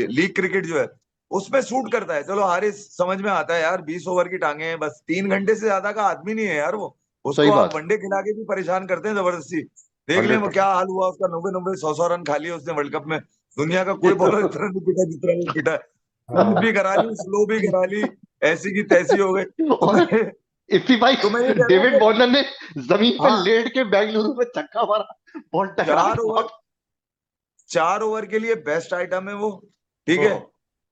S2: लीग क्रिकेट जो है उसमें सूट करता है। चलो हारिस समझ में आता है यार, 20 ओवर की टांगे हैं, बस 3 घंटे से ज्यादा का आदमी नहीं है यार वो। उसको
S1: सही
S2: आप
S1: बात।
S2: वनडे खिला के भी परेशान करते हैं जबरदस्ती। देख लें वो क्या
S1: 100%।
S2: हाल हुआ उसका, 90-90 100-100 रन खा लिए उसने वर्ल्ड कप में। दुनिया का कोई बॉलर इतना नहीं पिटा जितना वो पिटा है। स्पिन भी करा ली, स्लो भी करा ली, ऐसी की तैसी हो गई। तो मैं
S1: और इफ्फी भाई,
S2: तो मैं ये कह रहा हूँ
S1: डेविड
S2: कि
S1: वार्नर ने जमीन पे
S2: हाँ,
S1: लेट के बेंगलुरु में छक्का मारा, बॉल टकरा
S2: चार
S1: के
S2: ओवर
S1: बहुत।
S2: 4 ओवर के लिए बेस्ट आइटम है वो, ठीक है।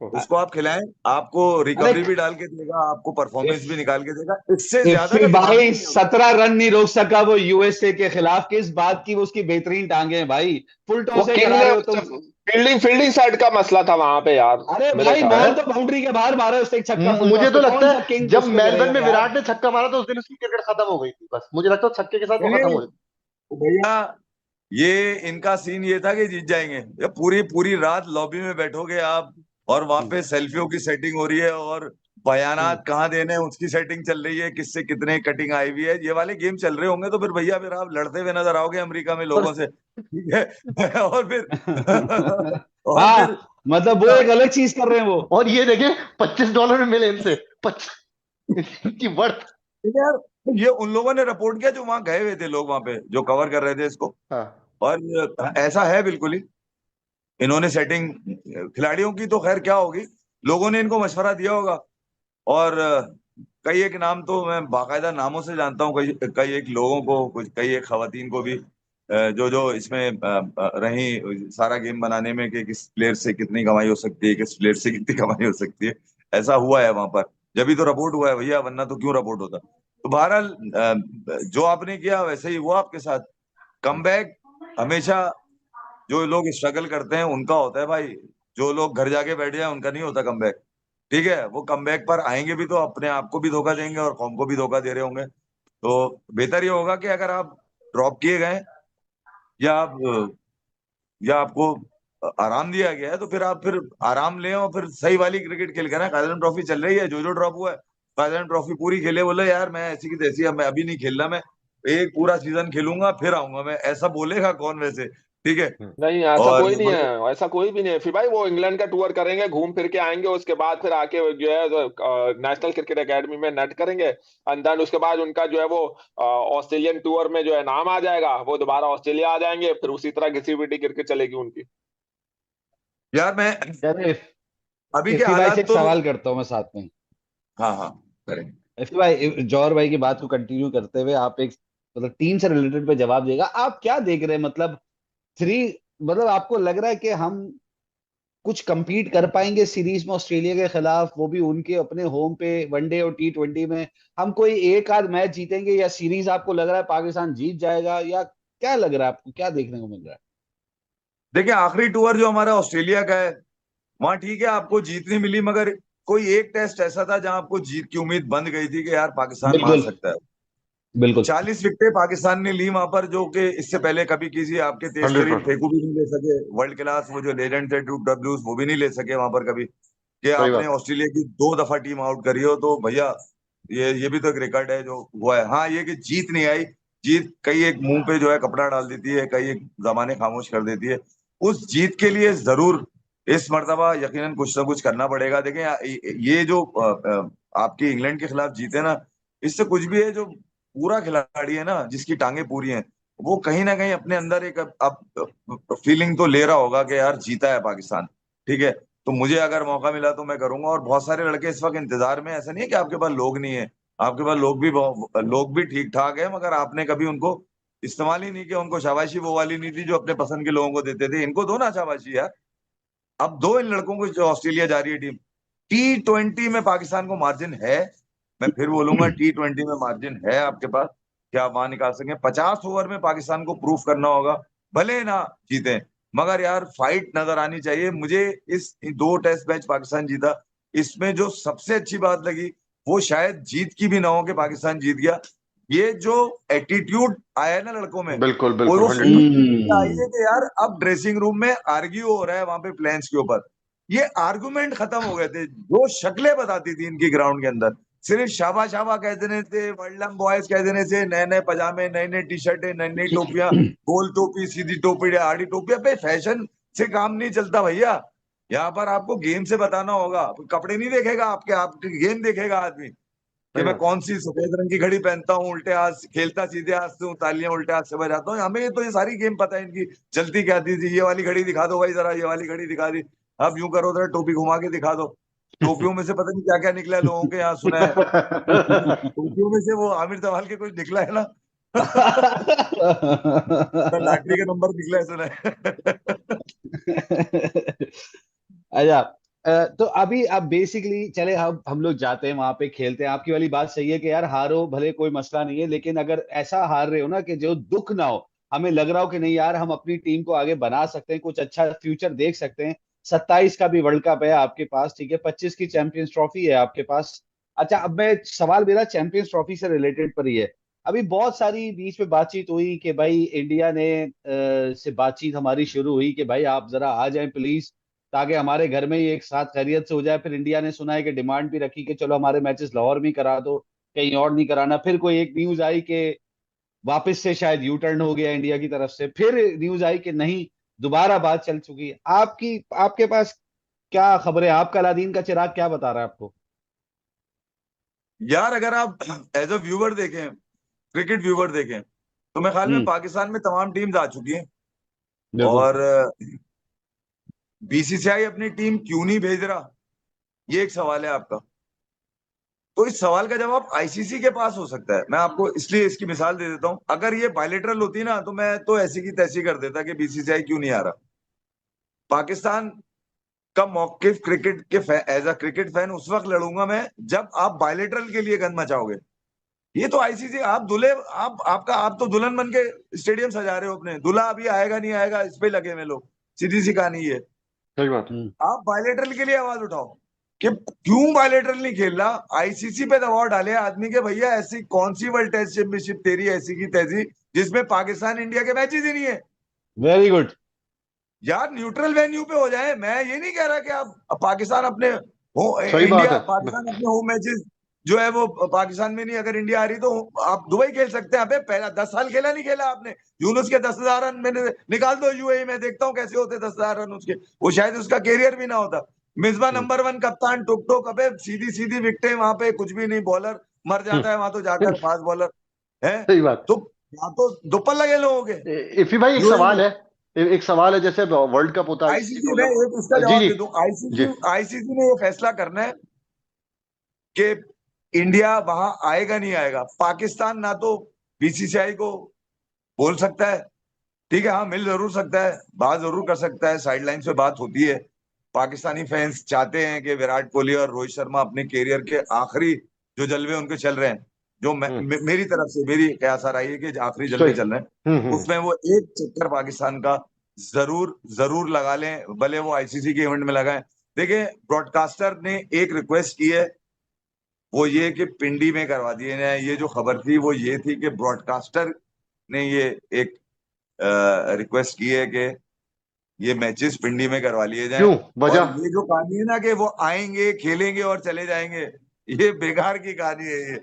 S2: उसको आप खिलाएं, आपको रिकवरी भी डाल के देगा, आपको परफॉर्मेंस भी निकाल के देगा। इससे ज्यादा का
S3: इफ
S2: दिमाग
S3: भाई
S2: नहीं होगा।
S3: 17 रन नहीं रोक सका वो यूएसए के खिलाफ, किस बात की उसकी बेहतरीन टांगे हैं भाई। फुल
S4: वो
S3: टॉस से करा रहे हो तुम।
S4: फील्डिंग फील्डिंग साइड का मसला था वहां पे यार,
S3: अरे
S4: मेरे
S3: भाई
S4: ख्याल
S3: बॉल
S4: से।
S3: तो बाउंड्री के बाहर मारा उसने, एक छक्का फुल
S1: मुझे
S3: टॉस
S1: तो
S3: पे, कौन
S1: लगता
S3: सा
S1: है
S3: किंग
S1: जब
S3: उस पे
S1: मेलबर्न
S3: करेगा
S1: में
S3: यार।
S1: विराट ने छक्का मारा तो उस दिन उसकी क्रिकेट खत्म हो गई थी बस, मुझे लगता है छक्के के साथ वो खत्म
S2: नहीं
S1: हो गई।
S2: तो भैया, ये इनका सीन ये था कि जीत जाएंगे। ये पूरी पूरी रात लॉबी में बैठोगे आप, और वहां पे सेल्फियों की सेटिंग हो रही है, और बयानात कहाँ देने हैं उसकी सेटिंग चल रही है, किससे कितने कटिंग आई हुई है, ये वाले गेम चल रहे होंगे। तो फिर भैया फिर आप लड़ते हुए नजर आओगे अमेरिका में
S1: और
S2: लोगों से, ठीक है। और फिर और फिर
S3: हाँ मतलब वो एक अलग चीज कर रहे हैं वो।
S1: और ये देखे $25 में मिले इनसे 25 की वर्थ।
S2: ठीक है यार, ये उन लोगों ने रिपोर्ट किया जो वहां गए हुए थे, लोग वहां पे जो कवर कर रहे थे इसको।
S1: हाँ
S2: और ऐसा है बिल्कुल ही, इन्होंने सेटिंग, खिलाड़ियों की तो खैर क्या होगी, लोगों ने इनको मशवरा दिया होगा। और कई एक नाम तो मैं बाकायदा नामों से जानता हूँ, कई कई एक लोगों को, कुछ कई एक खवातीन को भी, जो जो इसमें रही सारा गेम बनाने में, कि किस प्लेयर से कितनी कमाई हो सकती है, किस प्लेयर से कितनी कमाई हो सकती है। ऐसा हुआ है वहां पर, जब तो रिपोर्ट हुआ है भैया, वरना तो क्यों रिपोर्ट होता। तो बहरहाल जो आपने किया वैसे ही हुआ आपके साथ। कमबैक हमेशा जो लोग स्ट्रगल करते हैं उनका होता है भाई। जो लोग घर जाके बैठ जाए उनका नहीं होता कमबैक। ठीक है, वो कमबैक पर आएंगे भी तो अपने आप को भी धोखा देंगे और कौम को भी धोखा दे रहे होंगे। तो बेहतर ये होगा कि अगर आप ड्रॉप किए गए, या आप या आपको आराम दिया गया है, तो फिर आप फिर आराम लें और फिर सही वाली क्रिकेट खेल के ना। काइजन ट्रॉफी चल रही है, जो जो ड्रॉप हुआ है, काइजन ट्रॉफी पूरी खेले। बोले यार मैं ऐसी की तैसी, अब मैं अभी नहीं खेलना, मैं एक पूरा सीजन खेलूंगा फिर आऊंगा मैं, ऐसा बोलेगा कौन वैसे। ठीक है।
S4: नहीं, ऐसा
S2: और
S4: कोई नहीं है, ऐसा कोई भी नहीं है। फिर भाई वो इंग्लैंड का टूर करेंगे, घूम फिर के आएंगे, उसके बाद फिर आके जो है नेशनल क्रिकेट एकेडमी में नेट करेंगे। एंड देन उसके बाद उनका जो है वो ऑस्ट्रेलियन टूर में जो है नाम आ जाएगा, वो दोबारा ऑस्ट्रेलिया आ जाएंगे, फिर उसी तरह घिसी पिटी क्रिकेट चलेगी उनकी।
S2: यार मैं
S3: यार
S2: अभी के
S3: इफी भाई से
S2: हालात
S3: एक
S2: तो,
S3: सवाल करता हूँ मैं साथ में।
S2: हाँ हाँ करेंगे।
S3: इफी भाई, जौहर भाई की बात को कंटिन्यू करते हुए आप एक मतलब टीम से रिलेटेड पे जवाब देगा। आप क्या देख रहे हैं मतलब थ्री, मतलब आपको लग रहा है कि हम कुछ compete कर पाएंगे सीरीज में ऑस्ट्रेलिया के खिलाफ, वो भी उनके अपने होम पे, वनडे और T20 में हम कोई एक आध मैच जीतेंगे, या सीरीज आपको लग रहा है पाकिस्तान जीत जाएगा, या क्या लग रहा है आपको, क्या देखने को मिल रहा है।
S2: देखिए, आखिरी टूर जो हमारा ऑस्ट्रेलिया का है, वहां ठीक है आपको जीत नहीं मिली, मगर कोई एक टेस्ट ऐसा था जहां आपको जीत की उम्मीद बंद गई थी कि यार पाकिस्तान मार
S3: बिल्कुल
S2: सकता है।
S3: बिल्कुल।
S2: 40 विकेटें पाकिस्तान ने ली वहां पर, जो कि इससे पहले कभी किसी आपके तेज तरीन
S1: 100%।
S2: फेंकू भी नहीं ले सके। वर्ल्ड क्लास वो जो लेजेंड थे टू डब्ल्यूज, वो भी नहीं ले सके वहां पर कभी। कि
S1: सही
S2: आपने
S1: बात।
S2: ऑस्ट्रेलिया की 2 दफा टीम आउट करी हो, तो भैया ये भी तो एक रिकॉर्ड है जो हुआ है। हाँ, ये कि जीत नहीं आई, जीत कई एक मुंह पे जो है कपड़ा डाल देती है, कई एक जमाने खामोश कर देती है। उस जीत के लिए जरूर इस मर्तबा यकीनन कुछ ना कुछ करना पड़ेगा। देखें, ये जो आपकी इंग्लैंड के खिलाफ जीते ना, इससे कुछ भी है, जो पूरा खिलाड़ी है ना, जिसकी टांगे पूरी हैं, वो कहीं ना कहीं अपने अंदर एक अब फीलिंग तो ले रहा होगा कि यार जीता है पाकिस्तान। ठीक है, तो मुझे अगर मौका मिला तो मैं करूंगा। और बहुत सारे लड़के इस वक्त इंतजार में, ऐसा नहीं है कि आपके पास लोग नहीं है, आपके पास लोग भी ठीक ठाक है, मगर आपने कभी उनको इस्तेमाल ही नहीं किया। उनको शाबाशी वो वाली नहीं दी जो अपने पसंद के लोगों को देते थे। इनको दो ना शाबाशी यार। अब दो इन लड़कों को, जो ऑस्ट्रेलिया जा रही है टीम। T20 में पाकिस्तान को मार्जिन है, मैं फिर बोलूंगा T20 में मार्जिन है आपके पास, क्या आप वहां निकाल सकें। 50 ओवर में पाकिस्तान को प्रूफ करना होगा, भले ना जीते, मगर यार फाइट नजर आनी चाहिए मुझे। इस 2 टेस्ट मैच पाकिस्तान जीता, इसमें जो सबसे अच्छी बात लगी, वो शायद जीत की भी ना हो कि पाकिस्तान जीत गया, ये जो एटीट्यूड आया है ना लड़कों में,
S1: बिल्कुल
S2: और
S1: बिल्कुल
S2: वो
S1: 100%।
S2: फीलिंग आई है कि यार अब ड्रेसिंग रूम में आर्ग्यू हो रहा है वहां पे प्लान्स के ऊपर। ये आर्गुमेंट खत्म हो गए थे, जो शक्लें बताती थी इनकी ग्राउंड के अंदर, सिर्फ शाबा शाबा कह देने थे, वर्ल्डम बॉयज कह देने से, नए नए पजामे, नई नई टी शर्टें, नई नई टोपियां, गोल टोपी, सीधी टोपी, आड़ी टोपी। पे फैशन से काम नहीं चलता भैया। यहाँ पर आपको गेम से बताना होगा। कपड़े नहीं देखेगा आपके गेम देखेगा आदमी, कि
S1: सही
S2: मैं
S1: बात।
S2: कौन सी सफेद रंग की घड़ी पहनता हूँ, उल्टे हाथ खेलता, सीधे हाथ से हूँ, तालियां उल्टे हाथ से बजाता हूँ। हमें तो ये सारी गेम पता है इनकी, चलती क्या थी। ये वाली घड़ी दिखा दो भाई जरा, ये वाली घड़ी दिखा दी। अब यूं करो जरा, टोपी घुमा के दिखा दो। टोपियों में से पता नहीं क्या क्या निकला है लोगों के यहाँ, सुना है टोपियों में से वो आमिर तवाल के कुछ निकला है ना। लॉटरी का नंबर निकला है, सुना है।
S3: अच्छा, तो अभी अब बेसिकली चले हम लोग जाते हैं वहां पे खेलते हैं। आपकी वाली बात सही है कि यार हारो भले कोई मसला नहीं है, लेकिन अगर ऐसा हार रहे हो ना कि जो दुख ना हो, हमें लग रहा हो कि नहीं यार हम अपनी टीम को आगे बना सकते हैं, कुछ अच्छा फ्यूचर देख सकते हैं। 27 का भी वर्ल्ड कप है आपके पास, ठीक है, 25 की चैंपियंस ट्रॉफी है आपके पास। अच्छा, अब मैं सवाल मेरा चैंपियंस ट्रॉफी से रिलेटेड पर ही है। अभी बहुत सारी बीच में बातचीत हुई कि भाई इंडिया ने से बातचीत हमारी शुरू हुई कि भाई आप जरा आ जाएं प्लीज, ताकि हमारे घर में ही एक साथ खैरियत से हो जाए। फिर इंडिया ने सुना है कि डिमांड भी रखी कि चलो हमारे मैचेस लाहौर में ही करा दो, कहीं और नहीं कराना। फिर कोई एक न्यूज आई कि वापस से शायद यू टर्न हो गया इंडिया की तरफ से। फिर न्यूज आई कि नहीं, दोबारा बात चल चुकी है। आपकी आपके पास क्या खबर है? आपका अलादीन का चिराग क्या बता रहा है आपको?
S2: यार अगर आप एज अ व्यूवर देखें, क्रिकेट व्यूवर देखें, तो मेरे ख्याल में
S3: हम्म।
S2: पाकिस्तान में तमाम टीम्स आ चुकी हैं।
S3: बिल्कुल।
S2: और बीसीसीआई अपनी टीम क्यों नहीं भेज रहा, ये एक सवाल है आपका। तो इस सवाल का जवाब आईसीसी के पास हो सकता है। मैं आपको इसलिए इसकी मिसाल दे देता हूं। अगर ये बायलेटरल होती ना, तो मैं तो ऐसी की तैसी कर देता कि बीसीसीआई क्यों नहीं आ रहा। पाकिस्तान का मौकिफ क्रिकेट के एज अ क्रिकेट फैन उस वक्त लड़ूंगा मैं जब आप बायलेटरल के लिए गन मचाओगे। ये तो आईसीसी, आप दूल्हे, आप तो दुल्हन बन के स्टेडियम सजा रहे हो अपने। दूल्हा अभी आएगा नहीं आएगा इस पे लगे हुए लोग। सीधी सी कहानी है।
S1: सही बात।
S3: हम्म।
S2: आप बायलेटरल के लिए आवाज उठाओ कि क्यों बायलेटरल नहीं खेल रहा। आईसीसी पे दबाव डाले आदमी के, भैया ऐसी कौन सी वर्ल्ड टेस्ट चैंपियनशिप तेरी ऐसी की तैसी जिसमें पाकिस्तान इंडिया के मैचेस ही नहीं है।
S3: Very good.
S2: यार न्यूट्रल वेन्यू पे हो जाए। मैं ये नहीं कह रहा कि आप पाकिस्तान अपने हो,
S1: सही बात
S2: इंडिया
S1: है।
S2: पाकिस्तान अपने होम मैचेस जो है वो पाकिस्तान में नहीं, अगर इंडिया आ रही तो आप दुबई खेल सकते हैं। अबे पहला 10 साल खेला नहीं खेला आपने। यूनुस के 10,000 रन मैंने निकाल दो यूएई में, देखता हूँ कैसे होते 10,000 रन उसके। वो शायद उसका कैरियर भी ना होता। मिसबा नंबर 1 कप्तान, टुक टुक, अबे सीधी सीधी विकेटें वहां पे, कुछ भी नहीं। बॉलर मर जाता है वहां तो जाकर, फास्ट बॉलर है।
S1: सही बात।
S2: तो यहाँ तो दुप्पल लगे लोगों के
S1: इफी भाई एक
S2: यूएई में।
S1: सवाल है, एक सवाल है, जैसे वर्ल्ड कप होता है, आईसीसी
S2: आईसीसी में
S1: टूर्नामेंट।
S2: एक उसका
S1: जी
S2: जवाब
S1: जी
S2: दे दूं।
S1: जी।
S2: आईसीसी ने ये फैसला करना है कि इंडिया वहां आएगा नहीं आएगा। पाकिस्तान ना तो बीसीसीआई को बोल सकता है, ठीक है, हाँ मिल जरूर सकता है, बात जरूर कर सकता है, साइडलाइन पे बात होती है। पाकिस्तानी फैंस चाहते हैं कि विराट कोहली और रोहित शर्मा अपने कैरियर के आखिरी जो जलवे उनके चल रहे हैं, जो
S1: हम्म।
S2: मेरी तरफ से मेरी कयास आ रही है कि आखिरी जलवे
S1: सही।
S2: चल रहे हैं,
S1: हम्म।
S2: उसमें वो एक चक्कर पाकिस्तान का जरूर जरूर लगा लें, भले वो आईसीसी के इवेंट में लगाएं। देखिए, ब्रॉडकास्टर ने एक रिक्वेस्ट की है, वो ये कि पिंडी में करवा दिए जाए। ये जो खबर थी वो ये थी कि ब्रॉडकास्टर ने ये एक रिक्वेस्ट की है कि ये मैचेस पिंडी में करवा लिए जाएं।
S1: क्यों?
S2: और
S1: वजह?
S2: ये जो कहानी है ना कि वो आएंगे खेलेंगे और चले जाएंगे, ये बेकार की कहानी है ये।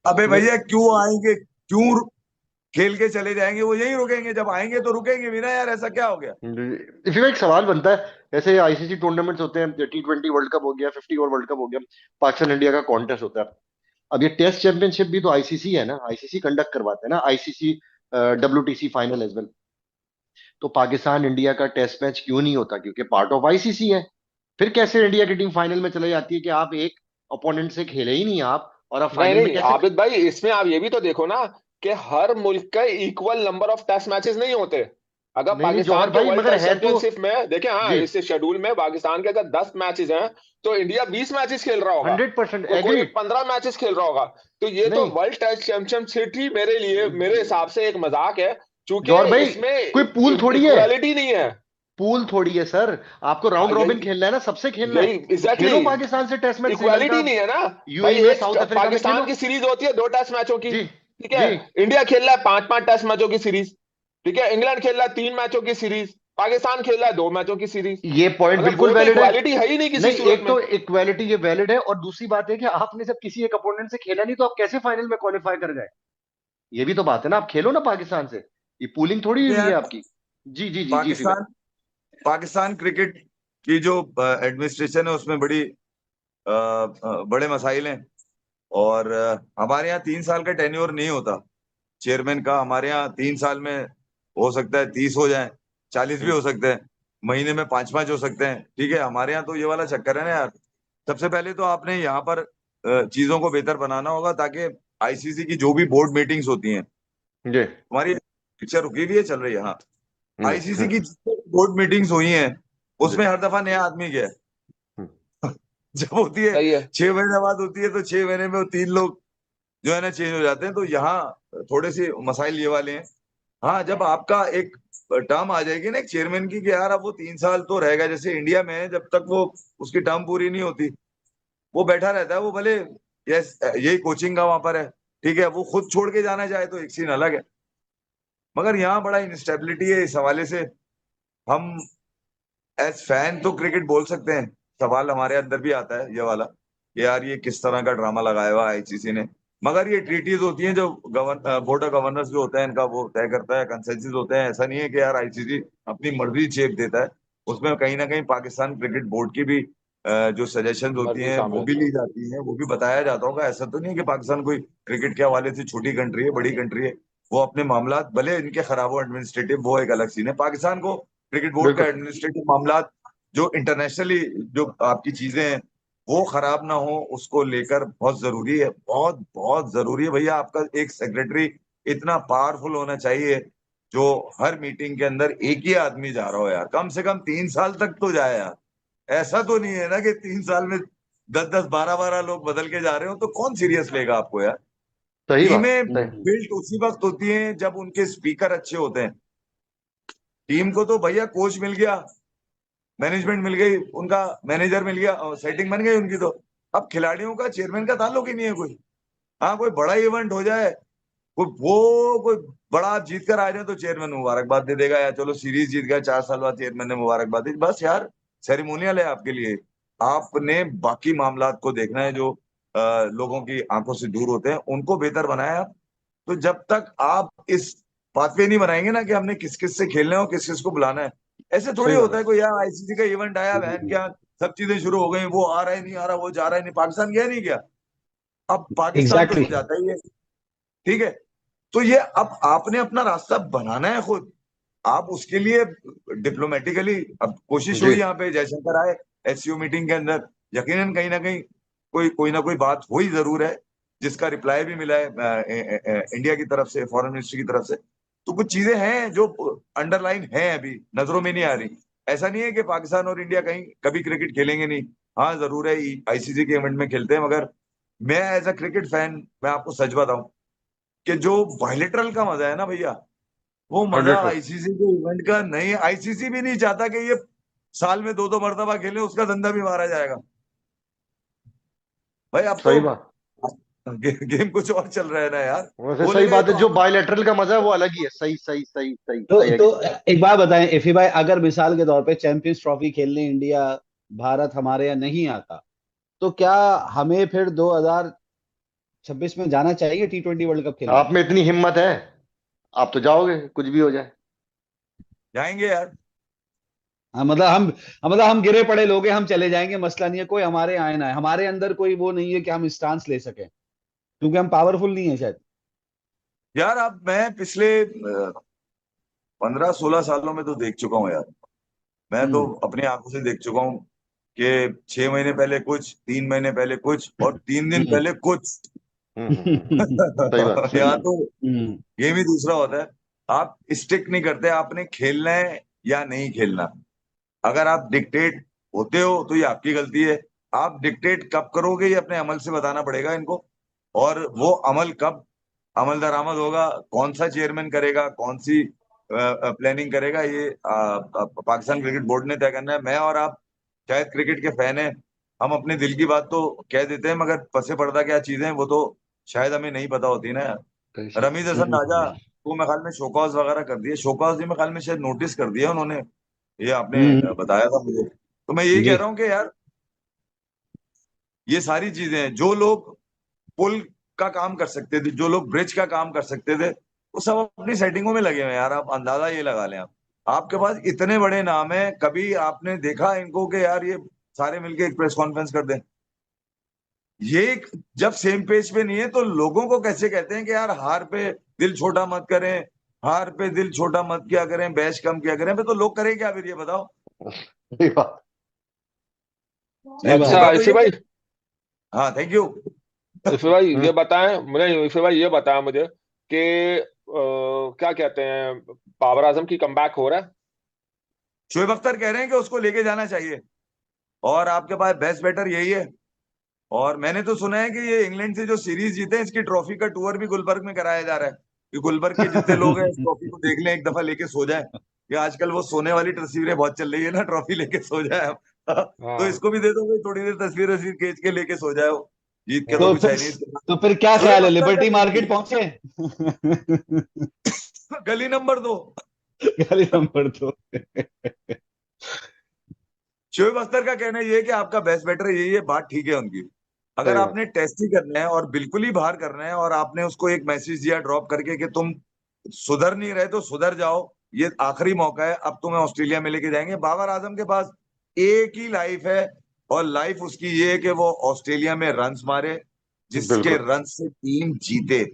S2: अबे
S1: नहीं।
S2: भैया क्यों आएंगे, क्यों खेल के चले जाएंगे? वो यही रुकेंगे, जब आएंगे तो रुकेंगे भी ना यार, ऐसा क्या हो गया।
S1: इसी में एक सवाल बनता है, जैसे आईसीसी टूर्नामेंट्स होते हैं, T20 वर्ल्ड कप हो गया, 50 ओवर वर्ल्ड कप हो गया, पाकिस्तान इंडिया का कॉन्टेस्ट होता है। अब ये टेस्ट चैंपियनशिप भी तो आईसीसी है ना, आईसीसी कंडक्ट करवाते हैं ना, ICC WTC final as well. तो पाकिस्तान इंडिया का टेस्ट मैच क्यों नहीं होता? क्योंकि पार्ट ऑफ आईसीसी है। फिर कैसे इंडिया की टीम फाइनल में चले जाती है कि आप एक ओपोनेंट से खेले ही नहीं आप, और आप
S4: नहीं
S1: फाइनल में
S4: नहीं
S1: कैसे?
S4: आबिद भाई, इसमें आप ये भी तो देखो ना कि हर मुल्क का equal number of test matches नहीं होते। अगर
S1: नहीं नहीं जौहर
S4: पाकिस्तान के
S1: भाई,
S4: वर्ल्ड
S1: मगर
S4: टेस्ट
S1: है तो।
S4: चैंपियनशिप में देखें, हाँ
S1: जी।
S4: इस शेड्यूल में पाकिस्तान के अगर 10 मैचेस हैं तो इंडिया 20 मैचेस खेल रहा होगा,
S1: 100%
S4: कोई
S1: एग्री।
S4: 15 मैचेस खेल रहा होगा। तो ये तो
S1: नहीं
S4: वर्ल्ड टेस्ट चैंपियनशिप ही मेरे लिए, मेरे हिसाब से एक मजाक है, क्योंकि
S1: जौहर भाई,
S4: इसमें
S1: कोई पूल थोड़ी है,
S4: इक्वालिटी नहीं है।
S1: पूल थोड़ी है सर। आपको
S4: हाँ
S1: राउंड रॉबिन
S4: यही
S1: खेलना है ना, सबसे खेलना है।
S4: यही
S1: तो
S4: एग्जैक्टली,
S1: खेलो पाकिस्तान से टेस्ट मैच, श्रीलंका,
S4: इक्वालिटी नहीं है ना भाई।
S1: यूएई में,
S4: एक
S1: साउथ अफ्रीका में
S4: पाकिस्तान
S1: खेलो।
S4: की सीरीज होती है 2 टेस्ट मैचों की,
S1: जी
S4: ठीक है।
S1: जी।
S4: इंडिया खेल रहा है 5-5 टेस्ट मैचों की सीरीज, ठीक है। इंग्लैंड खेल रहा है 3 मैचों की सीरीज, पाकिस्तान खेल रहा है 2 मैचों की सीरीज।
S1: ये पॉइंट
S4: मतलब
S1: बिल्कुल
S4: वो तो
S1: वैलिड है।
S4: इक्वालिटी है ही नहीं किसी
S1: नहीं,
S4: सूरत
S1: एक
S4: में।
S1: तो इक्वालिटी ये वैलिड है, और दूसरी बात है कि आपने जब किसी एक अपोनेंट से खेला नहीं, तो आप कैसे फाइनल में क्वालिफाई कर गए? ये भी तो बात है ना, आप खेलो ना पाकिस्तान से। ये पूलिंग थोड़ी हुई है
S2: यार
S1: आपकी। जी जी जी जी फिर।
S2: पाकिस्तान पाकिस्तान क्रिकेट की जो एडमिनिस्ट्रेशन है उसमें बड़े मसाइल हैं। और हमारे यहाँ 3 साल का टेन्योर नहीं होता चेयरमैन का। हमारे यहाँ 3 साल में हो सकता है 30 हो जाए, 40 भी हो सकते हैं, महीने में 5-5 हो सकते हैं, ठीक है। हमारे यहाँ तो ये वाला चक्कर है ना यार। सबसे पहले तो आपने यहाँ पर चीजों को बेहतर बनाना होगा, ताकि आईसीसी की जो भी बोर्ड मीटिंग्स होती हैं,
S1: जी।
S2: हमारी पिक्चर रुकी हुई है, चल रही है, हाँ।
S1: हम्म,
S2: आईसीसी
S1: हम्म,
S2: की बोर्ड मीटिंग्स हुई हैं,
S1: जी।
S2: उसमें हर दफा नया आदमी गया है। जब होती है
S4: सही है।
S2: 6 महीने बाद होती है, तो 6 महीने में वो 3 लोग जो है ना चेंज हो जाते हैं। तो यहाँ थोड़े से मसाइल ये वाले हैं। हाँ, जब आपका एक टर्म आ जाएगी ना एक चेयरमैन की, कि यार अब वो 3 साल तो रहेगा, जैसे इंडिया में है, जब तक वो उसकी टर्म पूरी नहीं होती वो बैठा रहता है। वो भले यस यही कोचिंग का वहां पर है, ठीक है, वो खुद छोड़ के जाना चाहे तो एक सीन अलग है, मगर यहाँ बड़ा इंस्टेबिलिटी है। इस हवाले से हम एज फैन तो क्रिकेट बोल सकते हैं, सवाल हमारे अंदर भी आता है ये वाला कि यार ये किस तरह का ड्रामा लगाया हुआ आईसीसी ने। मगर ये ट्रीटीज होती हैं जो बोर्ड ऑफ गवर्नर्स जो होता है इनका, वो तय करता है, कंसेंसस होते हैं। ऐसा नहीं है कि यार आईसीसी अपनी मर्जी चेप देता है, उसमें कहीं ना कहीं पाकिस्तान क्रिकेट बोर्ड की भी जो सजेशन होती
S4: मर्जी
S2: हैं
S4: शामिल
S2: वो भी
S4: होती है।
S2: ली जाती हैं, वो भी बताया जाता होगा। ऐसा तो नहीं है कि पाकिस्तान कोई क्रिकेट के हवाले से छोटी कंट्री है, बड़ी कंट्री है। वो अपने मामला भले इनके खराब हो एडमिनिस्ट्रेटिव, वो एक अलग सीन है। पाकिस्तान को क्रिकेट बोर्ड का
S1: बिल्कुल
S2: एडमिनिस्ट्रेटिव मामला जो इंटरनेशनली जो आपकी चीजें हैं वो खराब ना हो, उसको लेकर बहुत जरूरी है, बहुत बहुत जरूरी है भैया। आपका एक सेक्रेटरी इतना पावरफुल होना चाहिए जो हर मीटिंग के अंदर एक ही आदमी जा रहा हो यार, कम से कम 3 साल तक तो जाए यार। ऐसा तो नहीं है ना कि 3 साल में 10 10 12 12 लोग बदल के जा रहे हो, तो कौन सीरियस लेगा आपको यार।
S1: सही बात
S2: टीमें
S1: सही।
S2: बिल्ट उसी वक्त होती हैं जब उनके स्पीकर अच्छे होते हैं। टीम को तो भैया कोच मिल गया, मैनेजमेंट मिल गई, उनका मैनेजर मिल गया और सेटिंग बन गई उनकी। तो अब खिलाड़ियों का चेयरमैन का ताल्लुक ही नहीं है कोई। हाँ, कोई बड़ा इवेंट हो जाए, कोई बड़ा आप जीत कर आ जाए तो चेयरमैन मुबारकबाद दे देगा, या चलो सीरीज जीत गया 4 साल बाद चेयरमैन ने मुबारकबाद दी, बस यार सेरेमोनियल है आपके लिए। आपने बाकी मामलात को देखना है जो लोगों की आंखों से दूर होते हैं, उनको बेहतर बनाया आप। तो जब तक आप इस पाथवे नहीं बनाएंगे ना कि हमने किस किस से खेलना है और किस किस को बुलाना है, ऐसे थोड़ी
S1: सही बात
S2: होता
S1: है।
S2: है कोई यार आईसीसी का इवेंट आया बहन क्या सब चीजें शुरू हो गई, वो आ रहा है नहीं आ रहा, वो जा रहा है नहीं, पाकिस्तान गया नहीं गया, अब पाकिस्तान तो
S3: एग्जैक्टली।
S2: जाता ही है, ठीक है। तो ये अब आपने अपना रास्ता बनाना है खुद, आप उसके लिए डिप्लोमेटिकली अब कोशिश
S1: जी।
S2: हुई यहाँ पे, जयशंकर आए एससीओ मीटिंग के अंदर, यकीनन कहीं ना कहीं कोई ना कोई बात हुई जरूर है, जिसका रिप्लाई भी मिला है इंडिया की तरफ से, फॉरेन मिनिस्ट्री की तरफ से। तो कुछ चीजें हैं जो अंडरलाइन हैं, अभी नजरों में नहीं आ रही। ऐसा नहीं है कि पाकिस्तान और इंडिया कहीं कभी क्रिकेट खेलेंगे नहीं, हाँ जरूर है आईसीसी के इवेंट में खेलते हैं, मगर मैं एज अ क्रिकेट फैन मैं आपको सच बताऊं कि जो बायलेटरल का मजा है ना भैया, वो मजा
S1: 100%।
S2: आईसीसी के इवेंट का नहीं। आईसीसी भी नहीं चाहता कि ये साल में 2 2 मरतबा खेले, उसका धंधा भी मारा जाएगा भाई। अब तो
S1: सही बात।
S2: गेम कुछ और चल रहा है ना यार,
S1: वैसे सही
S2: बोलेगा ये
S1: बात है,
S2: तो
S1: जो
S2: हम।
S1: बायलैटरल का मजा है वो अलग ही है। सही सही सही सही,
S3: तो
S1: आई
S3: तो
S1: एग्री।
S3: एक बात बताएं इफी भाई, अगर मिसाल के तौर पे चैंपियंस ट्रॉफी खेलने इंडिया, भारत हमारे यहाँ नहीं आता, तो क्या हमें फिर 2026 में जाना चाहिए T20 वर्ल्ड कप खेलने?
S1: आप में इतनी हिम्मत है, आप तो जाओगे कुछ भी हो जाए।
S2: जाएंगे यार।
S3: हाँ, मतलब हम गिरे पड़े लोग हैं, हम चले जाएंगे, मसला नहीं है, कोई हमारे आए ना है, हमारे अंदर कोई वो नहीं है कि हम स्टांस ले सकें, क्योंकि हम पावरफुल नहीं है शायद।
S2: यार अब मैं पिछले 15 16 सालों में तो देख चुका हूँ यार। मैं तो
S3: हम्म।
S2: अपनी आंखों से देख चुका हूँ कि 6 महीने पहले कुछ, 3 महीने पहले कुछ, और 3 दिन
S3: हम्म।
S2: पहले कुछ।
S1: सही बात सही
S2: यहाँ
S1: बात।
S2: तो
S3: हम्म।
S2: गेम ही दूसरा होता है। आप स्टिक नहीं करते, आपने खेलना है या नहीं खेलना। अगर आप डिक्टेट होते हो तो ये आपकी गलती है। आप डिक्टेट कब करोगे ये अपने अमल से बताना पड़ेगा इनको, और वो अमल कब अमल दरामद होगा, कौन सा चेयरमैन करेगा, कौन सी प्लानिंग करेगा, ये पाकिस्तान क्रिकेट बोर्ड ने तय करना है। मैं और आप शायद क्रिकेट के फैन हैं, हम अपने दिल की बात तो कह देते हैं, मगर पसे पर्दा क्या चीजें हैं वो तो शायद हमें नहीं पता होती ना यार।
S1: सही सही।
S2: रमीज हसन राजा को मैं ख्याल में शोकॉज वगैरह कर दिए, शोकॉज भी मैं ख्याल में शायद नोटिस कर दिया उन्होंने, ये आपने
S3: हम्म।
S2: बताया था मुझे। तो मैं यही कह
S3: जी।
S2: रहा हूँ कि यार ये सारी चीजें हैं, जो लोग पुल का काम कर सकते थे, जो लोग ब्रिज का काम कर सकते थे, वो सब अपनी सेटिंगों में लगे हुए हैं यार। आप अंदाजा ये लगा लें, आप आपके पास इतने बड़े नाम है, कभी आपने देखा इनको कि यार ये सारे मिलके एक प्रेस कॉन्फ्रेंस कर दें? ये जब सेम पेज पे नहीं है तो लोगों को कैसे कहते हैं कि यार हार पे दिल छोटा मत करें, हार पे दिल छोटा मत किया करें, बैश कम किया करें, तो लोग करें क्या फिर, ये बताओ।
S1: सही बात।
S3: सही बात
S4: अच्छा
S2: होता
S3: है।
S2: तो
S4: इसे
S2: ये
S4: भाई,
S2: है। हाँ, थैंक यू।
S4: इसे भाई
S1: हम्म।
S4: ये बताएं मुझे, इसे भाई ये बताएं मुझे कि क्या कहते हैं, बाबर आजम की कमबैक हो रहा है?
S2: शोएब अख्तर कह रहे हैं कि उसको लेके जाना चाहिए, और आपके पास बेस्ट बैटर यही है। और मैंने तो सुना है कि ये इंग्लैंड से जो सीरीज जीते हैं, इसकी ट्रॉफी का टूर भी गुलबर्ग में कराया जा रहा है, कि गुलबर्ग के जितने लोग हैं इस ट्रॉफी को देख लें, एक दफा लेके सो जाए। ये आजकल वो सोने वाली तस्वीरें बहुत चल रही है ना, ट्रॉफी लेके सो जाए तो
S4: हाँ
S2: इसको भी दे दो भाई, थोड़ी देर तस्वीर वस्वीर खींच के लेके सो जाए वो, जीत के तो
S3: तो
S2: कुछ
S3: फिर
S2: है नहीं इसके पास।
S3: तो फिर क्या
S2: शोएब
S3: ख्याल है,
S2: अख्तर का
S3: लिबर्टी
S2: कहना
S3: मार्केट
S2: ये
S3: पहुंचे?
S2: है, गली नंबर 2।
S3: गाली नंबर 2।
S2: शोएब अख्तर का कहना ये है कि आपका बेस्ट बैटर यही है, बात ठीक है उनकी। अगर
S1: सही बात।
S2: आपने टेस्ट ही करना है और बिल्कुल ही बाहर करना है, और आपने उसको एक मैसेज दिया ड्रॉप करके कि तुम सुधर नहीं रहे तो सुधर जाओ, ये आखिरी मौका है, अब तुम्हें ऑस्ट्रेलिया में लेके जाएंगे। बाबर आजम के पास एक ही लाइफ है, और लाइफ उसकी ये है कि वो ऑस्ट्रेलिया में रन्स मारे, जिसके
S1: बिल्कुल।
S2: रन से टीम जीते।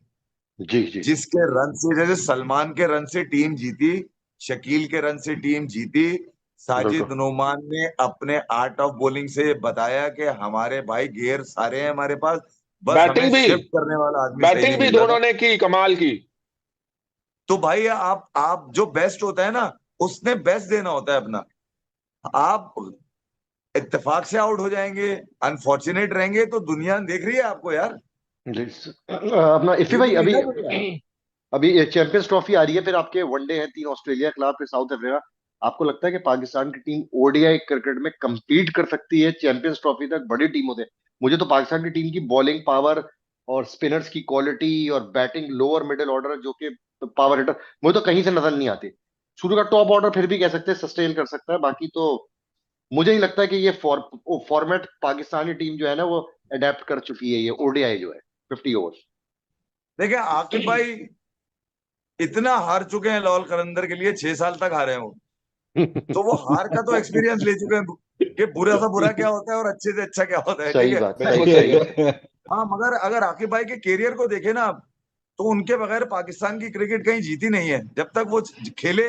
S1: जी जी।
S2: जिसके रन से, जैसे सलमान के रन से टीम जीती, शकील के रन से टीम जीती, साजिद
S1: बिल्कुल।
S2: नोमान ने अपने आर्ट ऑफ बॉलिंग से बताया कि हमारे भाई गेयर सारे हैं हमारे पास, बस हमें
S4: बैटिंग भी
S2: शिफ्ट करने वाला आदमी सही नहीं
S4: बैटिंग भी
S2: मिल रहा
S4: दोनों
S2: था।
S4: ने की, कमाल की।
S2: तो भाई आप जो बेस्ट होता है ना, उसने बेस्ट देना होता है अपना। आप इत्तेफाक से आउट हो जाएंगे, अनफॉर्चुनेट रहेंगे, तो दुनिया देख रही है आपको यार।
S1: जी अपना इफी
S2: देख
S1: भाई,
S2: रही है
S1: अभी
S2: ना दुनिया।
S1: अभी चैंपियंस ट्रॉफी आ रही है, फिर आपके वनडे हैं 3, ऑस्ट्रेलिया खिलाफ, फिर साउथ अफ्रीका। आपको लगता है कि पाकिस्तान की टीम ओडीआई क्रिकेट में compete कर सकती है चैंपियंस ट्रॉफी तक? बड़ी टीम होते हैं। मुझे तो पाकिस्तान की टीम की बॉलिंग पावर और स्पिनर्स की क्वालिटी और बैटिंग लोअर मिडिल ऑर्डर जो कि पावर हिटर, मुझे तो कहीं से नजर नहीं आते। शुरू का टॉप ऑर्डर फिर भी कह सकते हैं सस्टेन कर सकता है, बाकी तो मुझे नहीं लगता है कि ये फॉर्मेट पाकिस्तानी टीम जो है ना वो अडेप्ट कर चुकी है, ये ओडीआई जो है 50 ओवर्स।
S2: देखिए आकिब भाई इतना हार चुके हैं लाहौल कलंदर के लिए, 6 साल तक हारे हैं वो, तो वो हार का तो एक्सपीरियंस ले चुके हैं कि बुरा सा बुरा क्या होता है और अच्छे से अच्छा क्या होता है, ठीक
S1: सही
S2: है।
S1: बात,
S4: बिल्कुल
S1: सही
S4: सही
S1: सही
S4: है।
S1: बात।
S2: हाँ, मगर अगर आकिब भाई के कैरियर को देखे ना आप, तो उनके बगैर पाकिस्तान की क्रिकेट कहीं जीती नहीं है, जब तक वो खेले।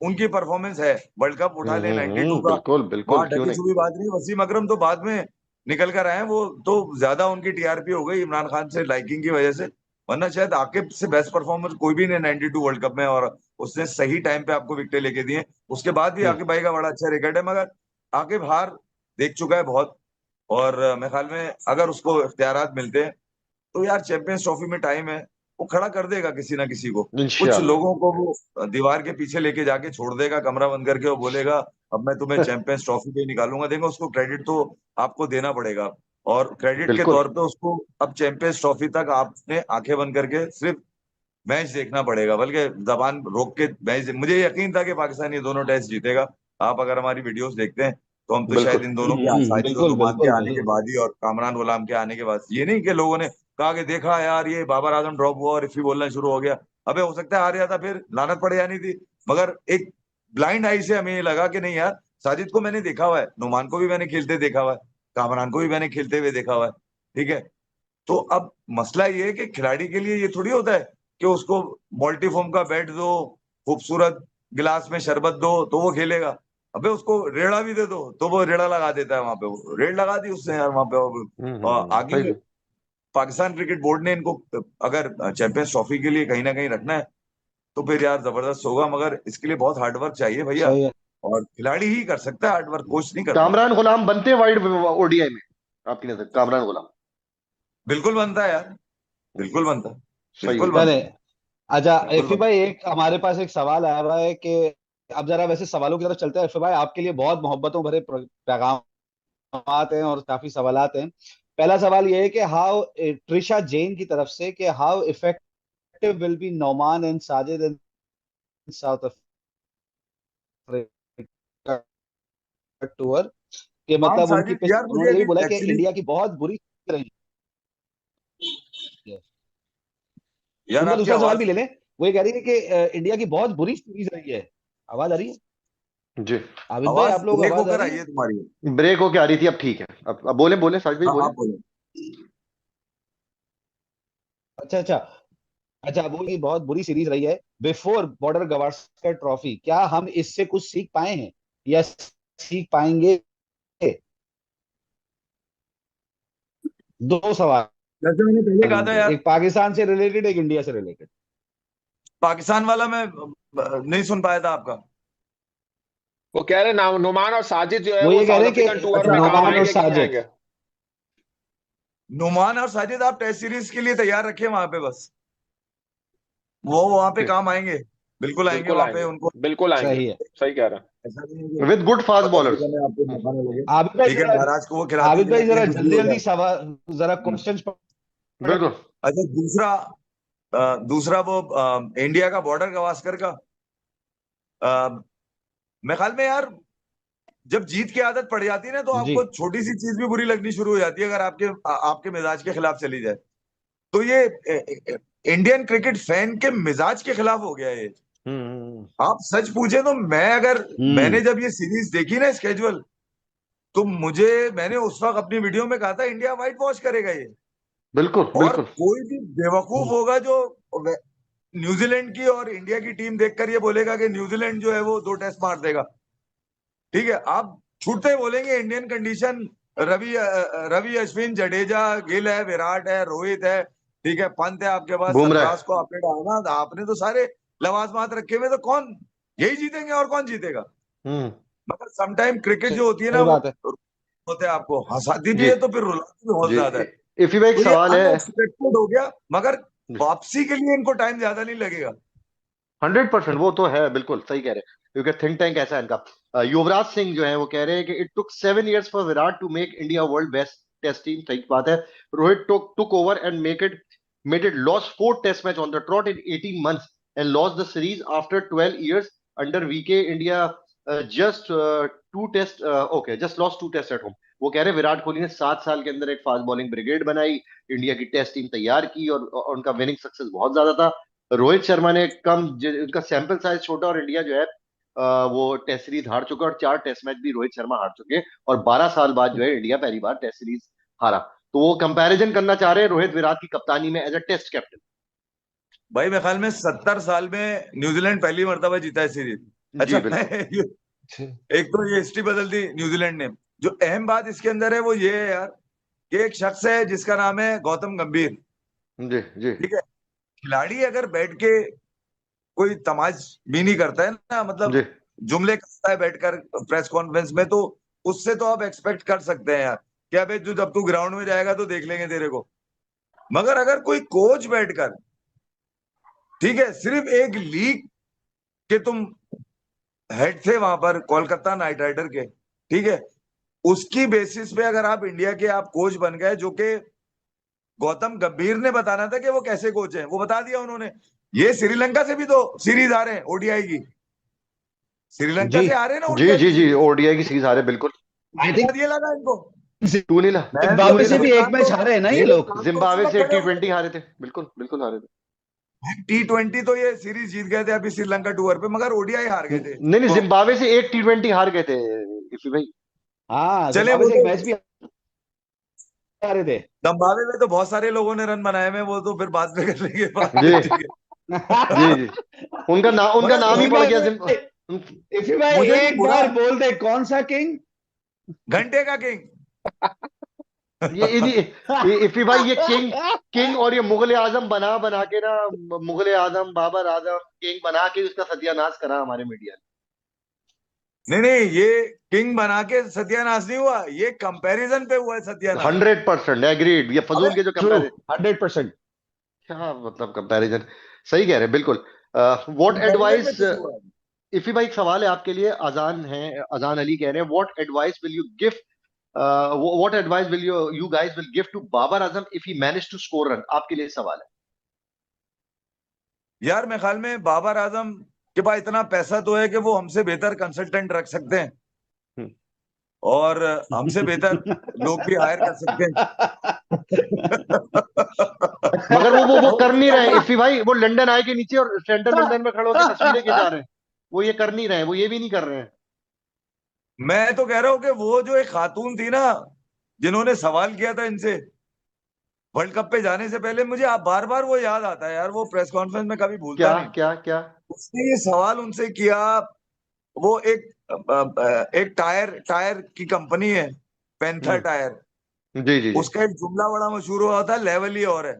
S2: उनकी परफॉर्मेंस है, वर्ल्ड कप उठा ले 92 का,
S1: बिल्कुल बिल्कुल,
S2: वहां
S1: क्यों
S2: ढकी
S1: नहीं।
S2: छुपी बात नहीं। वसीम अकरम तो बाद में निकल कर आए हैं, वो तो ज्यादा उनकी टीआरपी हो गई इमरान खान से लाइकिंग की वजह से, वरना शायद आकिब से बेस्ट परफॉर्मेंस कोई भी नहीं 92 वर्ल्ड कप में, और उसने सही टाइम पे आपको विकेट लेके दिए। उसके बाद भी
S1: हम्म,
S2: आकिब भाई का बड़ा अच्छा रिकॉर्ड है, मगर आकिब हार देख चुका है बहुत। और मेरे ख्याल में अगर उसको इख्तियारात मिलते हैं, तो यार चैंपियंस ट्रॉफी में टाइम है, वो खड़ा कर देगा किसी ना किसी को। कुछ
S1: इंशाल्लाह।
S2: लोगों को वो दीवार के पीछे लेके जाके छोड़ देगा कमरा बंद करके, वो बोलेगा अब मैं तुम्हें चैंपियंस ट्रॉफी पे ही निकालूंगा, देंगे उसको क्रेडिट तो आपको देना पड़ेगा। और क्रेडिट के
S1: बिल्कुल
S2: तौर पे उसको अब चैंपियंस ट्रॉफी तक आपने आंखें बंद करके सिर्फ मैच देखना पड़ेगा, बल्कि जबान रोक के मैच मुझे यकीन था कि पाकिस्तान ये दोनों टेस्ट जीतेगा। आप अगर हमारी वीडियोस देखते हैं, तो हम तो शायद
S1: बिल्कुल।
S2: इन दोनों के, साजिद और
S3: बिल्कुल
S2: नुमान के
S3: बिल्कुल
S2: आने के
S3: बिल्कुल।
S2: बाद ही और कामरान गुलाम के आने के बाद, ये नहीं कि लोगों ने कहा कि देखा यार ये बाबर आजम ड्रॉप हुआ और इफी बोलना शुरू हो गया। अबे हो सकता है हार जाता, फिर लानत पड़ जानी थी। मगर एक ब्लाइंड आई से हमें ये लगा कि नहीं यार, साजिद को मैंने देखा हुआ है, नुमान को भी मैंने खेलते देखा हुआ है, कामरान को भी मैंने खेलते हुए देखा हुआ है, ठीक है। तो अब मसला ये है कि खिलाड़ी के लिए ये थोड़ी होता है कि उसको मल्टीफॉर्म का बैट दो, खूबसूरत गिलास में शरबत दो तो वो खेलेगा। अबे उसको रेड़ा भी दे दो तो वो रेड़ा लगा देता है, वहां पे वो रेड लगा दी उसने यार वहां पे और
S1: सही
S2: आगे
S1: सही।
S2: पाकिस्तान क्रिकेट बोर्ड ने इनको अगर चैंपियंस ट्रॉफी के लिए कहीं ना कहीं रखना है, तो फिर यार जबरदस्त होगा, मगर इसके लिए बहुत हार्डवर्क चाहिए भैया।
S3: सही है।
S2: और खिलाड़ी ही कर सकता है हार्डवर्क, कोच नहीं करता।
S1: कामरान गुलाम बनते वाइड ओडीआई में आपकी नजर? कामरान गुलाम
S2: बिल्कुल बनता है यार, बिल्कुल बनता है,
S1: सही
S2: बिल्कुल
S1: बात।
S3: नहीं
S2: बनता
S3: नहीं।
S2: है,
S3: अच्छा
S2: बिल्कुल
S3: इफी
S2: बनता
S3: भाई, एक हमारे पास एक सवाल आया हुआ है कि अब जरा वैसे सवालों की तरफ चलते हैं। इफी भाई, आपके लिए बहुत मोहब्बतों भरे पैगाम हैं और काफी सवालात हैं। पहला सवाल ये है कि हाउ, ट्रिशा जेन की तरफ से, कि how effective will be Noman and Sajid in south Africa tour, कि
S2: मान
S3: मतलब उनकी
S2: साजिद
S3: पिच,
S2: यार, मुझे
S3: उन्होंने ये भी बोला कि
S2: एक्चुअली
S3: इंडिया की बहुत बुरी रही है।
S2: यार
S3: उनका
S2: आपकी
S3: दूसरा सवाल भी
S2: आवाज,
S3: ले लें। वो ये कह रही है कि इंडिया की बहुत बुरी सीरीज रही है। आवाज आ रही है?
S1: जी।
S3: आबिद भाई,
S2: आवाज
S3: आप लोग
S2: ब्रेक
S3: आवाज आ
S2: होकर
S3: रही
S2: आई
S3: है?
S2: है तुम्हारी।
S1: ब्रेक होके आ रही थी, अब ठीक है। अब बोले बोले साजिद भाई
S2: हाँ
S1: बोले।
S2: आप बोलो।
S3: अच्छा अच्छा। अच्छा, वो की बहुत बुरी सीरीज रही है बिफोर बॉर्डर गवास्कर ट्रॉफी, क्या हम इससे कुछ सीख पाए हैं या सीख पाएंगे? दो सवाल
S2: जैसे मैंने पहले
S3: हैं
S2: कहा था
S3: उनके,
S2: यार,
S3: एक पाकिस्तान से रिलेटेड, एक इंडिया से रिलेटेड।
S2: पाकिस्तान वाला मैं नहीं सुन पाया था आपका।
S4: वो कह रहे नुमान और साजिद जो है
S3: वो
S4: वो
S3: ये कह
S4: साउथ
S3: रहे हैं कि
S4: अफ्रीकन टूर
S2: अच्छा,
S4: में काम
S3: नुमान और
S4: आएंगे कि नहीं
S3: साजिद।
S4: आएंगे?
S2: नुमान और साजिद आप टेस्ट सीरीज के लिए तैयार रखिए वहां पे, बस वो वहां पे काम आएंगे, बिल्कुल आएंगे
S4: बिल्कुल
S2: वहां पे
S4: आएंगे,
S2: उनको।
S4: बिल्कुल आएंगे।
S3: सही है।
S4: सही कह रहे हैं।
S2: ऐसा नहीं है कि
S1: with good fast
S2: south
S1: bowlers.
S2: Africa में आपको मौका नहीं लगे।
S3: आबिद भाई
S2: ठीक है,
S3: जरा,
S2: महाराज को वो खिलाते
S3: आबिद भाई
S2: खिलाते
S3: जरा
S2: कुछ भी
S3: जल्दी
S2: हो
S3: जल्दी
S2: जाए।
S3: सवाल, जरा क्वेश्चंस पढ़े।
S1: बिल्कुल।
S2: अच्छा, दूसरा वो इंडिया का बॉर्डर गावस्कर का, मेरे ख्याल में यार जब जीत की आदत पड़ जाती है ना, तो
S3: जी
S2: आपको छोटी सी चीज भी बुरी लगनी शुरू हो जाती है अगर आपके मिजाज के खिलाफ चली जाए। तो ये इंडियन क्रिकेट फैन के मिजाज के खिलाफ हो गया है ये।
S1: हम्म।
S2: आप सच पूछे तो मैंने जब ये सीरीज देखी ना स्केजुअल, तो मैंने उस वक्त अपनी वीडियो में कहा था इंडिया व्हाइट वॉश करेगा ये।
S1: बिल्कुल
S2: और
S1: बिल्कुल।
S2: कोई भी बेवकूफ होगा जो न्यूजीलैंड की और इंडिया की टीम देखकर ये बोलेगा कि न्यूजीलैंड जो है वो 2 टेस्ट मार देगा। ठीक है, आप छूटते ही बोलेंगे इंडियन कंडीशन, रवि अश्विन, जडेजा, गिल है, विराट है, रोहित है, ठीक है, पंत है आपके पास,
S1: बुमराह।
S2: सरफराज को आपने डालना, आपने तो सारे लवाजमात रखे हुए, तो कौन यही जीतेंगे और कौन जीतेगा?
S1: हम्म।
S2: मगर समटाइम क्रिकेट जो होती है ना,
S3: सही
S2: वो
S3: बात है।
S2: होते हैं, आपको हंसाती भी
S1: जी
S2: है तो फिर रुलाती भी बहुत
S1: जी।
S2: ज्यादा है।
S1: इफी भाई एक
S2: तो ये
S1: सवाल है।
S2: अनएक्सपेक्टेड हो गया, मगर वापसी के लिए इनको टाइम ज्यादा नहीं लगेगा।
S1: 100% वो तो है, बिल्कुल सही कह रहे हैं, क्योंकि थिंक टैंक ऐसा है इनका। युवराज सिंह जो है वो कह रहे हैं कि it took 7 years for Virat to make India world best test team. सही बात है। Rohit took over and made it loss 4 test match on the trot in 18 months and loss the series after 12 years under VK. India just 2 test, okay, just loss 2 test at home. वो कह रहे हैं विराट कोहली ने 7 साल के अंदर एक फास्ट बॉलिंग ब्रिगेड बनाई, इंडिया की टेस्ट टीम तैयार की, और उनका विनिंग सक्सेस बहुत ज्यादा था। रोहित शर्मा ने उनका सैंपल साइज छोटा, और इंडिया जो है वो टेस्ट सीरीज हार चुका, और 4 टेस्ट मैच भी रोहित शर्मा हार चुके, और 12 साल बाद जो है इंडिया पहली बार टेस्ट सीरीज हारा। तो वो कंपैरिजन करना चाह रहे हैं रोहित विराट की कप्तानी में एज अ टेस्ट कैप्टन।
S2: भाई मेरे ख्याल में 70 साल में न्यूजीलैंड पहली मर्तबा जीता है सीरीज।
S1: जी
S2: अच्छा,
S1: बिल्कुल।
S2: एक तो ये हिस्ट्री बदल दी न्यूजीलैंड ने। जो अहम बात इसके अंदर है वो ये है यार, कि एक शख्स है जिसका नाम है गौतम गंभीर।
S1: जी जी
S2: ठीक है, खिलाड़ी अगर बैठ के कोई तमाशबीनी करता है ना, मतलब
S1: जी।
S2: जुमले करता है बैठकर प्रेस कॉन्फ्रेंस में, तो उससे तो आप एक्सपेक्ट कर सकते हैं यार, क्या भाई तू जब तू ग्राउंड में जाएगा तो देख लेंगे तेरे को। मगर अगर कोई कोच बैठकर, ठीक है, सिर्फ एक लीग के तुम हेड थे वहां पर कोलकाता नाइट राइडर के, ठीक है, उसकी बेसिस पे अगर आप इंडिया के आप कोच बन गए, जो कि गौतम गंभीर ने बताना था कि वो कैसे कोच हैं, वो बता दिया उन्होंने। ये श्रीलंका से भी तो सीरीज आ रहे हैं ओडीआई की, श्रीलंका
S3: जी
S2: से आ रहे हैं ना
S1: जी
S2: ओडीआई
S1: जी
S2: की
S1: जी।
S2: सीरीज।
S1: ओडीआई की सीरीज आ रहे हैं, बिल्कुल।
S3: आई
S2: क्या
S3: थिंक
S2: दिए लगा इनको?
S1: तू नहीं ला।
S3: जिम्बाब्वे से भी
S2: मेरे
S3: एक
S2: कान
S3: मैच
S2: तो
S3: हारे हैं ना ये
S2: मेरे
S3: लोग।
S2: कान तो उसी
S1: जिम्बाब्वे
S2: वक्त
S1: से
S2: खड़े हो
S1: T20
S2: गए।
S1: हारे थे, बिल्कुल बिल्कुल हारे थे।
S2: T20 तो ये सीरीज जीत गए थे अभी श्रीलंका टूर पे, मगर ओडीआई हार गए थे।
S1: नहीं नहीं,
S2: तो
S1: जिम्बाब्वे से एक T20 हार गए थे इफी भाई।
S3: हाँ,
S2: चले,
S3: जिम्बाब्वे
S2: वो
S3: से एक
S2: तो
S3: मैच भी हारे थे।
S2: जिम्बाब्वे में तो बहुत सारे लोगों ने रन बनाए हैं, वो तो फिर बाद में कर लेंगे बात,
S1: जी
S2: ठीक है।
S1: जी जी। उनका
S2: मगर
S1: नाम ही
S3: इफी
S1: पड़
S3: भाई,
S1: गया
S3: इफी भाई
S2: मुझे भी
S3: एक
S2: बुरा,
S3: बार बोल दे कौन सा किंग।
S2: घंटे का किंग।
S1: ये इफी भाई, ये किंग किंग और ये मुगल आजम बना बना के ना, मुगल आजम, बाबर आजम, किंग बना के उसका सत्यानाश करा हमारे मीडिया
S2: नहीं नहीं, ये किंग बना के सत्यानाश नहीं हुआ, ये कंपैरिजन पे हुआ है
S1: ने।
S2: सत्यानाश।
S1: 100% एग्रीड। ये
S2: अबे
S1: फजूल के जो
S3: ट्रू,
S1: कंपेरिजन,
S3: 100%।
S1: क्या मतलब कंपैरिजन। सही कह रहे हैं, बिल्कुल। व्हाट
S2: कंपैरिजन में
S1: एडवाइस,
S2: कुछ हुआ है।
S1: इफी भाई एक सवाल है आपके लिए। अजान है, अजान अली कह रहे हैं, what advice will you give, what advice will you guys will give to Babar Azam if he manage to score run. आपके लिए सवाल है।
S2: यार मेरे ख्याल में बाबर आजम के पास इतना पैसा तो है कि वो हमसे बेहतर कंसल्टेंट रख सकते हैं,
S1: हम्म।
S2: और हमसे बेहतर लोग भी हायर कर सकते हैं।
S1: मगर वो
S2: तो
S1: कर नहीं
S2: उसका
S1: रहे
S2: क्या,
S1: इफी भाई। वो लंदन आए के नीचे और सेंटर लंदन में खड़े होकर तस्वीरें खिंचा रहे हैं। वो ये कर नहीं रहे हैं, वो ये भी नहीं कर रहे हैं।
S2: मैं तो कह रहा हूं कि वो जो एक खातून थी ना, जिन्होंने सवाल किया था इनसे वर्ल्ड कप पे जाने से पहले, मुझे आप बार बार वो याद आता है यार, वो प्रेस कॉन्फ्रेंस में कभी भूलता
S1: क्या
S2: नहीं।
S1: क्या क्या।
S2: उसने ये सवाल उनसे किया, वो एक टायर टायर की कंपनी है, पैंथर
S1: हम्म।
S2: टायर।
S1: जी जी जी
S2: उसका एक जुमला बड़ा मशहूर हुआ था, लेवल ही और है।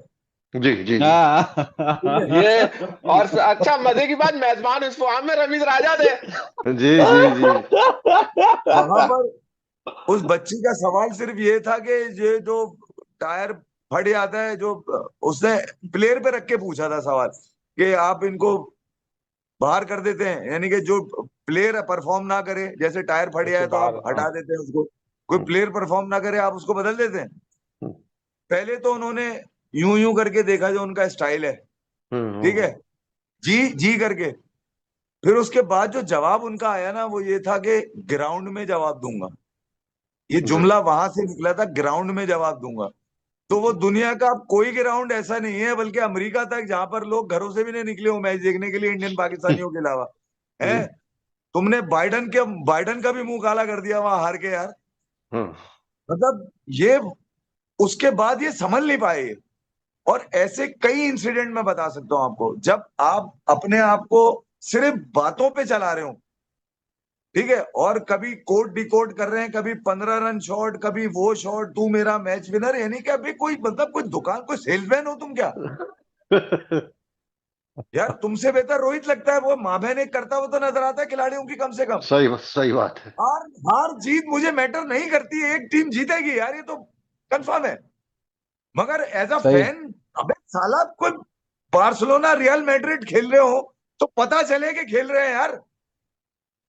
S1: जी जी जी
S3: हाँ
S4: ये और अच्छा मजे की बात, मेजबान इस फॉर्म में रमीज राजा थे।
S1: जी जी जी
S2: वहां पर उस बच्ची का सवाल सिर्फ ये था कि ये जो टायर फट जाता है, जो उसने प्लेयर पे रख के पूछा था सवाल कि आप इनको बाहर कर देते हैं, यानी कि जो प्लेयर परफॉर्म ना करे, जैसे टायर फट
S4: उसको
S2: जाए तो
S4: बाहर,
S2: आप
S4: हाँ।
S2: हटा देते हैं उसको, कोई प्लेयर परफॉर्म ना करे आप उसको बदल देते हैं।
S1: हम्म
S2: पहले तो उन्होंने यूं यूं करके देखा, जो उनका स्टाइल है, ठीक है,
S1: हम्म
S2: जी जी करके। फिर उसके बाद जो जवाब उनका आया ना, वो ये था कि ग्राउंड में जवाब दूंगा। ये
S1: जी
S2: जुमला वहां से निकला था, ग्राउंड में जवाब दूंगा। तो वो दुनिया का कोई ग्राउंड ऐसा नहीं है, बल्कि अमेरिका तक, जहां पर लोग घरों से भी नहीं निकले हो मैच देखने के लिए, इंडियन पाकिस्तानियों के अलावा है। तुमने बाइडन का भी मुंह काला कर दिया वहां हार के यार।
S1: हम्म
S2: मतलब ये, उसके बाद ये संभल नहीं पाए ये। और ऐसे कई इंसिडेंट मैं बता सकता हूं आपको, जब आप अपने आप को सिर्फ बातों पे चला रहे हो, ठीक है, और कभी कोड डिकोड कर रहे हैं, कभी 15 रन शॉट, कभी वो शॉट, तू मेरा मैच विनर, यानी कि अभी कोई मतलब कोई दुकान, कोई सेल्समैन हो तुम क्या यार? तुमसे बेहतर रोहित लगता है, वो माँ बहन एक करता हुआ तो नजर आता है खिलाड़ियों की, कम से कम।
S1: सही बात है।
S2: हार हार जीत मुझे मैटर नहीं करती है, एक टीम जीतेगी यार, ये तो कंफर्म है। मगर एज अ
S3: सही।
S2: फैन, अबे साला कोई बार्सिलोना रियल मैड्रिड खेल रहे हो तो पता चले कि खेल रहे हैं यार,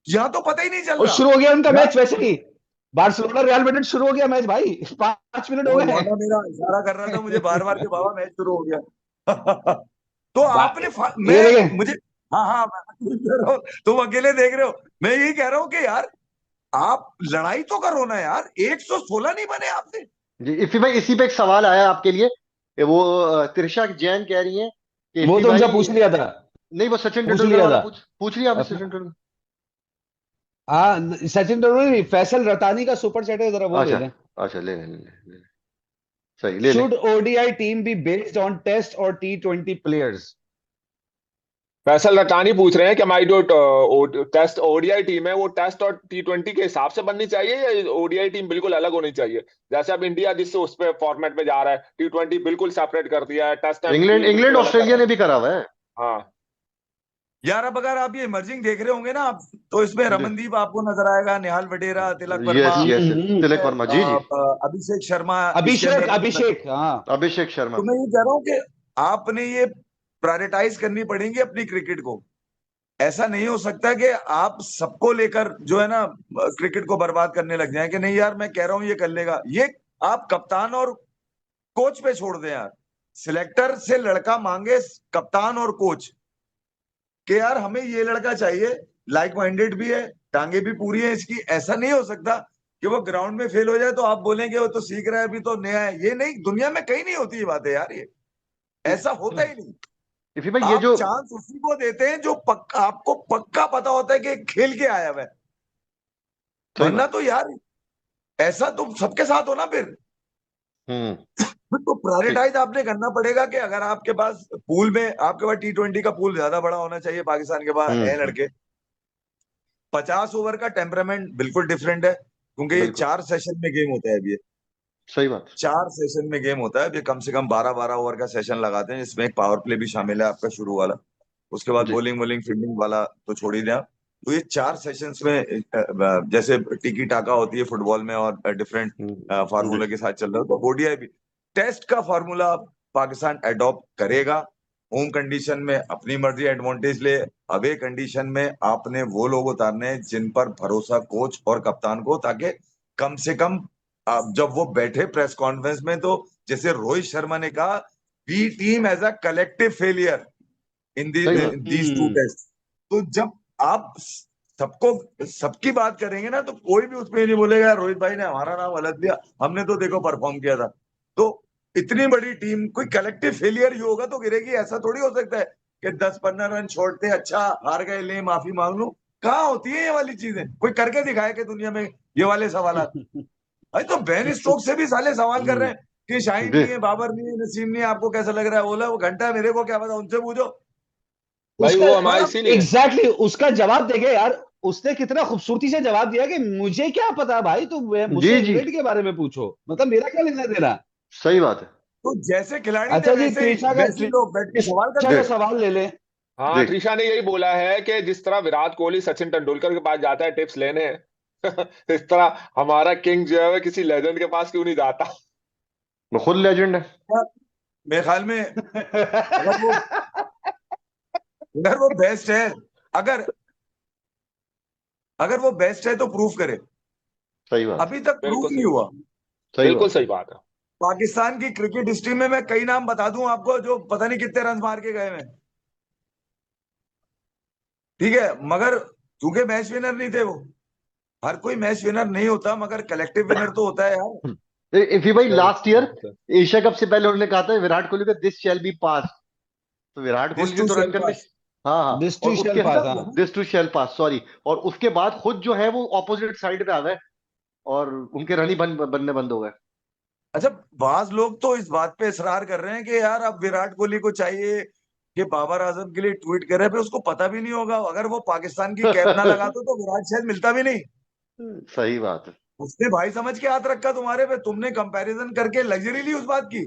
S2: यहाँ तो पता ही नहीं चल
S3: और
S2: रहा
S3: शुरू हो गया उनका
S2: यार।
S3: मैच वैसे ही, बार्सिलोना रियल मैड्रिड शुरू हो गया मैच भाई, 5 मिनट हो
S2: वो
S3: गए
S2: लौंडा मेरा इशारा कर रहा था मुझे बार बार के, बाबा मैच शुरू हो गया तो आपने
S3: ये
S2: मैं
S3: देखें।
S2: मुझे, हाँ हाँ, मैं कह रहा हूं, तुम अकेले देख रहे हो, मैं यही कह रहा हूँ कि यार आप लड़ाई तो करो ना यार, 116 नहीं बने आपसे।
S1: जी इफी भाई, इसी पे एक सवाल आया आपके लिए। वो त्रिशा जैन कह रही हैं कि
S3: वो
S1: इफी
S3: तो उनसे
S1: भाई,
S3: पूछ लिया था,
S1: नहीं वो सचिन
S3: पूछ
S1: तेंदुलकर
S3: लिया
S1: वाला
S3: था
S1: पूछ लिया आपने
S3: अपना।
S1: सचिन तेंदुलकर?
S3: हाँ सचिन तेंदुलकर नहीं, फैसल रतानी का सुपर चैट है, जरा वो
S1: अच्छा
S3: भेजें।
S1: अच्छा, ले ले, सही, ले ले।
S3: Should ODI team be based on test और T20 प्लेयर्स?
S4: फैसल रटानी पूछ रहे हैं कि हमारी जो टेस्ट ओडीआई टीम है वो टेस्ट और T20 के हिसाब से बननी चाहिए, या ओडीआई टीम बिल्कुल अलग होनी चाहिए? जैसे अब इंडिया जिस उस पे फॉर्मेट में जा रहा है, T20 बिल्कुल सेपरेट कर दिया है, test and
S1: England
S4: team
S1: England
S4: बिल्कुल अलग कर
S1: ऑस्ट्रेलिया
S4: रहा
S1: ने भी करा हुआ है।
S4: है। हाँ।
S2: यार अब अगर आप ये इमर्जिंग देख रहे होंगे ना आप, तो इसमें रमनदीप आपको नजर आएगा, निहाल वडेरा, तिलक वर्मा,
S1: यस यस,
S2: ठीक
S1: तिलक
S2: है,
S1: वर्मा, जी जी,
S2: अभिषेक शर्मा इसके
S3: अभिषेक,
S2: अंदर।
S3: अभिषेक हाँ।
S1: अभिषेक शर्मा।
S2: तो मैं ये कह रहा हूँ कि आपने ये प्रायोरिटाइज करनी पड़ेगी अपनी क्रिकेट को। ऐसा नहीं हो सकता कि आप सबको लेकर जो है ना क्रिकेट को बर्बाद करने लग जाए कि नहीं यार मैं कह रहा हूं ये कर लेगा। ये आप कप्तान और कोच पे छोड़ दें यार। सिलेक्टर से लड़का मांगे कप्तान और कोच कि यार हमें ये लड़का चाहिए, लाइक माइंडेड भी है, टांगे भी पूरी है इसकी। ऐसा नहीं हो सकता कि वो ग्राउंड में फेल हो जाए तो आप बोलेंगे वो तो सीख रहा है अभी तो नया है। ये नहीं, दुनिया में कहीं नहीं होती ये बातें यार, ये ऐसा होता ही नहीं।
S1: इफी भाई, ये
S2: आप
S1: जो
S2: चांस उसी को देते हैं जो आपको पक्का पता होता है कि खेल के आया हुआ है।
S1: सही
S2: वरना
S1: बात।
S2: तो यार ऐसा तो सबके साथ हो ना फिर।
S1: हम्म
S2: तो
S1: ठीक।
S2: प्रायोरिटाइज आपने करना पड़ेगा कि अगर आपके पास पूल में, आपके पास T20 का पूल ज्यादा बड़ा होना चाहिए, पाकिस्तान के पास है
S1: हम्म,
S2: लड़के। 50 ओवर का टेम्परामेंट बिल्कुल डिफरेंट है, क्योंकि ये
S1: बिल्कुल
S2: 4 सेशन में गेम होता है अभी। ये
S1: सही बात।
S2: 4 सेशन में गेम होता है अभी, कम से कम 12-12 ओवर का सेशन लगाते हैं, जिसमें एक पावर प्ले भी शामिल है आपका शुरू वाला। उसके बाद
S1: जी
S2: बॉलिंग वॉलिंग फील्डिंग वाला तो छोड़ ही दें आप। तो ये 4 सेशंस में जैसे टिकी टाका होती है फुटबॉल में और डिफरेंट
S1: जी
S2: फार्मूले के साथ चल रहा है, तो ओडीआई भी टेस्ट का फार्मूला पाकिस्तान अडॉप्ट करेगा। होम कंडीशन में अपनी मर्जी एडवांटेज ले, अवे कंडीशन में आपने वो लोग उतारने हैं जिन पर भरोसा कोच और कप्तान को, ताकि कम से कम अब जब वो बैठे प्रेस कॉन्फ्रेंस में, तो जैसे रोहित शर्मा ने कहा, we team as a collective failure in
S1: सही बात।
S2: These 2 test. तो जब आप सबको सबकी बात करेंगे ना, तो कोई भी उसमें नहीं बोलेगा रोहित भाई ने हमारा नाम गलत लिया, हमने तो देखो परफॉर्म किया था। तो इतनी बड़ी टीम कोई कलेक्टिव फेलियर ही होगा तो गिरेगी। ऐसा थोड़ी हो सकता है कि 10-15 रन छोड़ते अच्छा हार गए ले माफी मांग लूं। कहाँ होती है ये वाली चीजें? कोई करके दिखाए कि दुनिया में ये वाले सवाल। अरे तो बेन स्टोक्स से भी साले सवाल कर रहे हैं कि शाहिन
S1: जी
S2: नहीं है, बाबर नहीं है, नसीम नहीं है, आपको कैसा लग रहा है? बोला वो घंटा मेरे को क्या पता, उनसे पूछो।
S4: भाई
S3: उसका
S4: वो हमारा
S3: मतलब
S4: इसीलिए
S3: एग्जैक्टली उसका जवाब देखे यार, उसने कितना खूबसूरती से जवाब दिया कि मुझे क्या पता भाई, तुम
S1: जी
S3: मुझसे
S1: जी,
S3: इंग्लैंड के बारे में पूछो, मतलब मेरा क्या लेना देना।
S1: सही बात है।
S2: तो जैसे खिलाड़ी
S3: अच्छा
S2: थे
S3: जी,
S2: वैसे ही
S3: त्रिशा
S2: वैसे ही लोग बैठ के सवाल
S3: का
S2: करते हैं।
S3: सवाल ले लें।
S4: हाँ,
S1: जी
S4: त्रिशा ने यही बोला है कि जिस तरह विराट कोहली सचिन तेंदुलकर के पास जाता है टिप्स लेने इस तरह हमारा किंग जो है वो किसी लेजेंड के पास क्यों नहीं जाता।
S1: वो खुद लेजेंड है।
S2: क्या मेरे ख्याल में अगर वो अगर वो बेस्ट है, अगर अगर वो बेस्ट है तो प्रूफ करे।
S1: सही बात,
S2: अभी तक प्रूफ
S4: बिल्कुल
S2: नहीं
S4: सही,
S2: हुआ।
S1: सही
S4: बिल्कुल
S1: बात
S4: सही बात है।
S2: पाकिस्तान की क्रिकेट हिस्ट्री में मैं कई नाम बता दूं आपको जो पता नहीं कितने रन मार के गए हैं, ठीक है, मगर क्योंकि मैच विनर नहीं थे वो। हर कोई मैच विनर नहीं होता, मगर कलेक्टिव विनर तो होता है यार।
S1: इफ यू भाई
S4: सही
S1: लास्ट ईयर
S4: बात है।
S1: एशिया कप से पहले उन्होंने कहा था विराट कोहली का दिस शैल बी पास, तो विराट
S2: दिस
S1: कोहली ने
S2: टू
S1: तो रन
S2: शेल
S1: करने।
S2: पास।
S1: हाँ हाँ,
S3: दिस
S1: और
S3: टू शेल
S1: उसके
S3: पास,
S2: मतलब
S3: हाँ।
S2: यहाँ
S1: this to shell pass, sorry, और उसके बाद खुद जो है वो ऑपोजिट साइड पे आ गए और उनके रन ही बनने बंद हो गए।
S2: अच्छा, बाज लोग तो इस बात पे इसरार कर रहे हैं कि यार अब विराट कोहली को चाहिए कि बाबर आजम के लिए ट्वीट करे, पे उसको पता भी नहीं होगा। अगर वो पाकिस्तान की कैप ना लगाते तो विराट शायद मिलता भी नहीं।
S1: सही बात है,
S2: उसने भाई समझ के हाथ रखा तुम्हारे पे, तुमने कंपैरिजन करके लग्जरी ली उस बात की।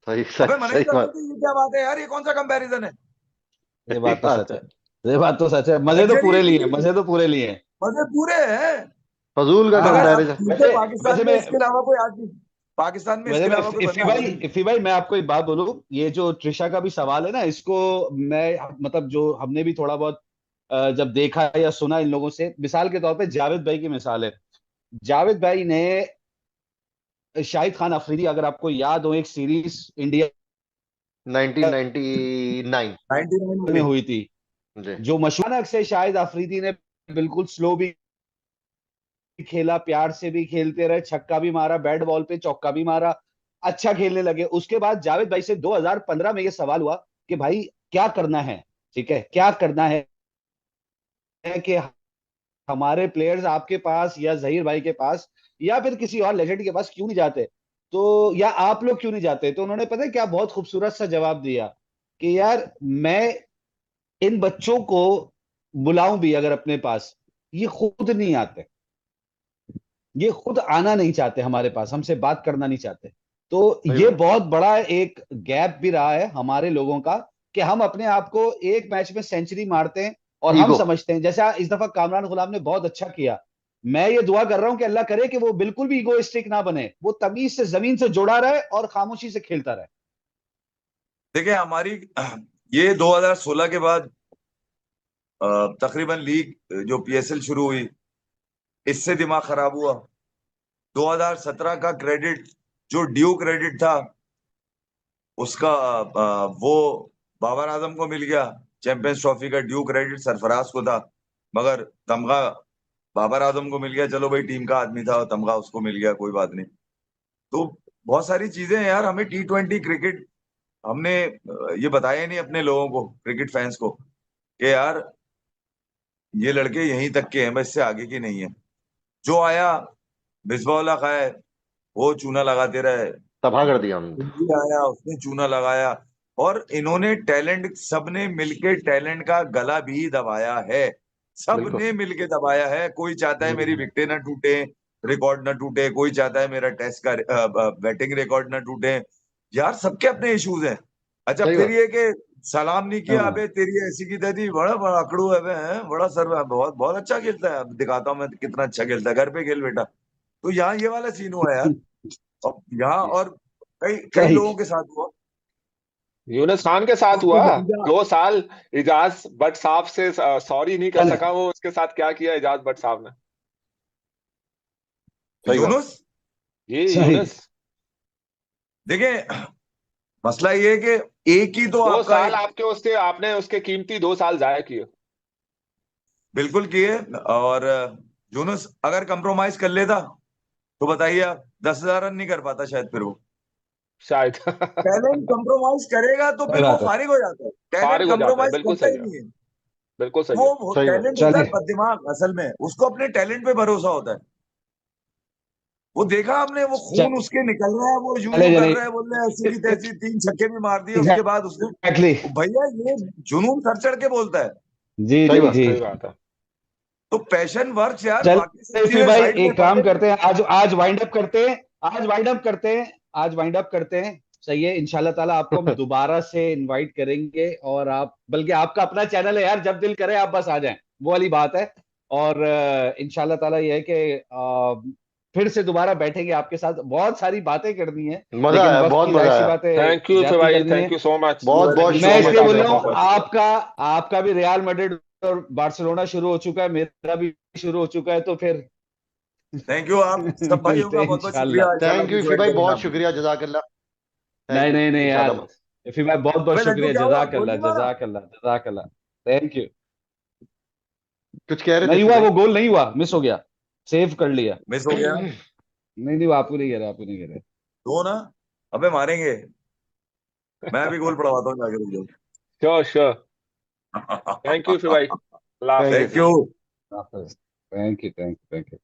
S1: सही
S2: अबे
S1: सही
S2: मना ही
S1: सही
S2: कर
S1: बात,
S2: देते, ये क्या बात है यार, ये कौन सा कंपैरिजन है।
S3: ये
S1: सही
S3: बात तो
S1: बात
S3: सच
S1: है।
S3: है। ये बात तो सच है, मजे तो
S2: लग्जरी
S3: पूरे लिए,
S2: ली,
S3: मजे तो पूरे लिए हैं।
S2: मजे पूरे हैं।
S1: फजूल का
S2: मगर अब
S1: कंपैरिजन।
S2: क्योंकि
S3: वैसे
S2: पाकिस्तान
S3: वैसे
S2: में
S3: मैं
S2: इसके अलावा कोई आदमी, पाकिस्तान में
S3: वैसे
S2: इसके
S3: मैं
S2: अलावा कोई
S3: इफी
S2: बंदा है
S3: भाई,
S2: नहीं।
S3: इफी भाई, मैं आपको एक बात बोलूं, ये जो त्रिशा का भी सवाल है ना, इसको मैं मतलब जो हमने भी थोड़ा बहुत जब देखा या सुना इन लोगों से, मिसाल के तौर पे जावेद भाई की मिसाल है। जावेद भाई ने शाहिद खान अफरीदी, अगर आपको याद हो, एक सीरीज इंडिया
S1: 1999।
S2: 99 में
S3: में
S2: हुई।
S3: हुई थी,
S1: जी
S3: जो मशहूर अचानक से शाहिद अफरीदी ने बिल्कुल स्लो भी खेला, प्यार से भी खेलते रहे, छक्का भी मारा, बैट बॉल पे चौका भी मारा, अच्छा खेलने लगे। उसके बाद जावेद भाई से 2015 में यह सवाल हुआ कि भाई क्या करना है, ठीक है, क्या करना है कि हमारे प्लेयर्स आपके पास या जहीर भाई के पास या फिर किसी और लेजेंड के पास क्यों नहीं जाते, तो या आप लोग क्यों नहीं जाते। तो उन्होंने पता है क्या बहुत खूबसूरत सा जवाब दिया कि यार मैं इन बच्चों को बुलाऊं भी अगर अपने पास, ये खुद नहीं आते, ये खुद आना नहीं चाहते हमारे पास, हमसे बात करना नहीं चाहते। तो
S1: सही
S3: ये
S1: बात,
S3: बहुत बड़ा एक गैप भी रहा है हमारे लोगों का कि हम अपने आप को एक मैच में सेंचुरी मारते हैं और हम
S1: ईगो।
S3: समझते हैं, जैसा इस दफा कामरान गुलाम ने बहुत अच्छा किया। मैं ये दुआ कर रहा हूं कि अल्लाह करे कि वो बिल्कुल भी ईगोइस्टिक ना बने, वो तमीज से जमीन से जुड़ा रहे और खामोशी से खेलता रहे।
S2: देखिए हमारी ये 2016 के बाद तकरीबन लीग जो पीएसएल शुरू हुई, इससे दिमाग खराब हुआ। 2017 का क्रेडिट जो ड्यू क्रेडिट था उसका वो बाबर आजम को मिल गया। चैंपियंस ट्रॉफी का ड्यू क्रेडिट सरफराज को था, मगर तमगा बाबर आजम को मिल गया। चलो भाई, टीम का आदमी था और तमगा उसको मिल गया, कोई बात नहीं। तो बहुत सारी चीजें हैं यार। हमें T20 क्रिकेट हमने ये बताया ही नहीं अपने लोगों को, क्रिकेट फैंस को, कि यार ये लड़के यहीं तक के हैं, बस इससे आगे की नहीं है। जो आया बिस्बौला खाए, वो चूना लगाते रहे।
S1: तबाह कर दिया हमने।
S2: कुंजी आया, उसने चूना लगाया। और इन्होंने टैलेंट, सबने मिलके टैलेंट का गला भी दबाया है।
S1: बिल्कुल।
S2: सबने मिलके दबाया है। कोई चाहता है मेरी विकेटें ना टूटे, रिकॉर्ड ना टूटे, कोई चाहता है मेरा टेस्ट का बैटिंग रिकॉर्ड ना टूटे। यार सबके अपने इश्यूज हैं। अच्छा,
S1: सही
S2: फिर
S1: बात,
S2: ये कि सलाम नहीं किया,
S3: हाँ।
S2: अबे तेरी ऐसी की तैसी, बड़ा बड़ा अकड़ू है बे, हैं? बड़ा सर, बहुत बहुत अच्छा खेलता है, अब दिखाता हूँ मैं कितना अच्छा खेलता है, घर पे खेल बेटा। तो यहाँ ये वाला सीन हुआ है यार। और यहाँ और कई कई
S3: सही।
S2: लोगों के साथ हुआ।
S4: यूनुस खान के साथ
S2: उसको
S4: हुआ
S2: भतीजा
S4: 2 साल। इजाज बट साहब से सॉरी नहीं कर
S3: चल,
S4: सका वो, उसके साथ क्या किया इजाज बट साहब ने।
S1: सही बात,
S2: यूनुस,
S4: जी
S3: सही।
S4: यूनुस।
S2: देखिए मसला ये है कि एक ही तो
S4: दो
S2: आपका
S4: साल
S2: एक,
S4: आपके उसके आपने उसके कीमती 2 साल जाया किए।
S2: बिल्कुल किए। और यूनुस अगर कंप्रोमाइज कर लेता तो बताइए आप, 10,000 रन नहीं कर पाता शायद। फिर वो
S4: शायद
S2: टैलेंट कंप्रोमाइज करेगा तो
S3: सही
S2: फिर वो
S3: बात है।
S2: फारिग हो जाता है। टैलेंट
S4: फारिग हो जाता है,
S2: कंप्रोमाइज
S4: बिल्कुल
S2: करता
S4: सही
S2: ही
S4: है,
S2: नहीं है।
S4: बिल्कुल सही है।
S2: वो
S1: सही बात,
S2: टैलेंट होता है
S3: चलिए,
S2: बददिमाग, असल में उसको अपने टैलेंट पे भरोसा होता है। वो देखा आपने, वो खून उसके निकल रहा है, वो यूं
S3: चले
S2: यूं कर
S3: जने,
S2: रहा है, बोल रहे हैं ऐसी की तैसी, 3 छक्के भी मार दिए उसके बाद उसने।
S3: एग्जैक्टली।
S2: भैया ये जुनून सर चढ़ के बोलता है।
S3: जी
S1: सही
S3: जी
S1: बात,
S3: जी।
S4: सही बात है।
S2: तो पैशन वर्क यार, बाकी सब
S3: चल फिर
S2: चीजें
S3: भाई,
S2: साइड में
S3: एक काम
S2: पहले।
S3: करते हैं, आज आज वाइंड अप करते हैं, आज वाइंड अप करते हैं, आज वाइंड अप करते हैं। सही है, इंशाल्लाह ताला आपको हम दोबारा से इनवाइट करेंगे, और आप बल्कि आपका अपना चैनल है यार, जब दिल करे आप बस आ जाएं, वो वाली बात है। और इंशाल्लाह ताला ये है कि फिर से दोबारा बैठेंगे आपके साथ, बहुत सारी बातें करनी है,
S1: मजा
S3: लेकिन
S1: आया,
S3: वक्त
S1: बहुत
S3: की
S1: मजा
S3: जाहिर सी
S1: आया।
S3: बात है,
S4: थैंक यू
S3: ज्यादती
S4: भाई,
S3: करनी है।
S4: Thank you so much.
S1: बहुत बहुत
S3: मैं
S1: शुक्रिया
S3: इसलिए बोल रहा हूँ,
S1: आपका।
S3: आपका भी रियल मैड्रिड और बार्सिलोना शुरू हो चुका है, मेरा भी शुरू हो चुका है, तो फिर
S2: थैंक यू। आप सब भाइयों
S3: मिलते
S2: का
S3: हैं
S2: बहुत बहुत
S3: इंशाल्लाह।
S2: शुक्रिया, इंशाल्लाह
S1: थैंक यू
S2: मुझे
S1: इफी
S2: ज्वाइन
S1: भाई,
S2: करेंगे
S1: बहुत
S2: आप।
S1: शुक्रिया, जजाकल्ला।
S3: नहीं
S1: थैंक यू,
S3: नहीं नहीं यार,
S1: इंशाल्लाह।
S3: इफी भाई बहुत बहुत
S2: अबे लड्डू
S3: शुक्रिया,
S2: क्या हुआ,
S3: जजाकल्ला
S2: गोली मारा?
S3: जजाकल्ला जजाकल्ला। Thank you.
S1: कुछ कह रहे थे
S3: नहीं
S1: इफी
S3: हुआ,
S1: भाई?
S3: वो गोल नहीं हुआ, मिस हो गया, सेव कर लिया।
S2: मिस हो गया?
S3: नहीं नहीं, वो आपको नहीं कह रहा, आपको नहीं कह रहा।
S2: दो ना, अबे मारेंगे। मैं भी गोल पड़वाता हूँ जाकर, रुक
S4: श्योर श्योर।
S2: जाओ।
S4: थैंक यू भाई, अल्लाह
S1: Thank you.
S4: Hafiz.
S2: Thank you.
S3: Thank you, thank you, thank you.